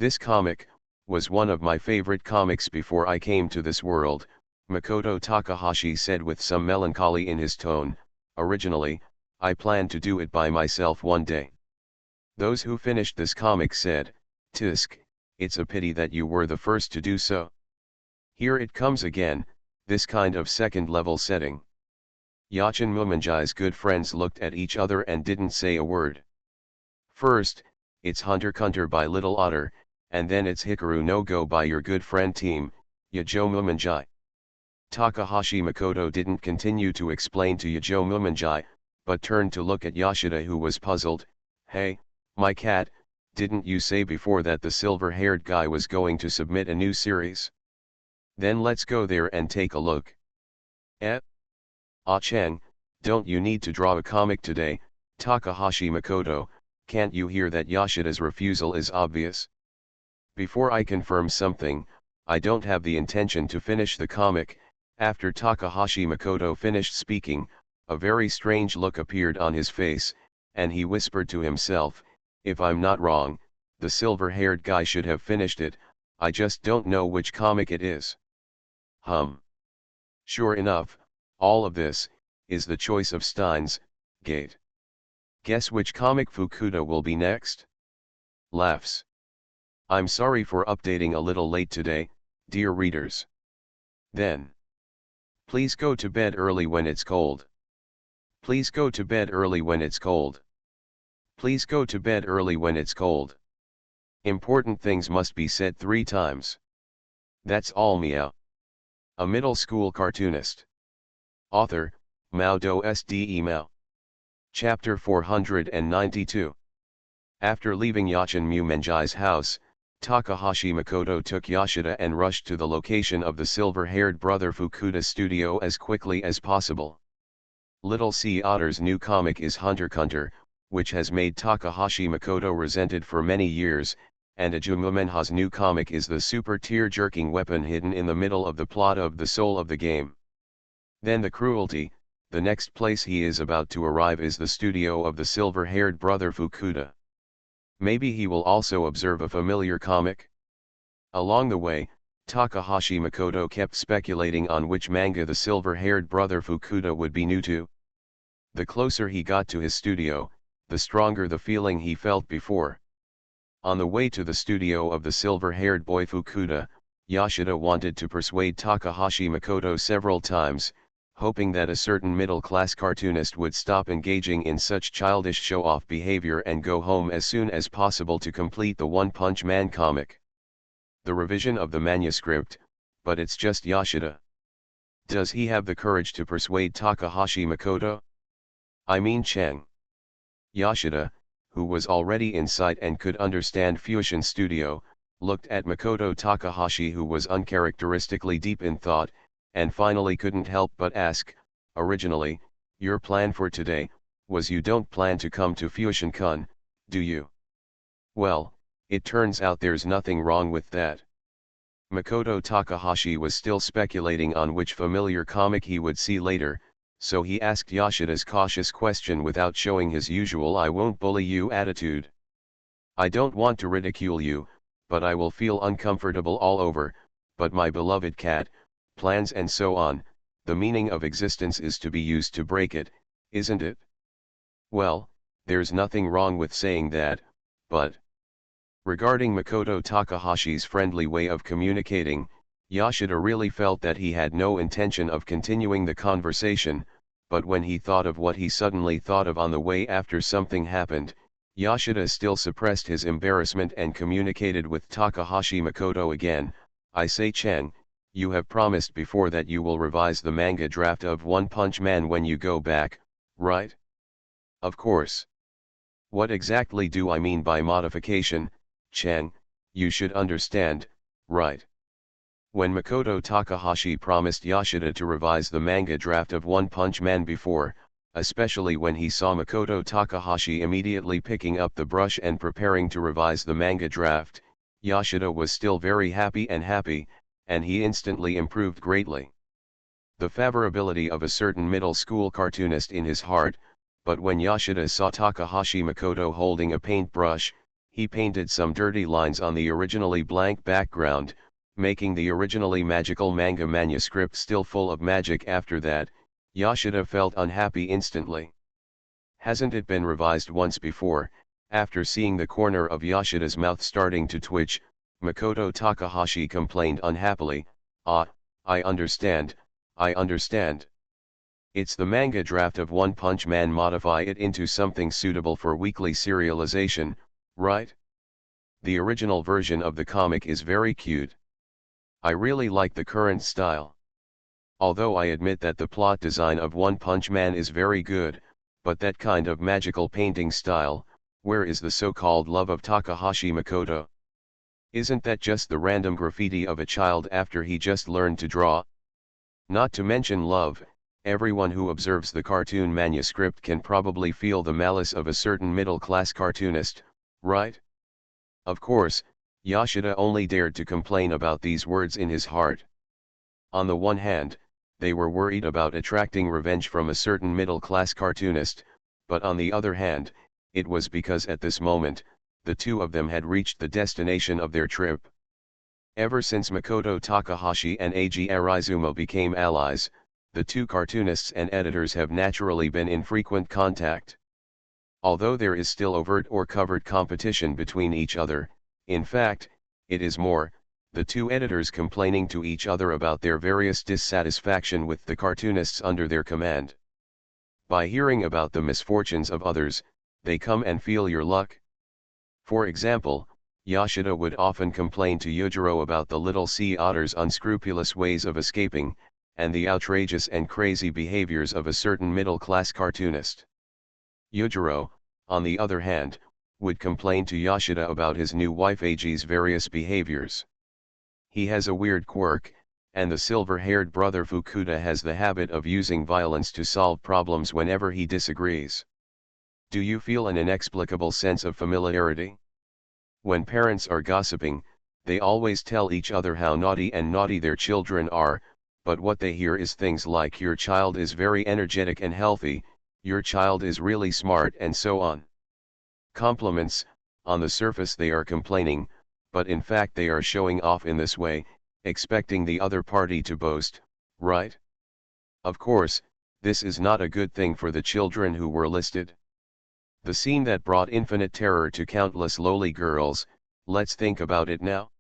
This comic was one of my favorite comics before I came to this world, Makoto Takahashi said with some melancholy in his tone. Originally, I planned to do it by myself one day. Those who finished this comic said, Tisk, it's a pity that you were the first to do so. Here it comes again, this kind of second-level setting. Yachin Mumenjai's good friends looked at each other and didn't say a word. First, it's Hunter x Hunter by Little Otter, and then it's Hikaru no Go by your good friend team, Yajo Mumenjai. Takahashi Makoto didn't continue to explain to Yajo Mumenjai, but turned to look at Yoshida who was puzzled. Hey, my cat, didn't you say before that the silver-haired guy was going to submit a new series? Then let's go there and take a look. Chen, don't you need to draw a comic today? Takahashi Makoto, can't you hear that Yoshida's refusal is obvious? Before I confirm something, I don't have the intention to finish the comic. After Takahashi Makoto finished speaking, a very strange look appeared on his face, and he whispered to himself, If I'm not wrong, the silver-haired guy should have finished it, I just don't know which comic it is. Sure enough, all of this is the choice of Steins Gate. Guess which comic Fukuda will be next? Laughs. I'm sorry for updating a little late today, dear readers. Then, please go to bed early when it's cold. Please go to bed early when it's cold. Please go to bed early when it's cold. Important things must be said 3 times. That's all, meow. A middle school cartoonist. Author, MaleProtagonist Mao. Chapter 492. After leaving Yachin Mumenji's house, Takahashi Makoto took Yoshida and rushed to the location of the silver-haired brother Fukuda's studio as quickly as possible. Little Sea Otter's new comic is Hunter x Hunter, which has made Takahashi Makoto resented for many years, and Ajumumenha's new comic is the super tear-jerking weapon hidden in the middle of the plot of The Soul of the Game. Then the cruelty, the next place he is about to arrive is the studio of the silver-haired brother Fukuda. Maybe he will also observe a familiar comic? Along the way, Takahashi Makoto kept speculating on which manga the silver-haired brother Fukuda would be new to. The closer he got to his studio, the stronger the feeling he felt before. On the way to the studio of the silver-haired boy Fukuda, Yoshida wanted to persuade Takahashi Makoto several times, hoping that a certain middle-class cartoonist would stop engaging in such childish show-off behavior and go home as soon as possible to complete the One Punch Man comic. The revision of the manuscript, but it's just Yoshida. Does he have the courage to persuade Takahashi Makoto? I mean Cheng. Yoshida, who was already in sight and could understand Fusion Studio, looked at Makoto Takahashi, who was uncharacteristically deep in thought, and finally couldn't help but ask, originally, your plan for today, was you don't plan to come to Fusion-kun, do you? Well, it turns out there's nothing wrong with that. Makoto Takahashi was still speculating on which familiar comic he would see later, so he asked Yoshida's cautious question without showing his usual "I won't bully you" attitude. I don't want to ridicule you, but I will feel uncomfortable all over, but my beloved cat, plans and so on, the meaning of existence is to be used to break it, isn't it? Well, there's nothing wrong with saying that, but... Regarding Makoto Takahashi's friendly way of communicating, Yoshida really felt that he had no intention of continuing the conversation, but when he thought of what he suddenly thought of on the way after something happened, Yoshida still suppressed his embarrassment and communicated with Takahashi Makoto again. I say, Cheng, you have promised before that you will revise the manga draft of One Punch Man when you go back, right? Of course. What exactly do I mean by modification, Cheng? You should understand, right? When Makoto Takahashi promised Yoshida to revise the manga draft of One Punch Man before, especially when he saw Makoto Takahashi immediately picking up the brush and preparing to revise the manga draft, Yoshida was still very happy, and he instantly improved greatly. The favorability of a certain middle school cartoonist in his heart, but when Yoshida saw Takahashi Makoto holding a paintbrush, he painted some dirty lines on the originally blank background, making the originally magical manga manuscript still full of magic. After that, Yoshida felt unhappy instantly. Hasn't it been revised once before? After seeing the corner of Yoshida's mouth starting to twitch, Makoto Takahashi complained unhappily, I understand. It's the manga draft of One Punch Man, modify it into something suitable for weekly serialization, right? The original version of the comic is very cute. I really like the current style. Although I admit that the plot design of One Punch Man is very good, but that kind of magical painting style, where is the so-called love of Takahashi Makoto? Isn't that just the random graffiti of a child after he just learned to draw? Not to mention love, everyone who observes the cartoon manuscript can probably feel the malice of a certain middle-class cartoonist, right? Of course, Yoshida only dared to complain about these words in his heart. On the one hand, they were worried about attracting revenge from a certain middle-class cartoonist, but on the other hand, it was because at this moment, the two of them had reached the destination of their trip. Ever since Makoto Takahashi and Eiji Arizumo became allies, the two cartoonists and editors have naturally been in frequent contact. Although there is still overt or covert competition between each other, in fact, it is more, the two editors complaining to each other about their various dissatisfaction with the cartoonists under their command. By hearing about the misfortunes of others, they come and feel your luck. For example, Yoshida would often complain to Yujiro about the little sea otter's unscrupulous ways of escaping, and the outrageous and crazy behaviors of a certain middle-class cartoonist. Yujiro, on the other hand, would complain to Yoshida about his new wife Eiji's various behaviors. He has a weird quirk, and the silver-haired brother Fukuda has the habit of using violence to solve problems whenever he disagrees. Do you feel an inexplicable sense of familiarity? When parents are gossiping, they always tell each other how naughty their children are, but what they hear is things like your child is very energetic and healthy, your child is really smart and so on. Compliments, on the surface they are complaining, but in fact they are showing off in this way, expecting the other party to boast, right? Of course, this is not a good thing for the children who were listed. The scene that brought infinite terror to countless lowly girls, let's think about it now.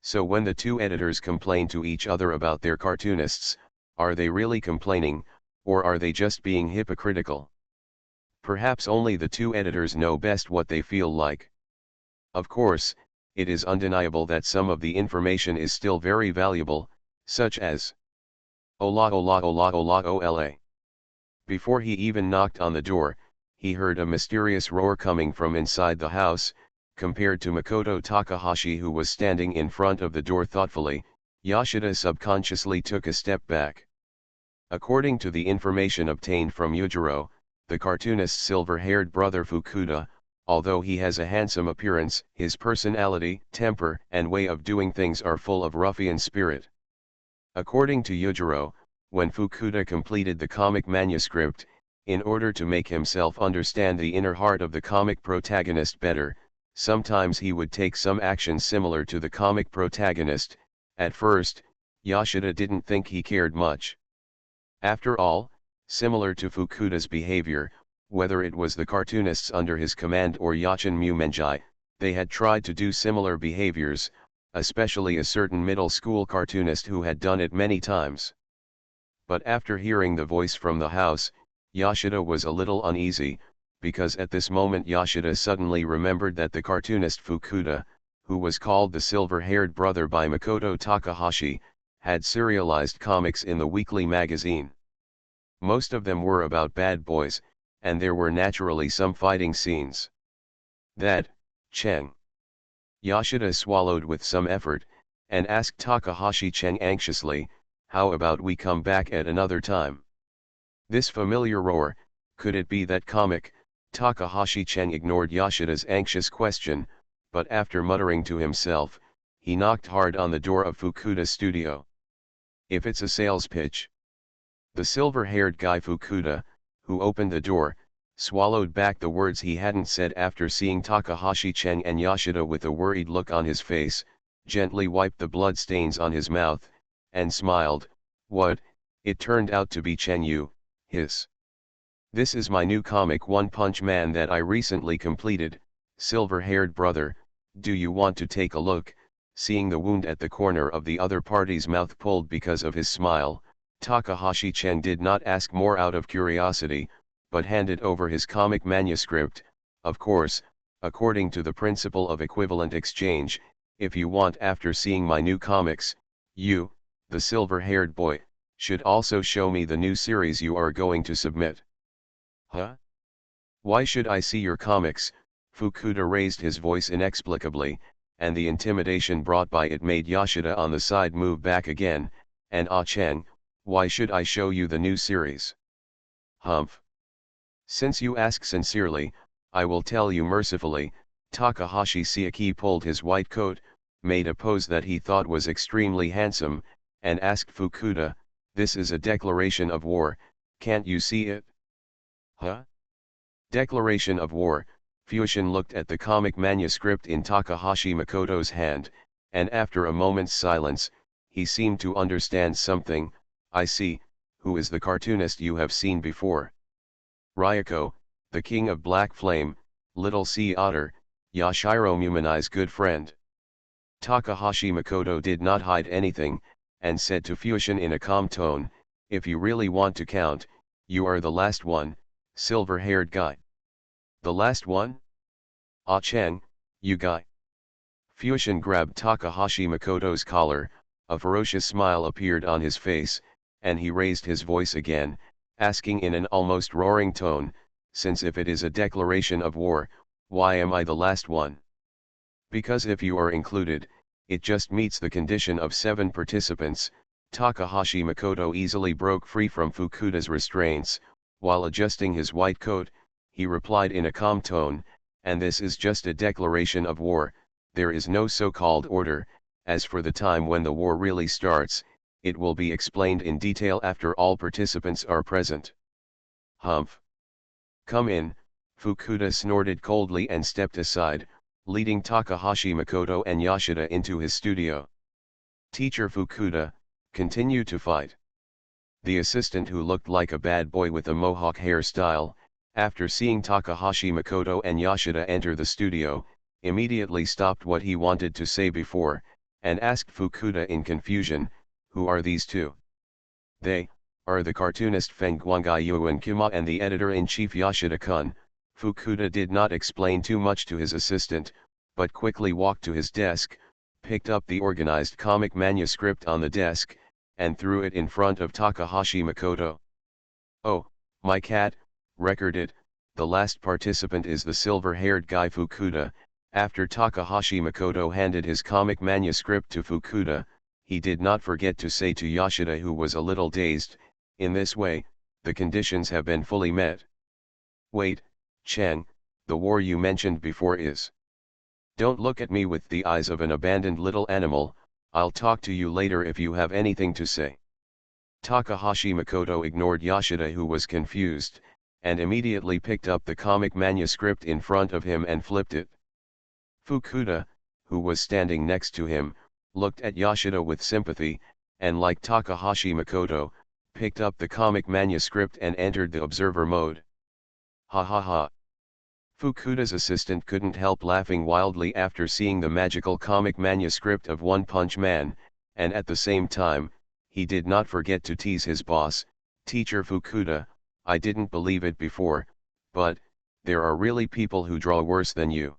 So when the two editors complain to each other about their cartoonists, are they really complaining, or are they just being hypocritical? Perhaps only the two editors know best what they feel like. Of course, it is undeniable that some of the information is still very valuable, such as Ola ola ola ola ola. Before he even knocked on the door, he heard a mysterious roar coming from inside the house. Compared to Makoto Takahashi, who was standing in front of the door thoughtfully, Yoshida subconsciously took a step back. According to the information obtained from Yujiro, the cartoonist's silver-haired brother Fukuda, although he has a handsome appearance, his personality, temper, and way of doing things are full of ruffian spirit. According to Yujiro, when Fukuda completed the comic manuscript, in order to make himself understand the inner heart of the comic protagonist better, sometimes he would take some actions similar to the comic protagonist. At first, Yoshida didn't think he cared much. After all, similar to Fukuda's behavior, whether it was the cartoonists under his command or Yachin Mumenjai, they had tried to do similar behaviors, especially a certain middle school cartoonist who had done it many times. But after hearing the voice from the house, Yoshida was a little uneasy, because at this moment Yoshida suddenly remembered that the cartoonist Fukuda, who was called the silver-haired brother by Makoto Takahashi, had serialized comics in the weekly magazine. Most of them were about bad boys, and there were naturally some fighting scenes. That, Cheng. Yoshida swallowed with some effort, and asked Takahashi Cheng anxiously, how about we come back at another time? This familiar roar, could it be that comic? Takahashi Cheng ignored Yoshida's anxious question, but after muttering to himself, he knocked hard on the door of Fukuda's studio. If it's a sales pitch. The silver-haired guy Fukuda, who opened the door, swallowed back the words he hadn't said after seeing Takahashi Cheng and Yoshida with a worried look on his face, gently wiped the blood stains on his mouth, and smiled. What, it turned out to be Cheng Yu, hiss. This is my new comic One Punch Man that I recently completed, silver-haired brother, do you want to take a look? Seeing the wound at the corner of the other party's mouth pulled because of his smile, Takahashi Cheng did not ask more out of curiosity, but handed over his comic manuscript. Of course, according to the principle of equivalent exchange, if you want after seeing my new comics, you, the silver-haired boy, should also show me the new series you are going to submit. Huh? Why should I see your comics? Fukuda raised his voice inexplicably, and the intimidation brought by it made Yoshida on the side move back again, and Cheng, why should I show you the new series? Humph. Since you ask sincerely, I will tell you mercifully. Takahashi Seiki pulled his white coat, made a pose that he thought was extremely handsome, and asked Fukuda, this is a declaration of war, can't you see it? Huh? Declaration of war. Fusion looked at the comic manuscript in Takahashi Makoto's hand, and after a moment's silence, he seemed to understand something. I see, who is the cartoonist you have seen before? Ryoko, the king of Black Flame, Little Sea Otter, Yashiro Muminai's good friend. Takahashi Makoto did not hide anything, and said to Fusion in a calm tone, if you really want to count, you are the last one, silver-haired guy. The last one? Ah Cheng, you guy. Fusion grabbed Takahashi Makoto's collar, a ferocious smile appeared on his face, and he raised his voice again, asking in an almost roaring tone, since if it is a declaration of war, why am I the last one? Because if you are included, it just meets the condition of 7 participants. Takahashi Makoto easily broke free from Fukuda's restraints, while adjusting his white coat, he replied in a calm tone, and this is just a declaration of war, there is no so-called order. As for the time when the war really starts, it will be explained in detail after all participants are present. Humph. Come in, Fukuda snorted coldly and stepped aside, leading Takahashi Makoto and Yoshida into his studio. Teacher Fukuda, continue to fight. The assistant, who looked like a bad boy with a mohawk hairstyle, after seeing Takahashi Makoto and Yoshida enter the studio, immediately stopped what he wanted to say before, and asked Fukuda in confusion, who are these two? They are the cartoonist Feng Guangayuan Kuma and the editor-in-chief Yoshida-kun. Fukuda did not explain too much to his assistant, but quickly walked to his desk, picked up the organized comic manuscript on the desk, and threw it in front of Takahashi Makoto. Oh, my cat, record it, the last participant is the silver-haired guy. Fukuda, after Takahashi Makoto handed his comic manuscript to Fukuda, he did not forget to say to Yoshida, who was a little dazed, in this way, the conditions have been fully met. Wait, Cheng, the war you mentioned before is. Don't look at me with the eyes of an abandoned little animal, I'll talk to you later if you have anything to say. Takahashi Makoto ignored Yoshida, who was confused, and immediately picked up the comic manuscript in front of him and flipped it. Fukuda, who was standing next to him, looked at Yoshida with sympathy, and like Takahashi Makoto, picked up the comic manuscript and entered the observer mode. Ha ha ha. Fukuda's assistant couldn't help laughing wildly after seeing the magical comic manuscript of One Punch Man, and at the same time, he did not forget to tease his boss, Teacher Fukuda, I didn't believe it before, but, there are really people who draw worse than you.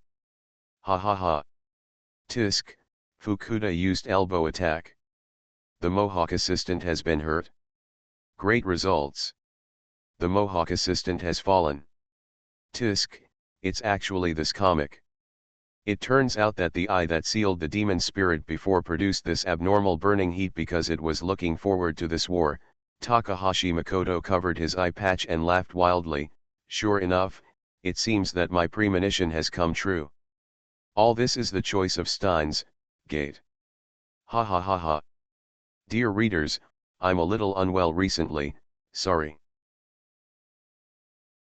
Ha ha ha. Tisk, Fukuda used elbow attack. The Mohawk assistant has been hurt. Great results. The Mohawk assistant has fallen. Tisk, it's actually this comic. It turns out that the eye that sealed the demon spirit before produced this abnormal burning heat because it was looking forward to this war. Takahashi Makoto covered his eye patch and laughed wildly. Sure enough, it seems that my premonition has come true. All this is the choice of Steins Gate. Ha ha ha ha. Dear readers, I'm a little unwell recently, sorry.